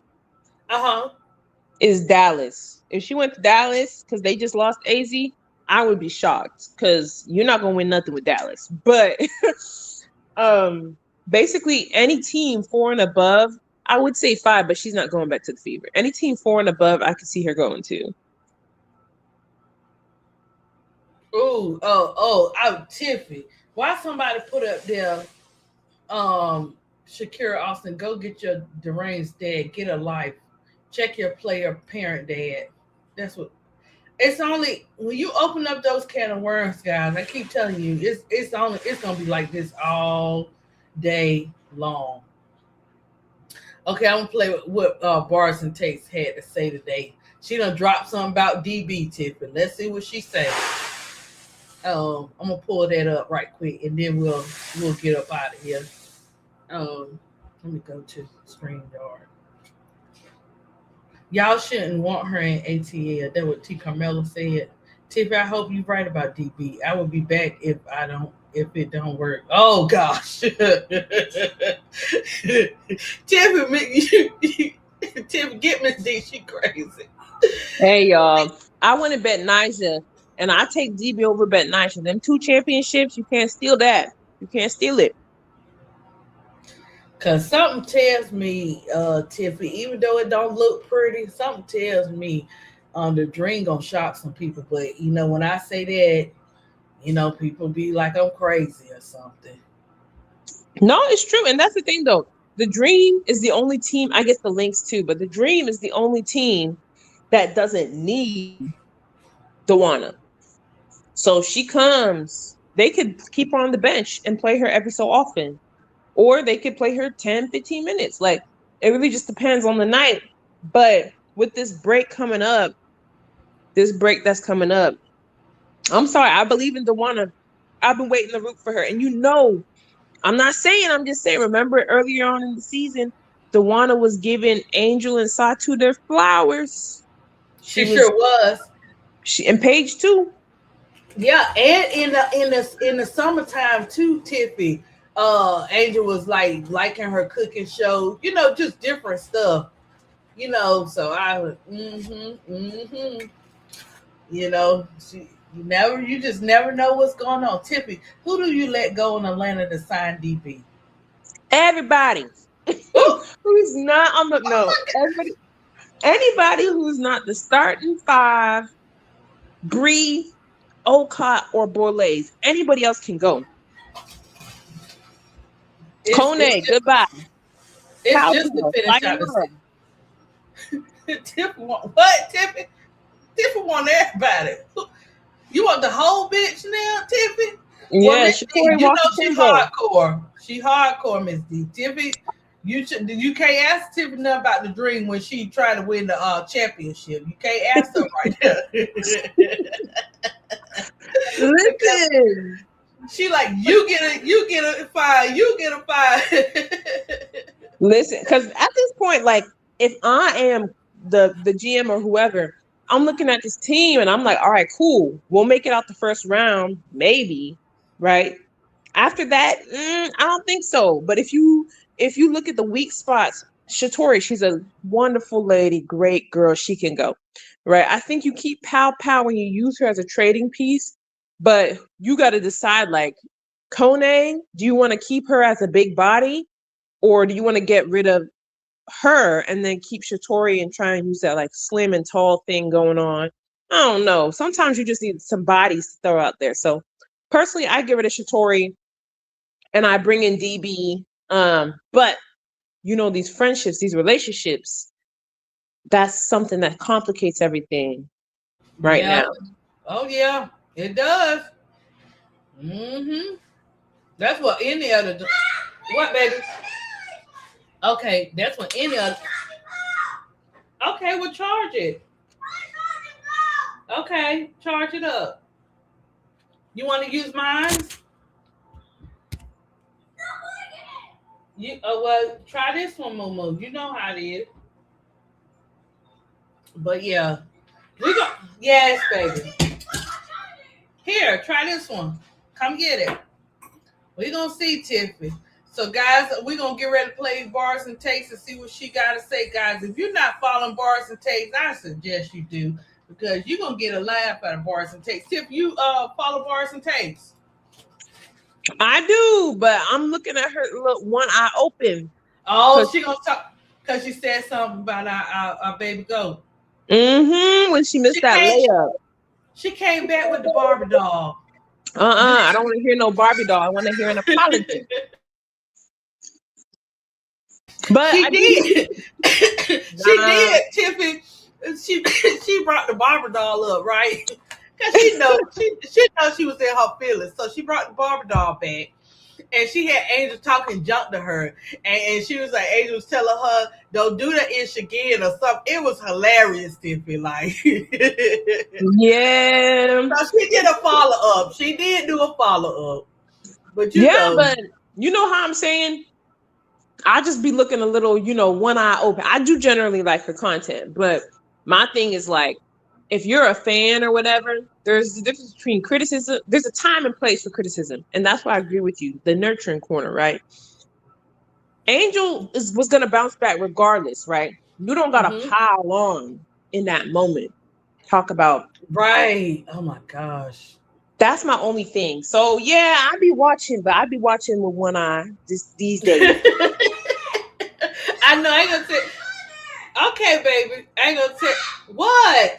is Dallas. If she went to Dallas because they just lost AZ, I would be shocked because you're not gonna win nothing with Dallas. But basically any team 4 and above, I would say 5, but she's not going back to the Fever. Any team 4 and above, I could see her going to. Tiffy. Why somebody put up there, Shakira Austin, go get your deranged dad, get a life. Check your player parent dad. That's what it's only when you open up those can of worms, guys. I keep telling you, it's gonna be like this all day long. Okay, I'm gonna play with what Bars and Takes had to say today. She done dropped something about DB, Tiffany. Let's see what she said. I'm gonna pull that up right quick, and then we'll get up out of here. Let me go to StreamYard. Y'all shouldn't want her in ATL. That's what T. Carmelo said. Tiffy, I hope you're right about DB. I will be back if it don't work. Oh gosh. Tiffy, get Miss D. She crazy. Hey y'all, I want to bet Nyjah, and I take DB over bet Nyjah. Them 2 championships, you can't steal that. You can't steal it. Cause something tells me, Tiffy, even though it don't look pretty, something tells me the dream gonna shock some people. But when I say that, people be like I'm crazy or something. No, it's true, and that's the thing though. The Dream is the only team. I guess the Lynx too, but the Dream is the only team that doesn't need Dawana. So if she comes, they could keep her on the bench and play her every so often. Or they could play her 10, 15 minutes. Like, it really just depends on the night. But with this break that's coming up, I'm sorry, I believe in Dawana. I've been waiting to root for her. And I'm not saying, I'm just saying, remember earlier on in the season, Dawana was giving Angel and Satu their flowers. She sure was. And Paige too. Yeah, and in the summertime too, Tiffy. Angel was like liking her cooking show, just different stuff. So I was you just never know what's going on. Tiffy, who do you let go in Atlanta to sign DB? Everybody. Who's not on the everybody. Anybody who's not the starting five, Bree, Olcott, or Borlaise. Anybody else can go. Kone, goodbye. It's just to finish out the season. Tiffy what? Tiffy want everybody. You want the whole bitch now, Tiffy? Yeah, well, Miss D, she's hardcore. She hardcore, Miss D. Tiffy, you can't ask Tiffy nothing about the Dream when she tried to win the championship. You can't ask her right there. Listen. She like, you get a fine. Listen, because at this point, like, if I am the GM or whoever, I'm looking at this team and I'm like, all right, cool. We'll make it out the first round, maybe, right? After that, I don't think so. But if you look at the weak spots, Shatori, she's a wonderful lady, great girl. She can go, right? I think you keep Pow when you use her as a trading piece, but you got to decide, like, Kone, do you want to keep her as a big body, or do you want to get rid of her and then keep Shatori and try and use that like slim and tall thing going on? I don't know. Sometimes you just need some bodies to throw out there. So personally, I give it a Shatori and I bring in DB. But these friendships, these relationships, that's something that complicates everything right now. Oh yeah, it does. That's what any other what, baby? Okay, that's what any other. Okay, we'll charge it. Okay, charge it up. You want to use mine? Well, try this one, Momo. You know how it is. But yeah, we go. Yes, baby. Here, try this one. Come get it. We're gonna see Tiffy. So, guys, we're going to get ready to play Bars and Takes and see what she got to say, guys. If you're not following Bars and Takes, I suggest you do, because you're going to get a laugh out of Bars and Takes. Tiff, you follow Bars and Takes? I do, but I'm looking at her one eye open. Oh, she going to talk because she said something about our baby goat. When she missed that layup. She came back with the Barbie doll. I don't want to hear no Barbie doll. I want to hear an apology. But she did. She did, Tiffy. She brought the Barbie doll up, right? Because she knows she was in her feelings. So she brought the Barbie doll back. And she had Angel talking junk to her. And she was like, Angel was telling her, don't do that ish again or something. It was hilarious, Tiffy. Like, yeah. So she did a follow-up. She did do a follow-up. But but you know how I'm saying? I just be looking a little, one eye open. I do generally like her content, but my thing is like, if you're a fan or whatever, there's a difference between criticism. There's a time and place for criticism. And that's why I agree with you. The nurturing corner, right? Angel was going to bounce back regardless, right? You don't got to pile on in that moment. Talk about. Right. Oh my gosh. That's my only thing. So yeah, I'd be watching with one eye these days. I know. I ain't gonna say. Okay, baby. I ain't gonna say what.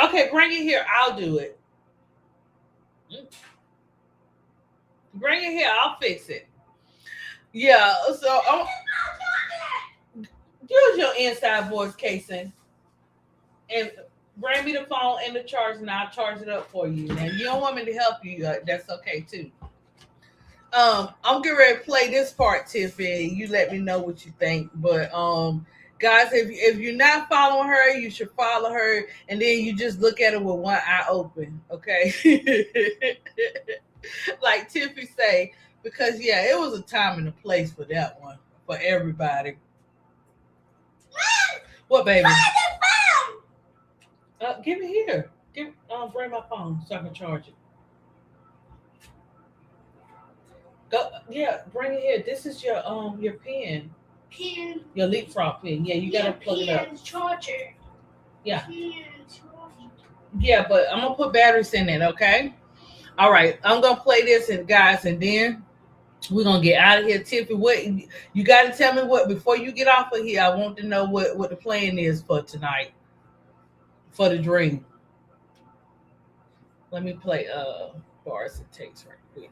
Okay, bring it here. I'll do it. Bring it here. I'll fix it. Yeah. So use your inside voice, Kason, and bring me the phone and the charger, and I'll charge it up for you. And you don't want me to help you, that's okay too. I'm getting ready to play this part, Tiffany. You let me know what you think. But guys, if you're not following her, you should follow her, and then you just look at her with one eye open, okay? Like Tiffany say, because yeah, it was a time and a place for that one for everybody. What, baby? Give it here. Bring my phone so I can charge it. Go, yeah, bring it here. This is your pen. Pen. Your leapfrog pen. Yeah, you gotta plug it up. Charger. Yeah. Pen, charger. Yeah, but I'm gonna put batteries in it, okay? All right, I'm gonna play this, and guys, and then we're gonna get out of here. Tiffany, what you gotta tell me what before you get off of here. I want to know what the plan is for tonight. For the dream. Let me play bars it takes right quick.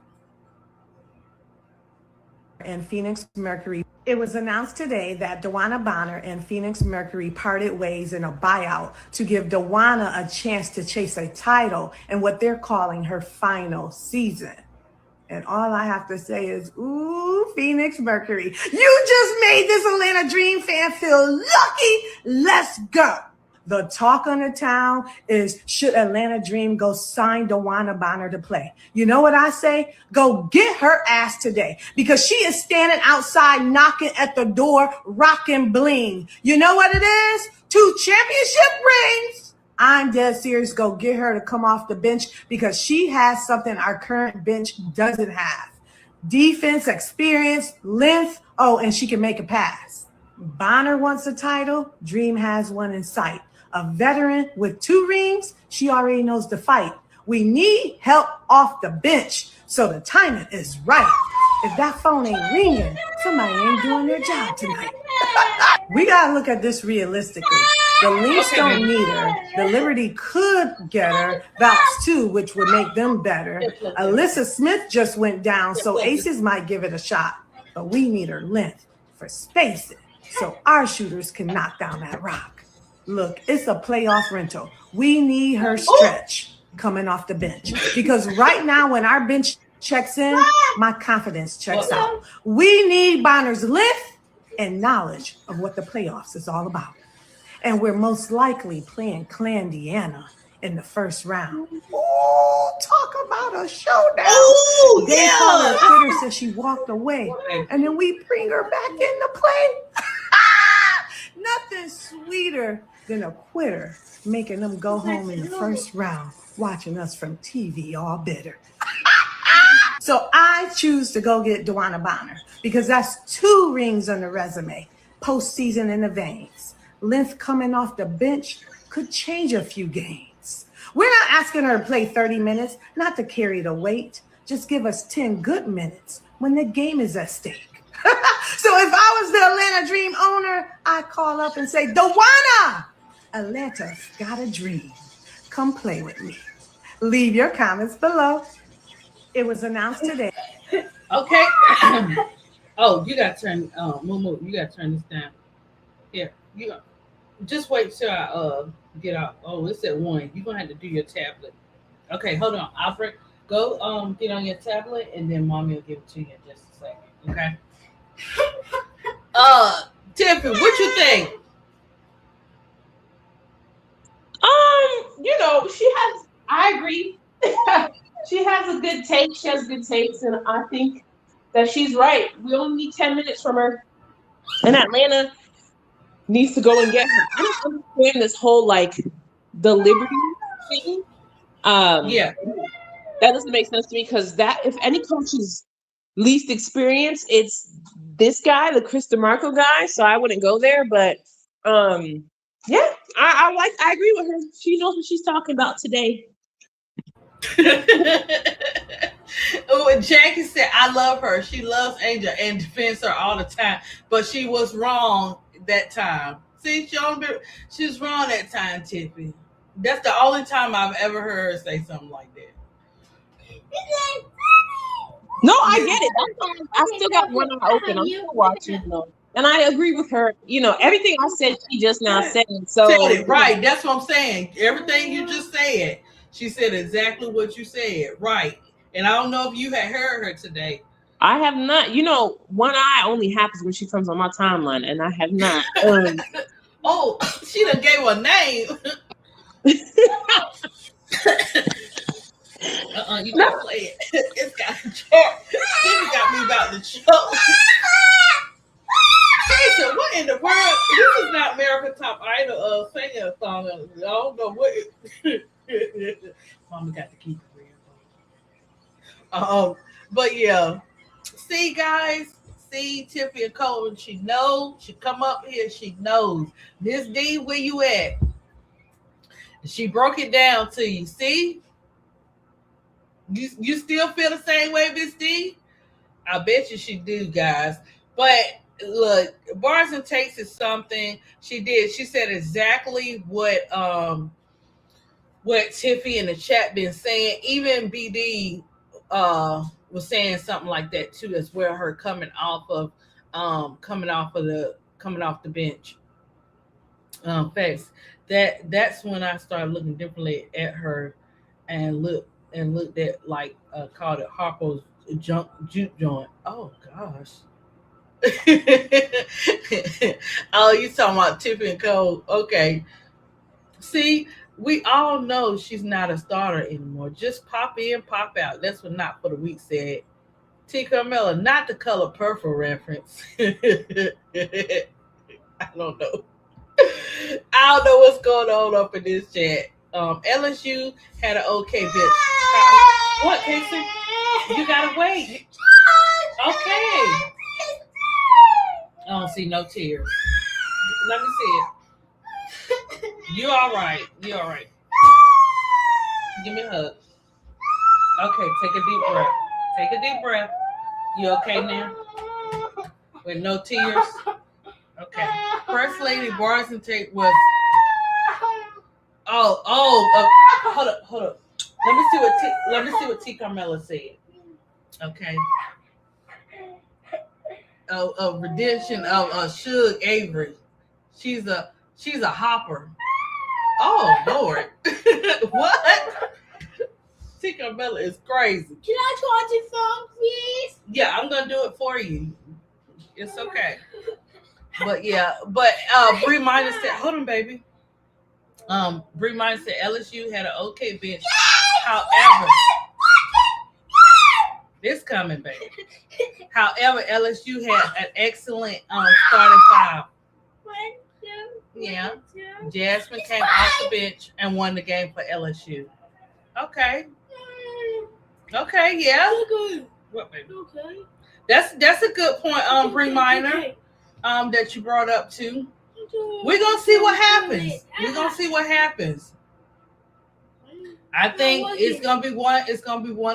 And Phoenix Mercury. It was announced today that Dewana Bonner and Phoenix Mercury parted ways in a buyout to give Dewana a chance to chase a title in what they're calling her final season. And all I have to say is, ooh, Phoenix Mercury, you just made this Atlanta Dream fan feel lucky. Let's go. The talk on the town is, should Atlanta Dream go sign Dewana Bonner to play? You know what I say? Go get her ass today, because she is standing outside knocking at the door, rocking bling. You know what it is? 2 championship rings. I'm dead serious. Go get her to come off the bench, because she has something our current bench doesn't have. Defense, experience, length. Oh, and she can make a pass. Bonner wants a title. Dream has one in sight. A veteran with 2 rings, she already knows the fight. We need help off the bench, so the timing is right. If that phone ain't ringing, somebody ain't doing their job tonight. We gotta look at this realistically. The Lynx don't need her. The Liberty could get her. Valks too, which would make them better. Alyssa Smith just went down, so Aces might give it a shot. But we need her length for spacing, so our shooters can knock down that rock. Look, it's a playoff rental. We need her stretch coming off the bench, because right now when our bench checks in, my confidence checks out. We need Bonner's length and knowledge of what the playoffs is all about. And we're most likely playing Clandiana in the first round. Oh, talk about a showdown. Oh, They yeah. call her a quitter since she walked away, and then we bring her back into play. Nothing sweeter than a quitter making them go home in the first round, watching us from TV all bitter. So I choose to go get Dewana Bonner, because that's 2 rings on the resume, postseason in the veins. Length coming off the bench could change a few games. We're not asking her to play 30 minutes, not to carry the weight. Just give us 10 good minutes when the game is at stake. So if I was the Atlanta Dream owner, I'd call up and say, Dewana, Atlanta's got a dream. Come play with me. Leave your comments below. It was announced today. Okay. Oh, you gotta turn Moo, you gotta turn this down. Here, you go. Just wait till I get out. Oh, it's at 1. You're gonna have to do your tablet. Okay, hold on. Alfred, go get on your tablet, and then mommy will give it to you in just a second. Okay. Tiffany, what you think? I agree. She has a good take. She has good takes, and I think that she's right. We only need 10 minutes from her. And Atlanta needs to go and get her. I don't understand this whole like the Liberty thing. Yeah. That doesn't make sense to me because that if any coach is least experienced, it's this guy, the Chris DeMarco guy. So I wouldn't go there. But yeah, I agree with her. She knows what she's talking about today. Oh, and Jackie said, I love her. She loves Angel and defends her all the time. But she was wrong that time. See, she was wrong that time, Tiffany. That's the only time I've ever heard her say something like that. No, I get it. That's why I still got one eye open. I'm still watching, though. And I agree with her. You know, everything I said, she just now said. So Said it right. That's what I'm saying. Everything you just said, she said exactly what you said. Right. And I don't know if you had heard her today. I have not. You know, one eye only happens when she comes on my timeline, and I have not. Oh, she done gave her a name. You can't play it. It's got a chart. She got me about to choke. Jason, what in the world? This is not American Top Idol singing a song. I don't know what. Mama got to keep it real. But yeah. See, guys. See, Tiffany and Colin. She knows. She come up here. She knows. Miss D, where you at? She broke it down to you. See? You still feel the same way, Miss D? I bet you she do, guys. But look, bars and takes is something she did. She said exactly what Tiffy in the chat been saying. Even BD was saying something like that too, as well. Her coming off the bench. Facts. That's when I started looking differently at her and looked at like called it Harpo's juke joint. Oh gosh. Oh, you talking about Tiffany Cole? Okay. See, we all know she's not a starter anymore. Just pop in, pop out. That's what Not for the Week said. T. Carmella, not the Color Purple reference. I don't know. I don't know what's going on up in this chat. LSU had an okay bit. What, Casey? You gotta wait. Okay. I don't see no tears. Let me see it. You all right. You all right. Give me a hug. Okay, take a deep breath. Take a deep breath. You okay now? With no tears? Okay. First Lady Bars and Tape was. Hold up. Let me see what T. Carmella said. Okay. A rendition of Suge Avery. She's a hopper. Oh Lord. What? T. Carmella is crazy. Can I charge your phone, please? Yeah, I'm gonna do it for you. It's okay. But yeah, Bree Minor said, hold on, baby. Bree Minor said LSU had an okay bench. However, this coming, baby. However, LSU had an excellent starting five. Yeah. Jasmine came off the bench and won the game for LSU. Okay. Okay, yeah. What, baby? Okay. That's a good point, Bree Minor, that you brought up too. We're gonna see what happens. I think it's gonna be one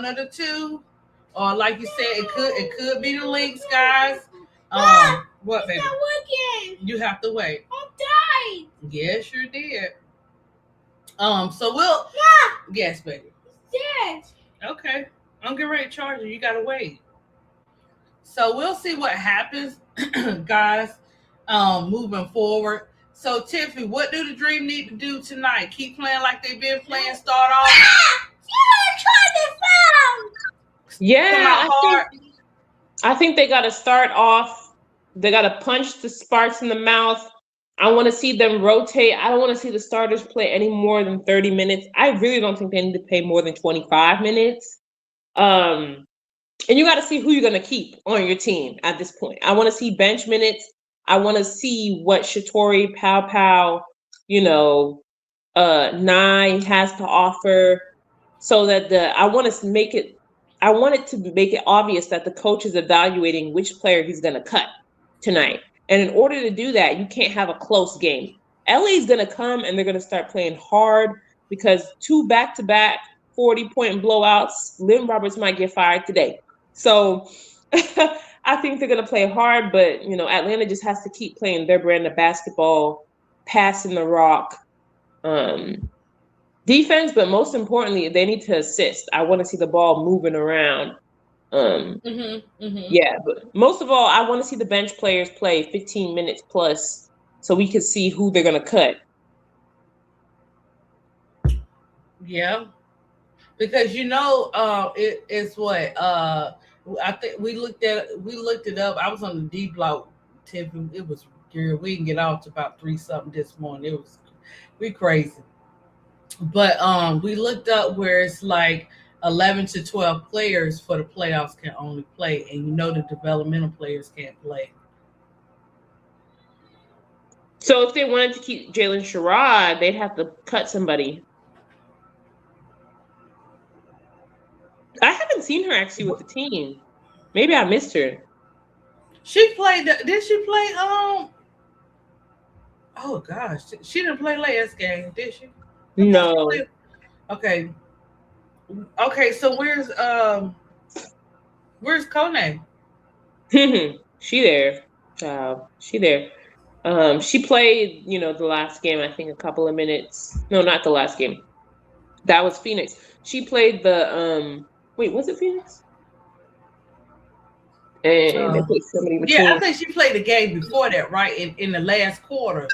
of the two. Or like you said, it could be the Lynx, guys. What, baby? You have to wait. I'm dying. Yes, you did. So we'll. Yes, baby. Yes. Okay. I'm getting ready to charge you. You gotta wait. So we'll see what happens, guys. Moving forward. So Tiffany, what do the Dream need to do tonight? Keep playing like they've been playing. Start off. Yeah, I think they got to start off. They got to punch the Sparks in the mouth. I want to see them rotate. I don't want to see the starters play any more than 30 minutes. I really don't think they need to play more than 25 minutes. And you got to see who you're going to keep on your team at this point. I want to see bench minutes. I want to see what Shatori, Pow, Nye has to offer, so that I want it to make it obvious that the coach is evaluating which player he's going to cut tonight. And in order to do that, you can't have a close game. LA is going to come and they're going to start playing hard, because 2 back-to-back 40-point blowouts, Lynn Roberts might get fired today. So I think they're going to play hard, but Atlanta just has to keep playing their brand of basketball, passing the rock, defense, but most importantly, they need to assist. I want to see the ball moving around. Yeah, but most of all, I want to see the bench players play 15 minutes plus, so we can see who they're going to cut. Yeah, because it's what I think we looked it up. I was on the D block, Tiffany. It was, girl, we didn't get out to about 3-something this morning. It was crazy. But we looked up where it's like 11 to 12 players for the playoffs can only play, and the developmental players can't play. So if they wanted to keep Jalen Sherrod, they'd have to cut somebody. I haven't seen her actually with the team. Maybe I missed her. She played. Did she play? Oh gosh, she didn't play last game, did she? No. Okay. So where's Kone? She there. She there. She played, the last game, I think a couple of minutes. No, not the last game. That was Phoenix. She played the wait, was it Phoenix? And they put somebody between. Yeah, I think she played the game before that, right? In the last quarter.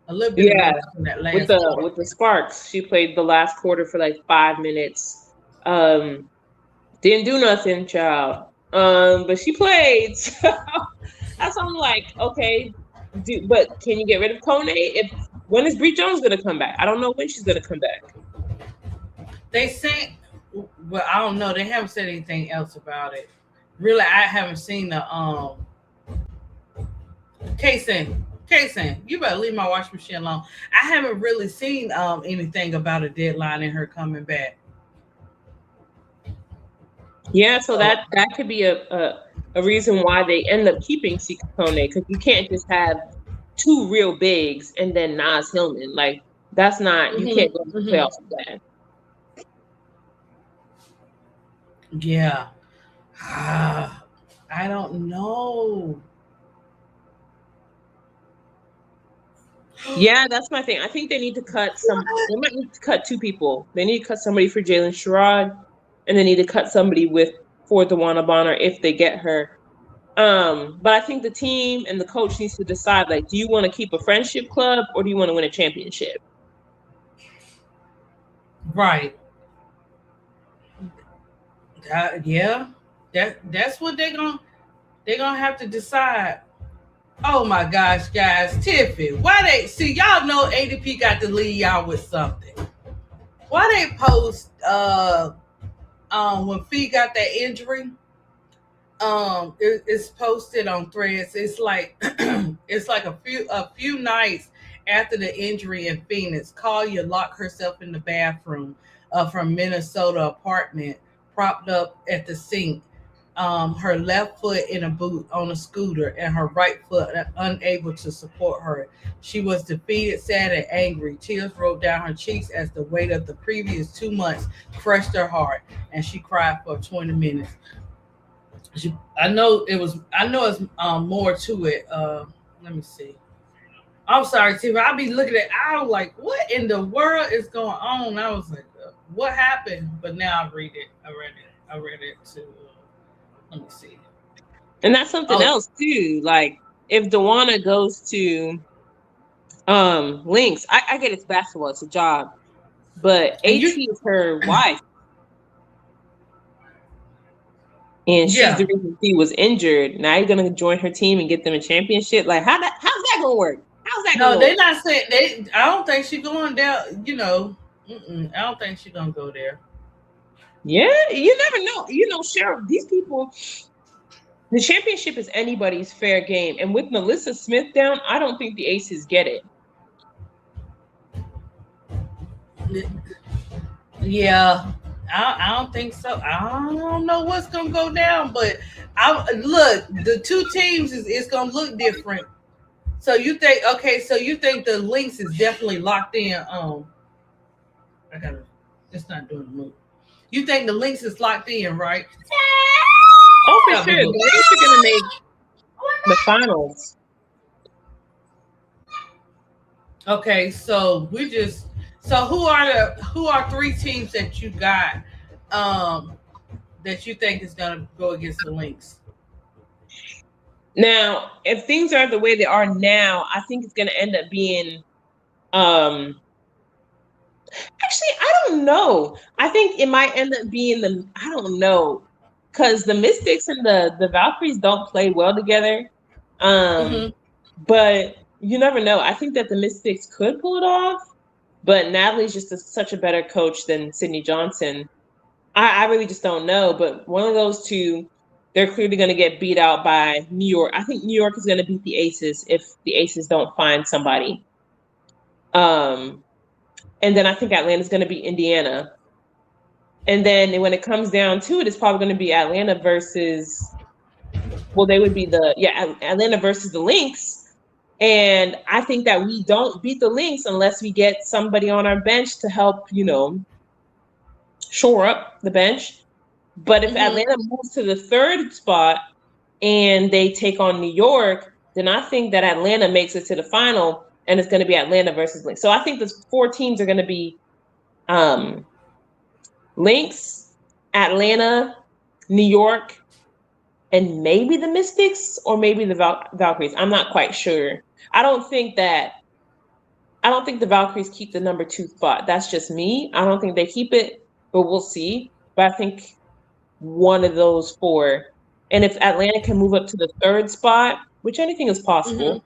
A little bit in that last quarter. With the Sparks. She played the last quarter for like 5 minutes. Didn't do nothing, child. But she played. So that's why I'm like, okay, but can you get rid of Kone? When is Bree Jones gonna come back? I don't know when she's gonna come back. They say, well, I don't know. They haven't said anything else about it. Really, I haven't seen the Kaysen, you better leave my washing machine alone. I haven't really seen anything about a deadline and her coming back. Yeah, so that could be a reason why they end up keeping Sika Kone, because you can't just have 2 real bigs and then Nas Hillman. Like, that's not, you can't go to the playoffs with that. Yeah. I don't know. Yeah, that's my thing. I think they need to cut they might need to cut 2 people. They need to cut somebody for Jalen Sherrod, and they need to cut somebody for DeWanna Bonner if they get her. But I think the team and the coach needs to decide, like, do you want to keep a friendship club or do you want to win a championship? Right. That's what they're gonna have to decide. Oh my gosh, guys, Tiffy, why they see y'all know ADP got to leave y'all with something? Why they post when Fee got that injury? It's posted on Threads. It's like it's like a few nights after the injury in Phoenix. Collier locked herself in the bathroom from Minnesota apartment, propped up at the sink. Her left foot in a boot on a scooter and her right foot unable to support her. She was defeated, sad, and angry. Tears rolled down her cheeks as the weight of the previous 2 months crushed her heart, and she cried for 20 minutes. I know it's more to it. Let me see. I'm sorry, Tiffany. I'll be looking at. I was like, what in the world is going on? I was like, what happened? But now I read it. I read it too. Let me see. And that's something else too. Like, if DeWanna goes to Lynx, I get it's basketball, it's a job, but AT is her wife, and she's the reason she was injured. Now you're gonna join her team and get them a championship? Like, how's that gonna work? How's that? No, they're not saying. I don't think she's going down. I don't think she's gonna go there. Yeah, you never know. You know, Cheryl, these people, the championship is anybody's fair game. And with Melissa Smith down, I don't think the Aces get it. Yeah, I don't think so. I don't know what's gonna go down, but I look the two teams is gonna look different. So you think okay? So you think the Lynx is definitely locked in? I gotta. It's not doing the move. You think the Lynx is locked in, right? Oh, for sure. The Lynx are gonna make the finals. Okay, so who are three teams that you got that you think is gonna go against the Lynx? Now, if things are the way they are now, I think it's gonna end up being actually, I don't know. I think it might end up being I don't know. Because the Mystics and the Valkyries don't play well together. But you never know. I think that the Mystics could pull it off, but Natalie's just such a better coach than Sydney Johnson. I really just don't know. But one of those two, they're clearly going to get beat out by New York. I think New York is going to beat the Aces if the Aces don't find somebody. And then I think Atlanta's going to beat Indiana. And then when it comes down to it, it's probably going to be Atlanta versus, well, they would be Atlanta versus the Lynx. And I think that we don't beat the Lynx unless we get somebody on our bench to help, shore up the bench. But if Atlanta moves to the third spot and they take on New York, then I think that Atlanta makes it to the final, and it's going to be Atlanta versus Lynx. So I think the four teams are going to be Lynx, Atlanta, New York, and maybe the Mystics or maybe the Valkyries. I'm not quite sure. I don't think the Valkyries keep the number 2 spot. That's just me. I don't think they keep it, but we'll see. But I think one of those four. And if Atlanta can move up to the third spot, which anything is possible,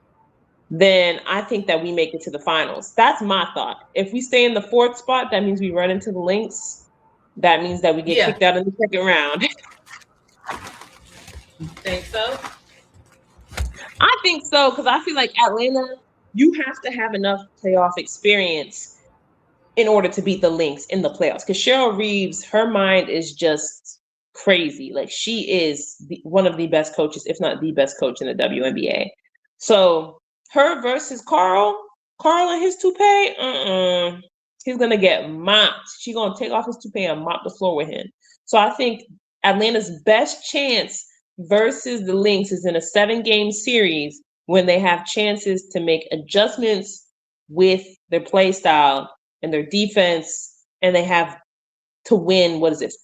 then I think that we make it to the finals. That's my thought. If we stay in the 4th spot, that means we run into the Lynx. That means that we get kicked out in the 2nd round. You think so? I think so, because I feel like Atlanta, you have to have enough playoff experience in order to beat the Lynx in the playoffs. Because Cheryl Reeves, her mind is just crazy. Like, she is one of the best coaches, if not the best coach in the WNBA. So her versus Carl and his toupee, he's gonna get mopped. She's gonna take off his toupee and mop the floor with him. So I think Atlanta's best chance versus the Lynx is in a 7-game series when they have chances to make adjustments with their play style and their defense, and they have to win,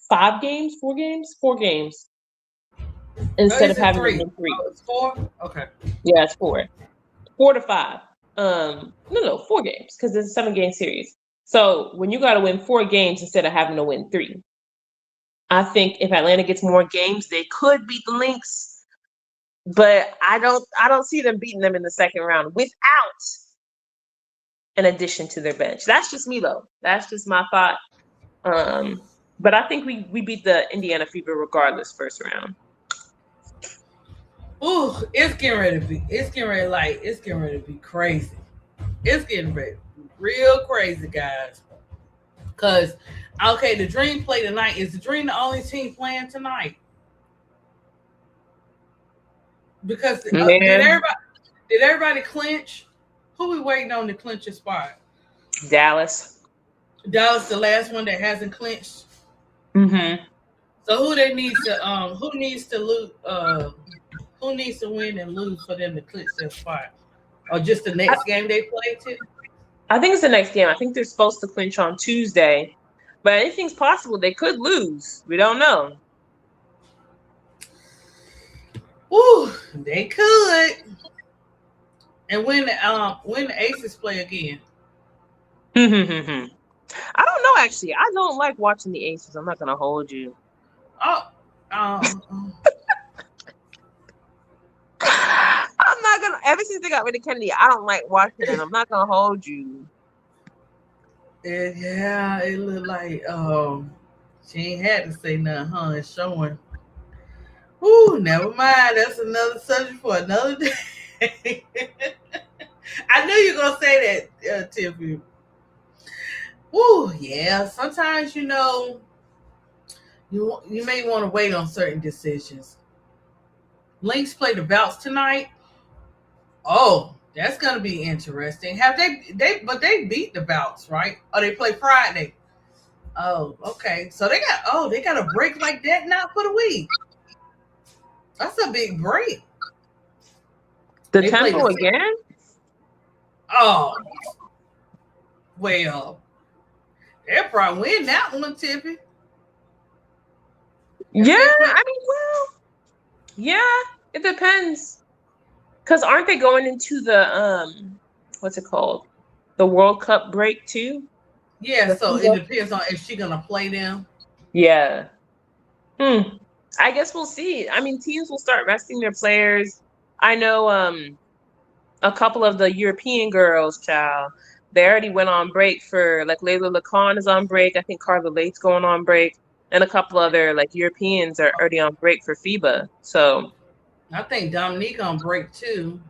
5 games? 4 games? 4 games. Instead of having 3. to win 3. Oh, it's 4? Okay. Yeah, it's 4. 4 to 5. 4 games, because it's a 7-game series. So when you got to win 4 games instead of having to win 3, I think if Atlanta gets more games, they could beat the Lynx, but I don't see them beating them in the 2nd round without an addition to their bench. That's just me though. That's just my thought. But I think we beat the Indiana Fever regardless 1st round. Ooh, it's getting ready to be crazy. It's getting ready to be real crazy, guys. Because, okay, the Dream play tonight. Is the Dream the only team playing tonight? Because did everybody clinch? Who we waiting on to clinch a spot? Dallas, the last one that hasn't clinched. So who needs to lose? Who needs to win and lose for them to clinch their spot? Or just the next game they play too? I think it's the next game. I think they're supposed to clinch on Tuesday, but anything's possible. They could lose. We don't know. Ooh, they could. And when the Aces play again? I don't know. Actually, I don't like watching the Aces. I'm not gonna hold you. I'm not gonna. Ever since they got rid of Kennedy, I don't like watching it. I'm not gonna hold you. Yeah, it looked like She ain't had to say nothing, huh? It's showing. Ooh, never mind. That's another subject for another day. I knew you were gonna say that, Tiffany. Ooh, yeah. Sometimes you may want to wait on certain decisions. Lynx play the Belts tonight. Oh, that's gonna be interesting. Have but they beat the Belts, right? Oh, they play Friday. Oh, okay. So they got a break like that now for the week. That's a big break. The They play Temple again? Oh, well, they'll probably win that one, Tiffy. Yeah, I mean, well, yeah, it depends. Because aren't they going into the what's it called? The World Cup break too? Yeah, so it depends on if she's gonna play them. Yeah. I guess we'll see. I mean, teams will start resting their players. I know a couple of the European girls, child, they already went on break for like Layla Lacan is on break. I think Carla Late's going on break. And a couple other like Europeans are already on break for FIBA. So I think Dominique on break too.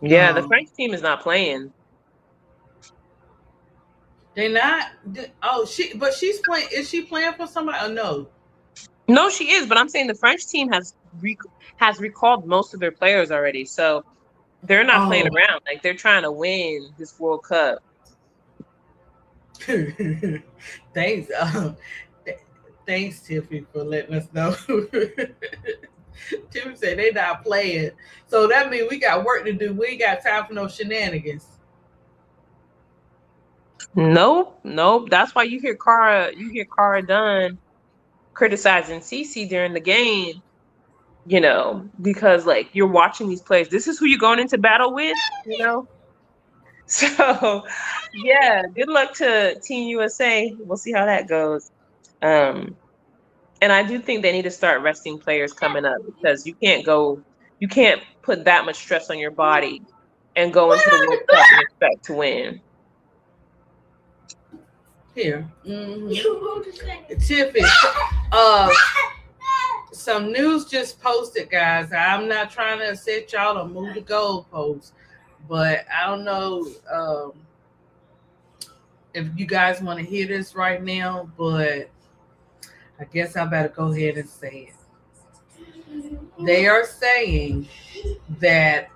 yeah, the French team is not playing. They not. Oh, she's playing. Is she playing for somebody? Or no? No, she is. But I'm saying the French team has recalled most of their players already, so they're not playing around. Like they're trying to win this World Cup. Thanks, thanks, Tiffy, for letting us know. Tiffy said they not playing, so that means we got work to do. We ain't got time for no shenanigans. Nope. That's why you hear Cara Dunn criticizing Cece during the game, because like you're watching these players. This is who you're going into battle with, So yeah, good luck to Team USA. We'll see how that goes. And I do think they need to start resting players coming up because you can't put that much stress on your body and go into the World Cup and expect to win. Here. Tiffy, some news just posted, guys. I'm not trying to set y'all to move the goalposts, but I don't know if you guys want to hear this right now, but I guess I better go ahead and say it. They are saying that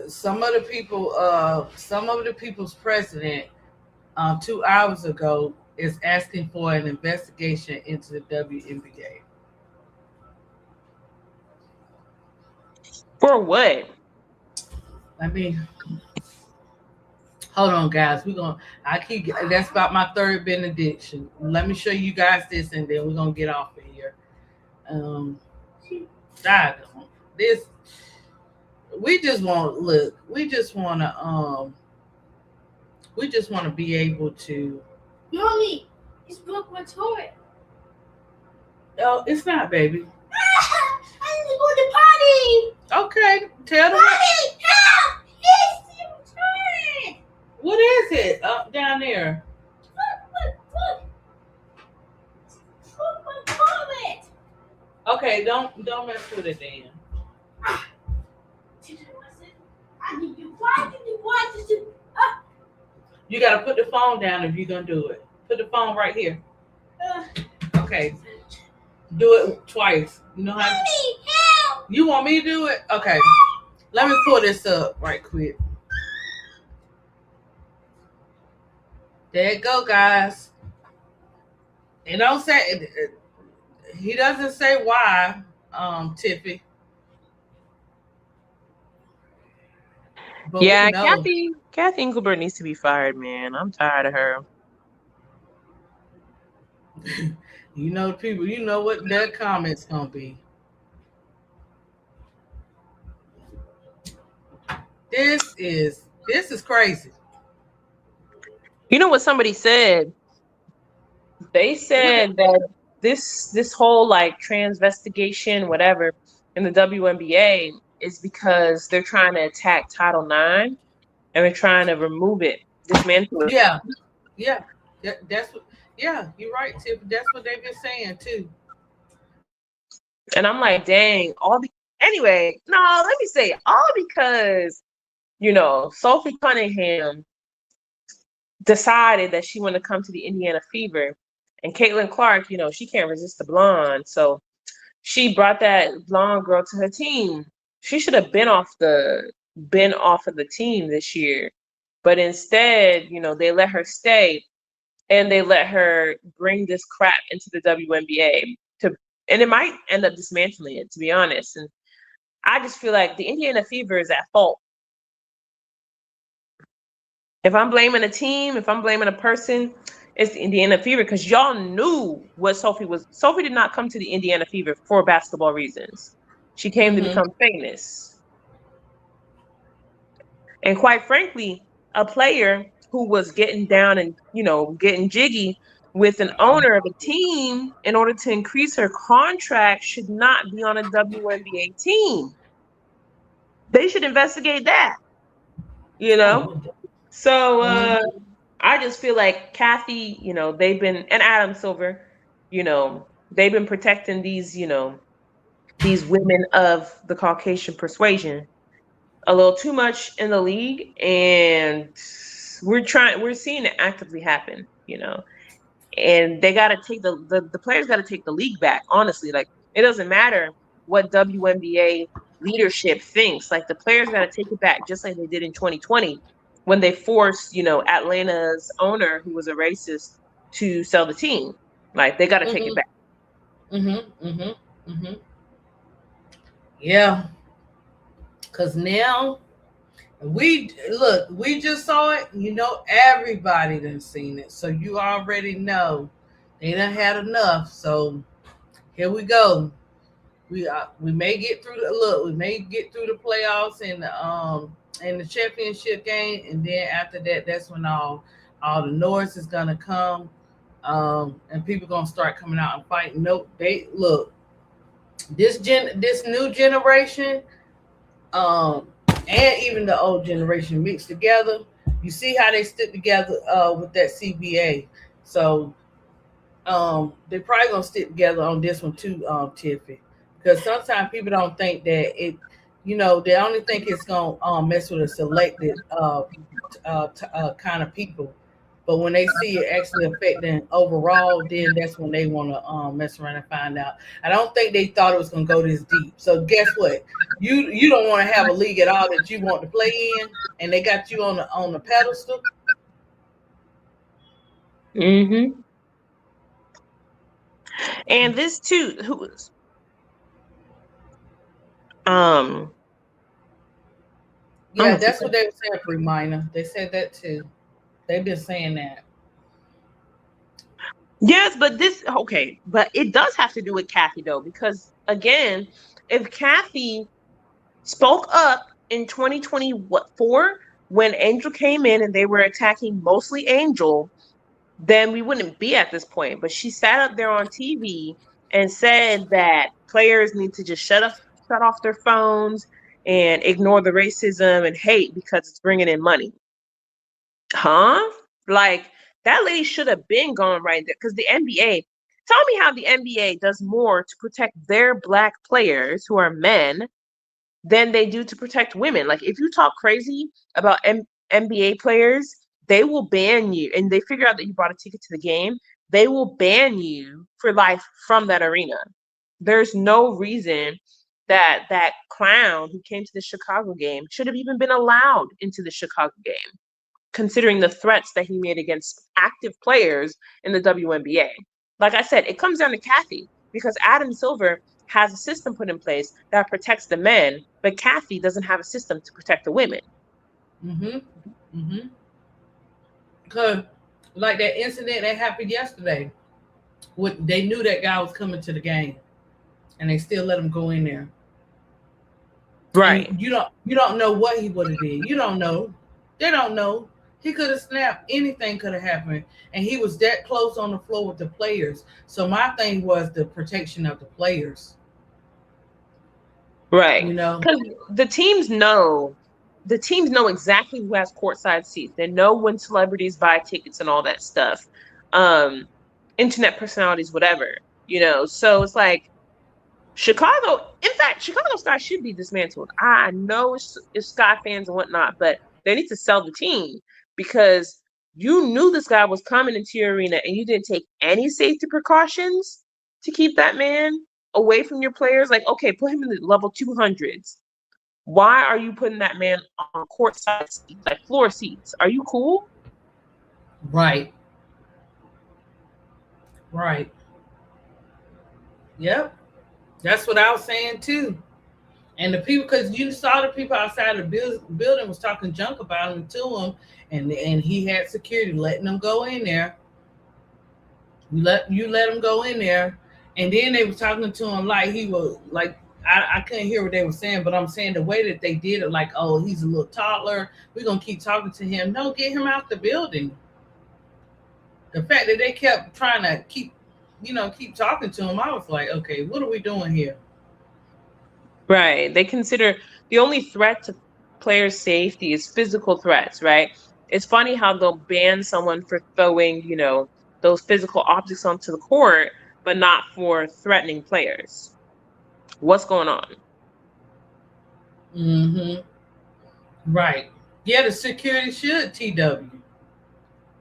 some of the people's president 2 hours ago is asking for an investigation into the WNBA. For what? I mean, hold on, guys. That's about my third benediction. Let me show you guys this, and then we're gonna get off of here. We just want to be able to. Mommy, it's broke my toy. Oh, it's not, baby. I need to go to the potty. Okay, tell them. Mommy, help! It's your turn. What is it up down there? Look. Look my toilet. Okay, don't mess with it then. You gotta put the phone down if you're gonna do it. Put the phone right here. Okay. Do it twice. You know how? Mommy, help! You want me to do it? Okay. Let me pull this up right quick. There you go, guys. And don't say he doesn't say why, Tiffy. But yeah, Kathy Engelbert needs to be fired, man. I'm tired of her. You know, people, you know what their comments gonna be. This is crazy. You know what somebody said? They said that this whole like transvestigation, whatever, in the WNBA is because they're trying to attack Title IX and they're trying to remove it. dismantle it. Yeah, yeah, that's what. Yeah, you're right, Tiff. That's what they've been saying too. And I'm like, dang, anyway, no, let me say all because, Sophie Cunningham decided that she wanted to come to the Indiana Fever. And Caitlin Clark, she can't resist the blonde. So she brought that blonde girl to her team. She should have been off of the team this year. But instead, they let her stay and they let her bring this crap into the WNBA and it might end up dismantling it, to be honest. And I just feel like the Indiana Fever is at fault. If I'm blaming a team, if I'm blaming a person, it's the Indiana Fever, because y'all knew what Sophie was. Sophie did not come to the Indiana Fever for basketball reasons. She came to become famous. And quite frankly, a player who was getting down and, getting jiggy with an owner of a team in order to increase her contract should not be on a WNBA team. They should investigate that, So I just feel like Kathy, they've been, and Adam Silver, they've been protecting these, these women of the Caucasian persuasion a little too much in the league, and we're seeing it actively happen, and they got to take the players got to take the league back. Honestly, like, it doesn't matter what WNBA leadership thinks. Like, the players got to take it back, just like they did in 2020 when they forced, Atlanta's owner, who was a racist, to sell the team. Like, they got to take it back. Yeah, because now we just saw it. Everybody done seen it, so you already know they done had enough. So here we go. We may get through the playoffs and the championship game, and then after that, that's when all the noise is gonna come, and people gonna start coming out and fighting. Nope, this new generation, and even the old generation mixed together. You see how they stick together with that CBA. So they're probably gonna stick together on this one too, Tiffy. Because sometimes people don't think that they only think it's gonna mess with a selected kind of people. But when they see it actually affecting overall, then that's when they want to mess around and find out. I don't think they thought it was going to go this deep. So guess what? You don't want to have a league at all that you want to play in, and they got you on the pedestal. And this too, yeah, that's what they were saying, Reminder. They said that too. They've been saying that. Yes, but but it does have to do with Kathy though, because again, if Kathy spoke up in 2024 when Angel came in and they were attacking mostly Angel, then we wouldn't be at this point. But she sat up there on TV and said that players need to just shut off their phones and ignore the racism and hate because it's bringing in money. Huh? Like, that lady should have been gone right there, because the NBA, tell me how the NBA does more to protect their Black players who are men than they do to protect women. Like, if you talk crazy about NBA players, they will ban you, and they figure out that you bought a ticket to the game, they will ban you for life from that arena. There's no reason that that clown who came to the Chicago game should have even been allowed into the Chicago game, considering the threats that he made against active players in the WNBA. Like I said, it comes down to Kathy, because Adam Silver has a system put in place that protects the men, but Kathy doesn't have a system to protect the women. Because like that incident that happened yesterday, they knew that guy was coming to the game, and they still let him go in there. Right. And you don't know what he would have did. You don't know. They don't know. He could have snapped. Anything could have happened. And he was that close on the floor with the players. So my thing was the protection of the players. Right. Because the teams know the teams know exactly who has courtside seats. They know when celebrities buy tickets and all that stuff. Internet personalities, whatever, So it's like Chicago. In fact, Chicago Sky should be dismantled. I know it's Sky fans and whatnot, but they need to sell the team because you knew this guy was coming into your arena and you didn't take any safety precautions to keep that man away from your players. Like, okay, put him in the level 200s. Why are you putting that man on courtside seats, like floor seats? Are you cool? Right. Right. Yep. That's what I was saying too. And the people, because you saw the people outside the building was talking junk about him to him, and he had security letting them go in there. You let him go in there, and then they were talking to him like he was like I couldn't hear what they were saying, but I'm saying the way that they did it, like, oh, he's a little toddler, we're gonna keep talking to him. No, get him out the building. The fact that they kept trying to keep talking to him, I was like, okay, what are we doing here? Right. They consider the only threat to players' safety is physical threats, right? It's funny how they'll ban someone for throwing, those physical objects onto the court, but not for threatening players. What's going on? Mm-hmm. Right. Yeah, the security should TW.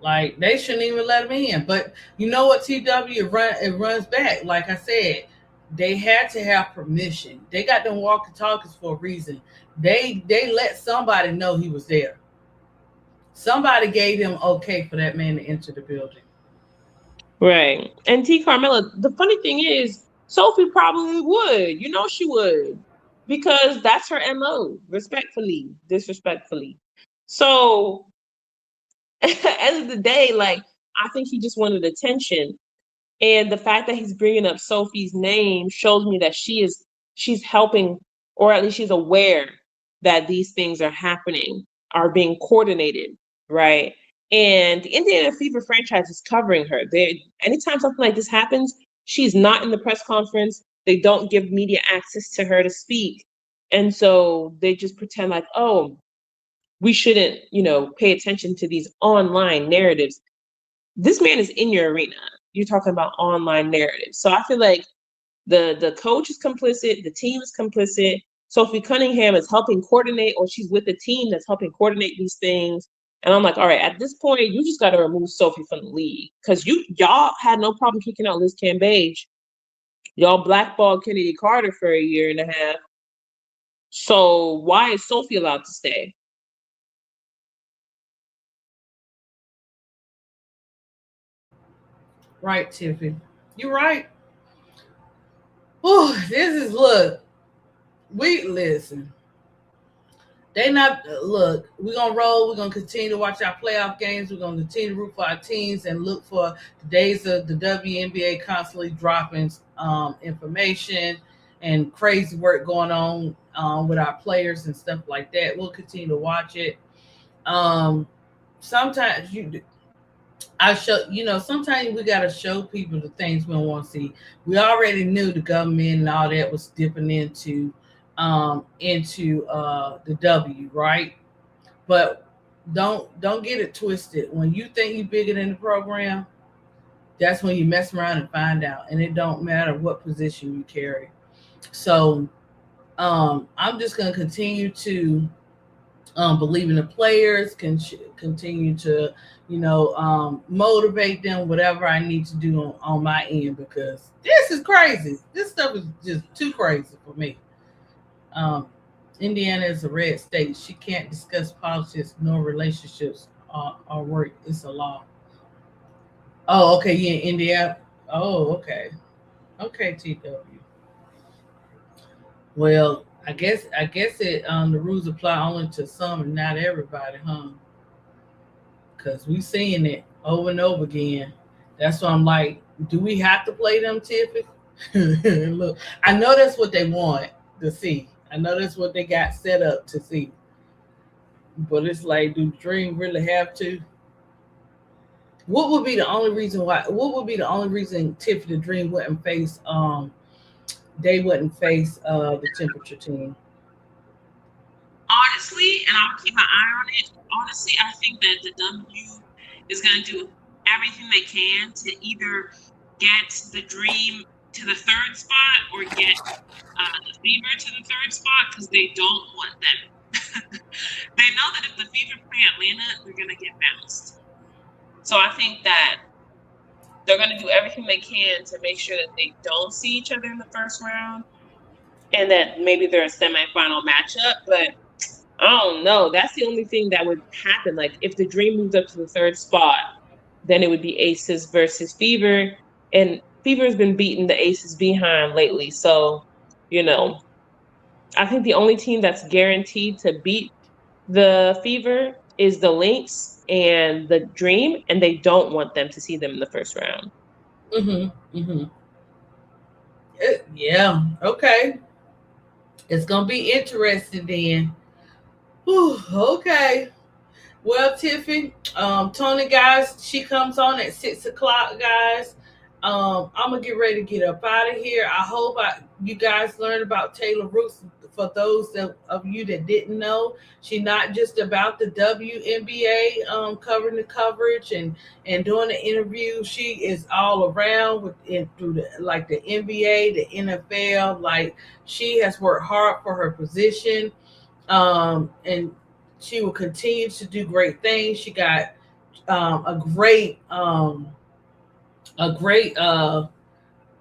Like, they shouldn't even let him in. But you know what, TW, it runs back. Like I said, they had to have permission. They got them walkie-talkies for a reason. They let somebody know he was there. Somebody gave them okay for that man to enter the building. Right. And T. Carmela, the funny thing is, Sophie probably would. She would. Because that's her MO, respectfully, disrespectfully. So at the end of the day, like, I think he just wanted attention. And the fact that he's bringing up Sophie's name shows me that she's helping, or at least she's aware that these things are happening, are being coordinated, right? And the Indiana Fever franchise is covering her. Anytime something like this happens, she's not in the press conference. They don't give media access to her to speak. And so they just pretend like, oh, we shouldn't, pay attention to these online narratives. This man is in your arena. You're talking about online narratives. So I feel like the coach is complicit, the team is complicit. Sophie Cunningham is helping coordinate, or she's with the team that's helping coordinate these things. And I'm like, all right, at this point, you just got to remove Sophie from the league because y'all had no problem kicking out Liz Cambage. Y'all blackballed Kennedy Carter for a year and a half. So why is Sophie allowed to stay? Right, Tiffany. You're right. Oh, look. We listen. They not look. We're gonna roll. We're gonna continue to watch our playoff games. We're gonna continue to root for our teams and look for the days of the WNBA constantly dropping information and crazy work going on with our players and stuff like that. We'll continue to watch it. Sometimes sometimes we gotta show people the things we don't want to see. We already knew the government and all that was dipping into the W, right? But don't get it twisted. When you think you're bigger than the program, that's when you mess around and find out. And it don't matter what position you carry. So I'm just gonna continue to believe in the players, continue to motivate them, whatever I need to do on my end, because this is crazy. This stuff is just too crazy for me. Indiana is a red state. She can't discuss politics nor relationships or work. It's a law. Oh, okay. Yeah, Indiana. Oh, okay. Okay, TW. Well, I guess it the rules apply only to some and not everybody, huh? Because we seeing it over and over again. That's why I'm like, do we have to play them, Tiffany? Look, I know that's what they want to see. I know that's what they got set up to see. But it's like, do Dream really have to? What would be the only reason Tiffany Dream wouldn't face they wouldn't face the temperature team? Honestly, honestly, and I'll keep my eye on it. Honestly, I think that the W is going to do everything they can to either get the Dream to the third spot or get the Fever to the third spot because they don't want them. They know that if the Fever play Atlanta, they're going to get bounced. So I think that they're going to do everything they can to make sure that they don't see each other in the first round and that maybe they're a semifinal matchup. But I don't know. That's the only thing that would happen. Like if the Dream moves up to the third spot, then it would be Aces versus Fever. And Fever's been beating the Aces behind lately. So, I think the only team that's guaranteed to beat the Fever is the Lynx and the Dream, and they don't want them to see them in the first round. Yeah. Okay. It's gonna be interesting then. Whew, okay. Well, Tiffany, Tony, guys, she comes on at 6:00, guys. I'm gonna get ready to get up out of here. I hope you guys learned about Taylor Rooks. For those of you that didn't know, she's not just about the WNBA, covering the coverage and doing the interview. She is all around through the NBA, the NFL. Like she has worked hard for her position, and she will continue to do great things. She got a great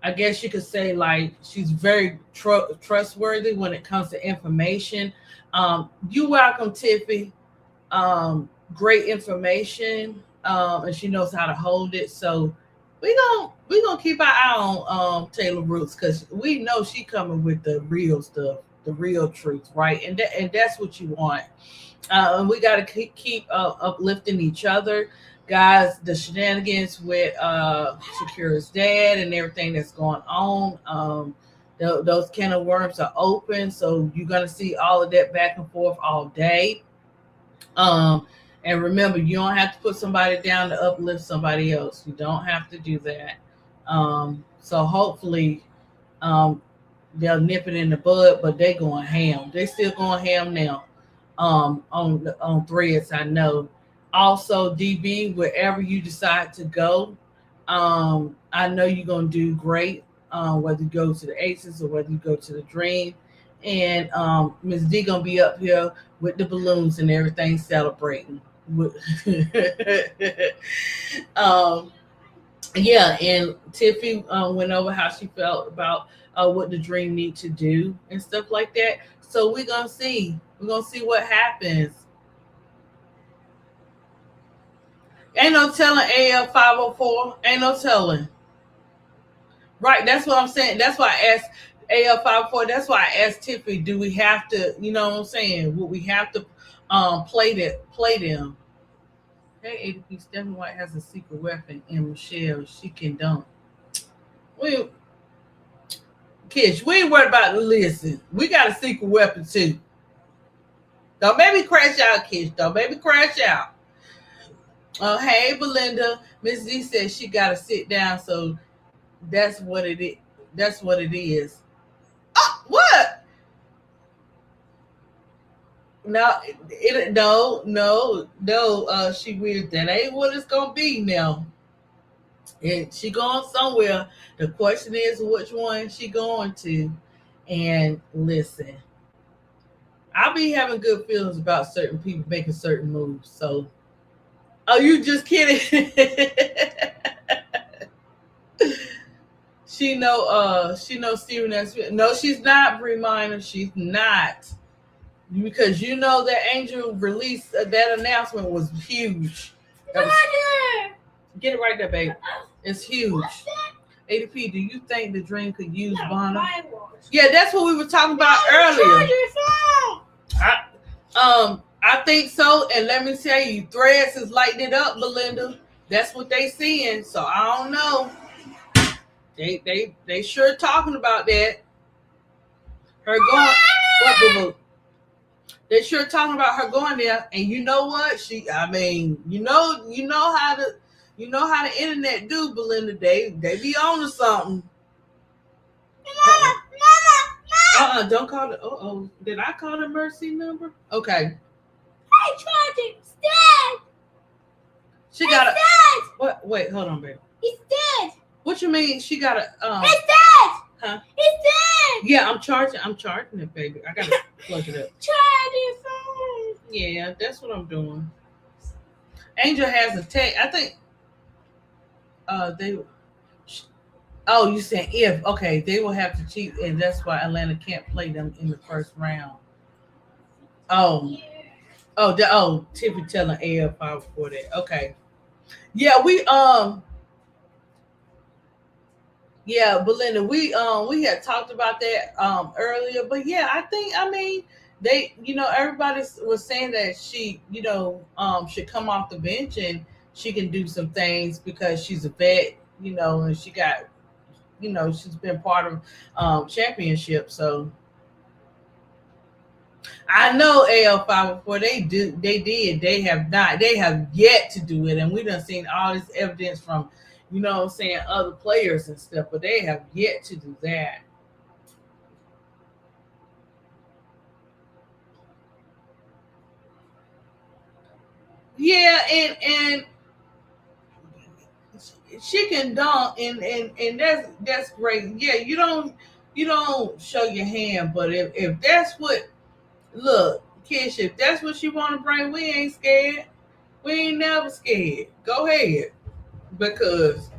I guess you could say like she's very trustworthy when it comes to information. You're welcome, Tiffy. Great information, and she knows how to hold it. So we gonna keep our eye on Taylor Rooks because we know she coming with the real stuff, the real truth, right? And that's what you want. And we got to keep uplifting each other. Guys, the shenanigans with Shakira's dad and everything that's going on, those can of worms are open. So you're going to see all of that back and forth all day. And remember, you don't have to put somebody down to uplift somebody else. You don't have to do that. So hopefully they'll nip it in the bud, but they going ham. They still going ham now on Threads, I know. Also, DB, wherever you decide to go, I know you're going to do great, whether you go to the Aces or whether you go to the Dream. And Ms. D going to be up here with the balloons and everything celebrating. Yeah, and Tiffy went over how she felt about what the Dream need to do and stuff like that. So we're going to see. We're going to see what happens. Ain't no telling AL 504. Ain't no telling. Right, that's what I'm saying. That's why I asked AL 504. That's why I asked Tiffy, do we have to, you know what I'm saying? Would we have to play them? Hey, ADP, Stephanie White has a secret weapon, and Michelle, she can dunk. Kish, we ain't worried about the listen. We got a secret weapon too. Don't make me crash out, Kish. Don't make me crash out. Hey, Belinda. Miss Z says she got to sit down, so that's what it is. That's what it is. Oh, what? No, no. She weird. That ain't what it's gonna be now. And she going somewhere. The question is, which one she going to? And listen, I'll be having good feelings about certain people making certain moves. So, oh, you just kidding? She know Steven S. No, she's not, Brie Minor. She's not. Because you know that Angel release that announcement was huge. Get it right there, babe. It's huge. ADP, do you think the Dream could use Bonner? Yeah, that's what we were talking about earlier. I think so, and let me tell you, Threads is lighting it up, Belinda. That's what they seeing. So I don't know. They sure talking about that. Her going what, boo? They sure talking about her going there, and you know what? You know how the internet do, Belinda. They be on to something. Don't call it. Did I call the Mercy number? Okay. charging. It's dead. She got It's a dead. what? Wait, hold on, baby. It's dead. What you mean? She got a It's dead. Huh? It's dead. Yeah, I'm charging it, baby. I gotta plug it up. Charge your phone. Yeah, that's what I'm doing. Angel has a tech. I think they. Oh, you saying if? Okay, they will have to cheat, and that's why Atlanta can't play them in the first round. Oh, Tiffy telling AF5 before that. Okay, yeah, yeah, Belinda, we had talked about that earlier, but yeah, I mean they, everybody was saying that she, should come off the bench and she can do some things because she's a vet, and she got, she's been part of championship. So I know AL5 before they have yet to do it, and we done seen all this evidence from, other players and stuff, but they have yet to do that. Yeah, and she can dunk, and that's great. Yeah, you don't show your hand, but if that's what, look, Kish, if that's what you want to bring, we ain't scared. We ain't never scared. Go ahead, because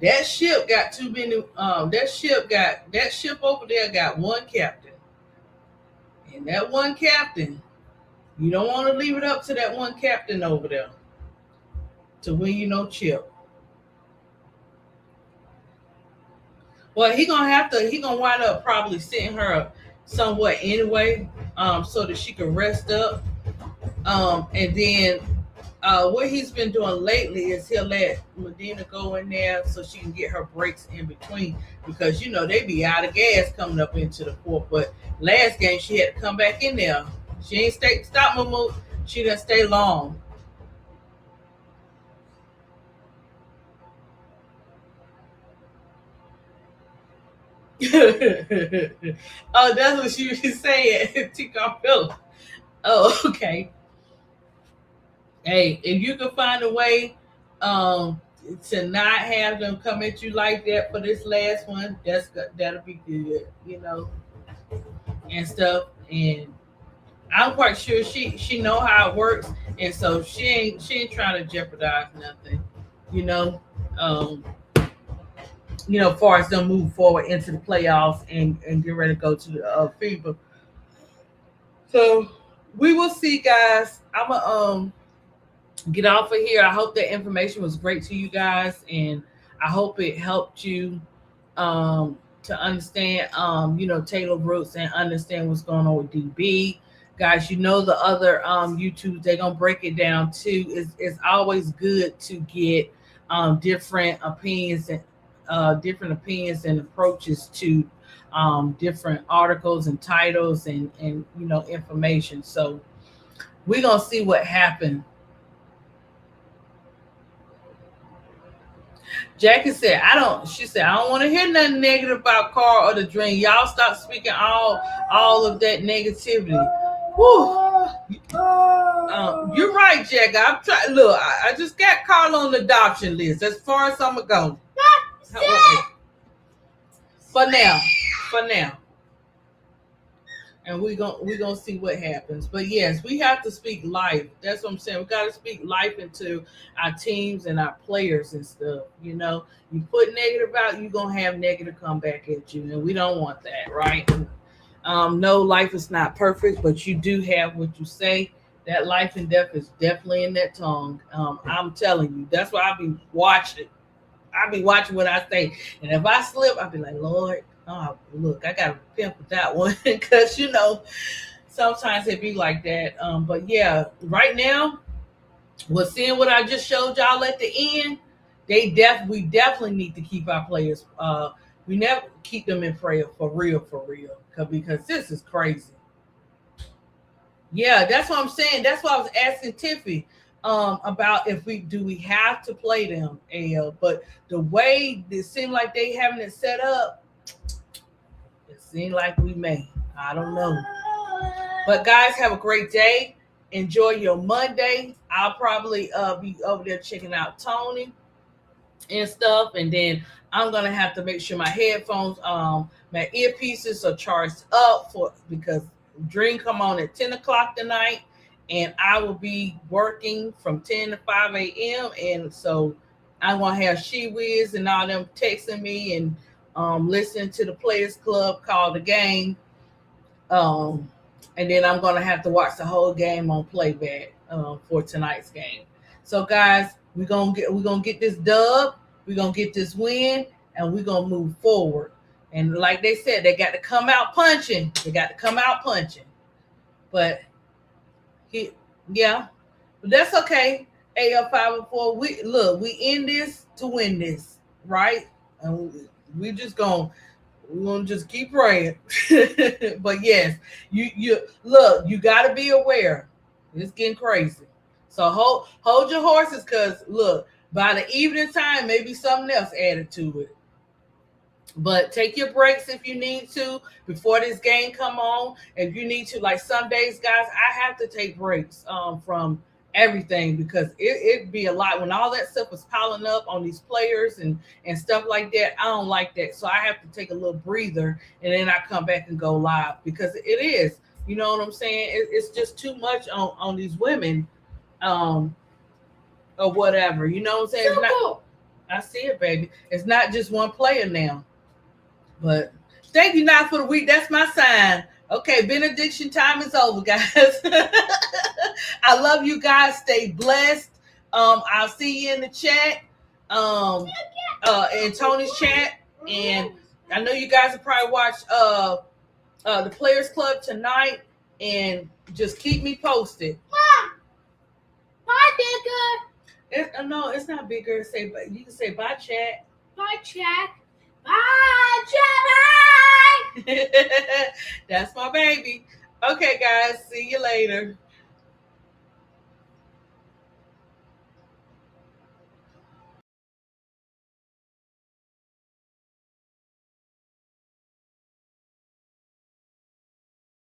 that ship got too many. That ship over there got one captain, and that one captain, you don't want to leave it up to that one captain over there to win you no chip. Well, he gonna wind up probably sitting her somewhat anyway, so that she can rest up. And then what he's been doing lately is he'll let Medina go in there so she can get her breaks in between, because they be out of gas coming up into the fourth. But last game she had to come back in there. She ain't stop Momo. She didn't stay long. Oh, that's what she was saying. Oh, okay. Hey, if you can find a way to not have them come at you like that for this last one, that'll be good, and stuff. And I'm quite sure she know how it works, and so she ain't trying to jeopardize nothing, as far as them move forward into the playoffs and get ready to go to the FIBA. So we will see, guys. I'm gonna get off of here. I hope that information was great to you guys, and I hope it helped you to understand Taylor Rooks and understand what's going on with DB. Guys, the other YouTubes, they're gonna break it down too. It's always good to get different opinions and approaches to different articles and titles and information. So we're gonna see what happened. Jackie said, I don't want to hear nothing negative about Carl or the Dream. Y'all stop speaking all of that negativity. You're right, Jack. I'm trying. Look, I just got Carl on the adoption list. As far as I'm gonna go. For now. And we're gonna see what happens. But yes, we have to speak life. That's what I'm saying. We gotta speak life into our teams and our players and stuff. You put negative out, you're gonna have negative come back at you. And we don't want that, right? No, life is not perfect, but you do have what you say. That life and death is definitely in that tongue. I'm telling you, that's why I be watching. I be watching what I say. And if I slip, I'll be like, Lord, look, I gotta repent for that one. Because sometimes it be like that. But yeah, right now, seeing what I just showed y'all at the end, we definitely need to keep our players. We never keep them in prayer for real, because this is crazy. Yeah, that's what I'm saying. That's why I was asking Tiffy about if we have to play them, AL. But the way it seemed like they having it set up, it seemed like we may. I don't know. But guys, have a great day. Enjoy your Monday. I'll probably be over there checking out Tony and stuff, and then I'm gonna have to make sure my headphones, my earpieces are charged up because Dream come on at 10 o'clock tonight, and I will be working from 10 to 5 a.m. And so I'm gonna have She Wiz and all them texting me and listening to the Players Club call the game. And then I'm gonna have to watch the whole game on playback for tonight's game. So guys, we're gonna get this dub, we're gonna get this win, and we're gonna move forward. And like they said, they got to come out punching. But but that's okay. AL504. We in this to win this, right? And we're gonna just keep praying. But yes, you look, you gotta be aware. It's getting crazy. So hold your horses, because look, by the evening time, maybe something else added to it. But take your breaks if you need to before this game come on. If you need to, like some days, guys, I have to take breaks from everything, because it'd be a lot when all that stuff was piling up on these players and stuff like that. I don't like that. So I have to take a little breather, and then I come back and go live, because it is, you know what I'm saying? It's just too much on these women or whatever. You know what I'm saying? I see it, baby. It's not just one player now. But thank you, not for the week. That's my sign. Okay, benediction time is over, guys. I love you guys. Stay blessed. I'll see you in the chat. In Tony's chat. And I know you guys will probably watch the Players Club tonight. And just keep me posted. Mom! Bye, Bigger. No, it's not Bigger. You can say bye, chat. Bye, chat. Bye, chat. Bye. That's my baby. Okay, guys. See you later.